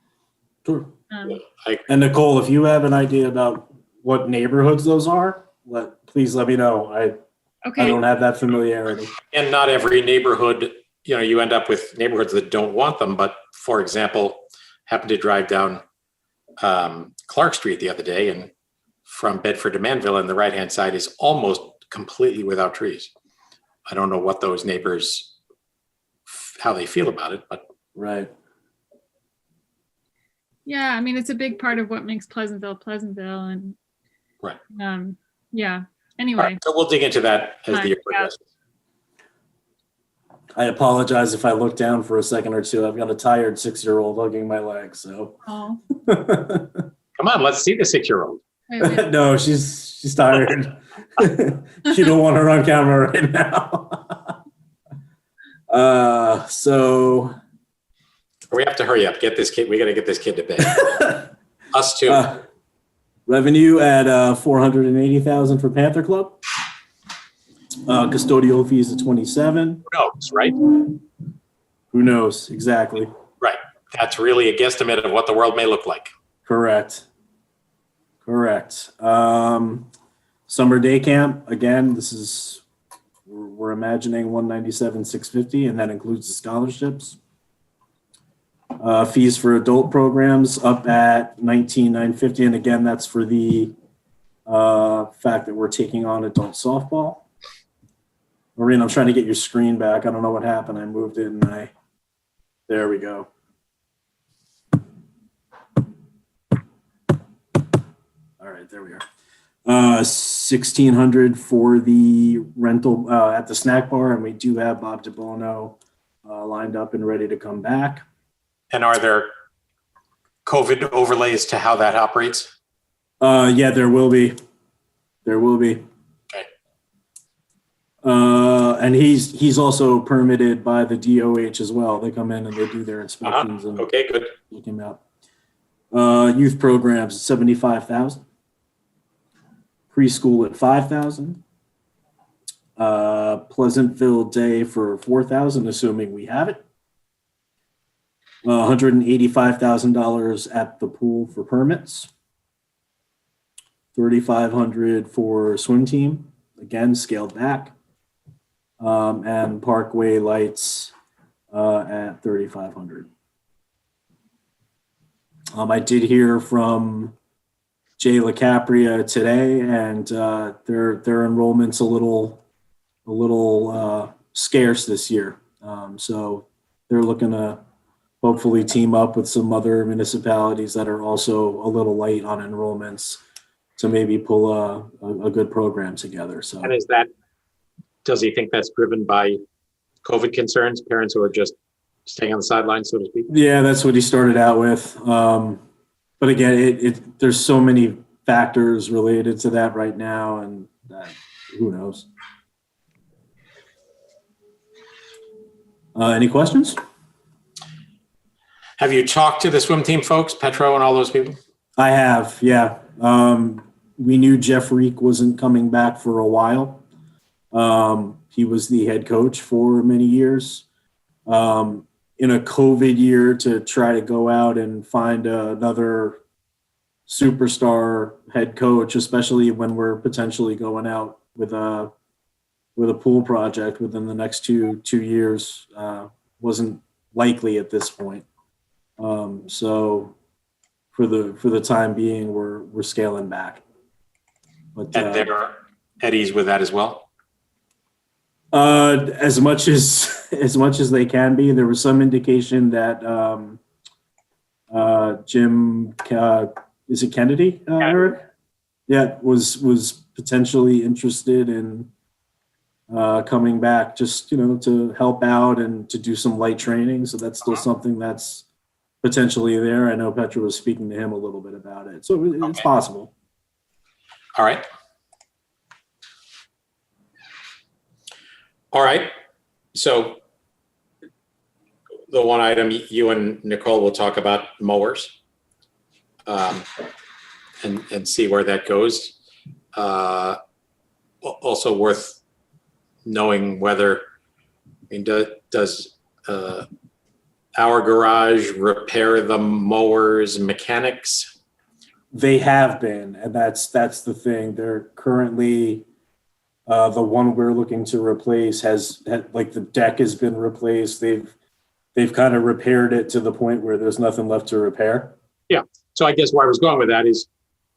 Sure. And Nicole, if you have an idea about what neighborhoods those are, please let me know. I don't have that familiarity. And not every neighborhood, you end up with neighborhoods that don't want them. But for example, happened to drive down Clark Street the other day, and from Bedford to Manville, and the right-hand side is almost completely without trees. I don't know what those neighbors, how they feel about it, but. Right. Yeah, I mean, it's a big part of what makes Pleasantville, and. Right. Yeah. Anyway. Right, so we'll dig into that as the year progresses. I apologize if I look down for a second or two. I've got a tired 6-year-old hugging my leg, so. Oh. Come on, let's see the 6-year-old. No, she's tired. She don't want her on camera right now. So We have to hurry up. Get this kid. We got to get this kid to bed. Us too. Revenue at $480,000 for Panther Club. Custodial fees at 27. Who knows, right? Who knows exactly? Right. That's really a guesstimate of what the world may look like. Correct. Summer day camp, again, this is, we're imagining 197,650, and that includes the scholarships. Fees for adult programs up at 19,950, and again, that's for the fact that we're taking on adult softball. Maureen, I'm trying to get your screen back. I don't know what happened. I moved it and there we go. All right, there we are. 1,600 for the rental at the snack bar, and we do have Bob DeBono lined up and ready to come back. And are there COVID overlays to how that operates? Yeah, there will be. There will be. Okay. And he's also permitted by the DOH as well. They come in and they do their inspections. And okay, good. Look him out. Youth programs, 75,000. Preschool at 5,000. Pleasantville Day for 4,000, assuming we have it. $185,000 at the pool for permits. 3,500 for swim team, again scaled back. And Parkway lights at 3,500. I did hear from Jay LaCapria today, and their enrollment's a little scarce this year. So they're looking to hopefully team up with some other municipalities that are also a little light on enrollments to maybe pull a good program together. So, and does he think that's driven by COVID concerns, parents who are just staying on the sidelines, so to speak? Yeah, that's what he started out with. But again, there's so many factors related to that right now, and who knows? Any questions? Have you talked to the swim team folks, Petro and all those people? I have, yeah. We knew Jeff Reek wasn't coming back for a while. He was the head coach for many years. In a COVID year, to try to go out and find another superstar head coach, especially when we're potentially going out with a pool project within the next two years, wasn't likely at this point. So for the time being, we're scaling back. But and they're at ease with that as well? As much as they can be. There was some indication that Jim, is it Kennedy, Eric? Yeah, was potentially interested in coming back, just to help out and to do some light training. So that's still something that's potentially there. I know Petra was speaking to him a little bit about it, so it's possible. All right. All right. So the one item you and Nicole will talk about, mowers, and see where that goes. Also worth knowing whether, does our garage repair the mowers mechanics? They have been, and that's the thing. They're currently the one we're looking to replace has like the deck has been replaced. They've kind of repaired it to the point where there's nothing left to repair. Yeah. So I guess where I was going with that is,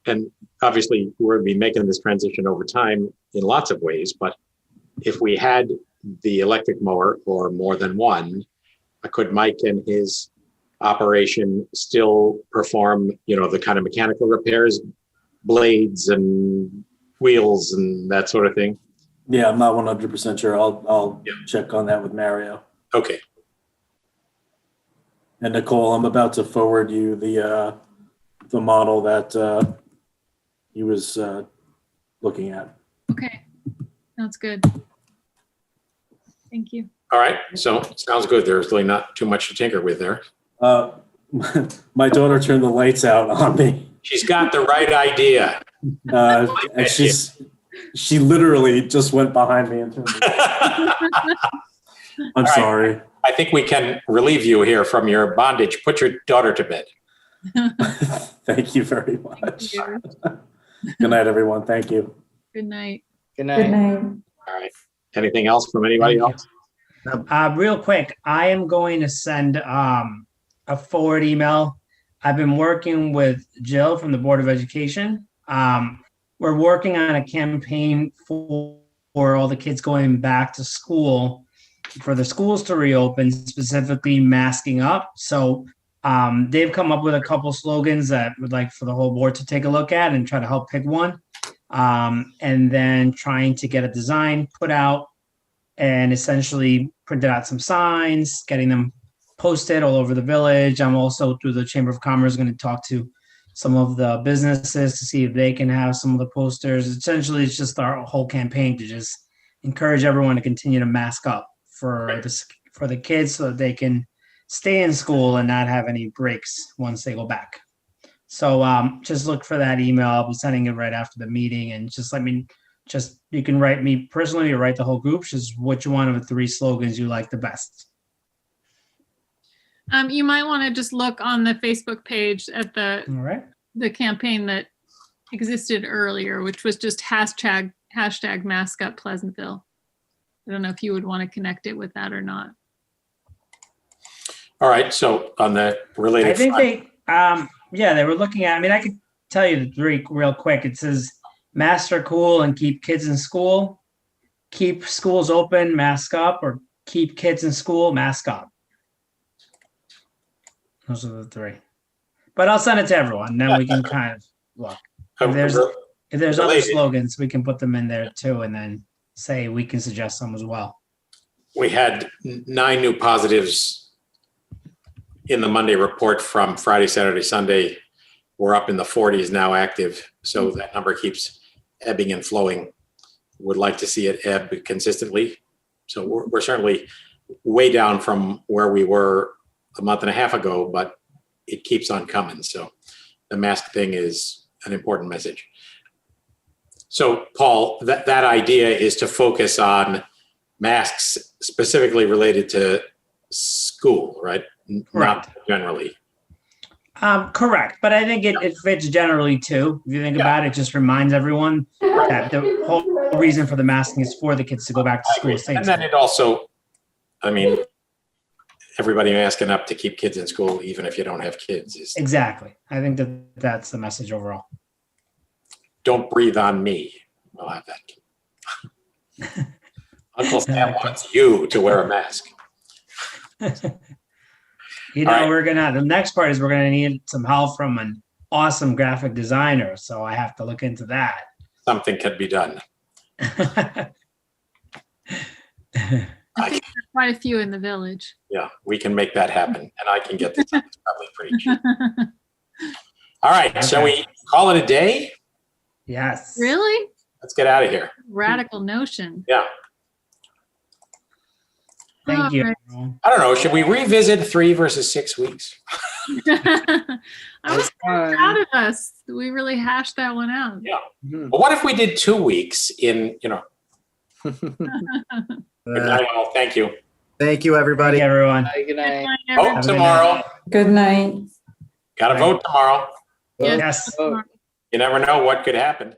and obviously we're going to be making this transition over time in lots of ways, but if we had the electric mower or more than one, could Mike and his operation still perform, the kind of mechanical repairs, blades and wheels and that sort of thing? Yeah, I'm not 100% sure. I'll check on that with Mario. Okay. And Nicole, I'm about to forward you the model that he was looking at. Okay, sounds good. Thank you. All right, so sounds good. There's really not too much to tinker with there. My daughter turned the lights out on me. She's got the right idea. And she literally just went behind me and turned the I'm right. sorry. I think we can relieve you here from your bondage. Put your daughter to bed. Thank you very much. you. Good night, everyone. Thank you. Good night. Good night. All right. Anything else from anybody Thank else? Real quick, I am going to send a forward email. I've been working with Jill from the Board of Education. We're working on a campaign for all the kids going back to school, for the schools to reopen, specifically masking up. So they've come up with a couple slogans that would like for the whole board to take a look at and try to help pick one. And then trying to get a design put out and essentially printed out some signs, getting them posted all over the village. I'm also through the Chamber of Commerce going to talk to some of the businesses to see if they can have some of the posters. Essentially, it's just our whole campaign to just encourage everyone to continue to mask up for the kids so that they can stay in school and not have any breaks once they go back. So just look for that email. I'll be sending it right after the meeting, and just let me you can write me personally or write the whole group, just which one of the 3 slogans you like the best. You might want to just look on the Facebook page at All right. the campaign that existed earlier, which was just hashtag mask up Pleasantville. I don't know if you would want to connect it with that or not. All right, so on the related I think front, they were looking at, I mean, I could tell you the 3 real quick. It says master cool and keep kids in school, keep schools open, mask up, or keep kids in school, mask up. Those are the 3. But I'll send it to everyone. Then we can kind of look. If there's other related. slogans, we can put them in there too, and then say we can suggest some as well. we had 9 new positives in the Monday report from Friday, Saturday, Sunday. We're up in the 40s now active, so that number keeps ebbing and flowing. Would like to see it ebb consistently. So we're certainly way down from where we were a month and a half ago, but it keeps on coming. So the mask thing is an important message. So Paul, that idea is to focus on masks specifically related to school, right? Correct. Not generally. Correct, but I think it fits generally too. If you think about it, it just reminds everyone that the whole reason for the masking is for the kids to go back to school. And then it also, I mean, everybody masking up to keep kids in school, even if you don't have kids. Exactly. I think that's the message overall. Don't breathe on me. We'll have that. Uncle Sam wants you to wear a mask. You know, the next part is we're gonna need some help from an awesome graphic designer. So I have to look into that. Something can be done. I think there are quite a few in the village. Yeah, we can make that happen, and I can get the time. It's probably pretty cheap. All right, shall we call it a day? Yes. Really? Let's get out of here. Radical notion. Yeah. Thank you. Right. I don't know. Should we revisit 3 versus 6 weeks? I was proud of us. We really hashed that one out. Yeah. But what if we did 2 weeks in, Good night, all. Thank you. Thank you, everybody. Thank you, everyone. Good night. Vote tomorrow. Good night. Got to vote tomorrow. Yes. Yes. You never know what could happen.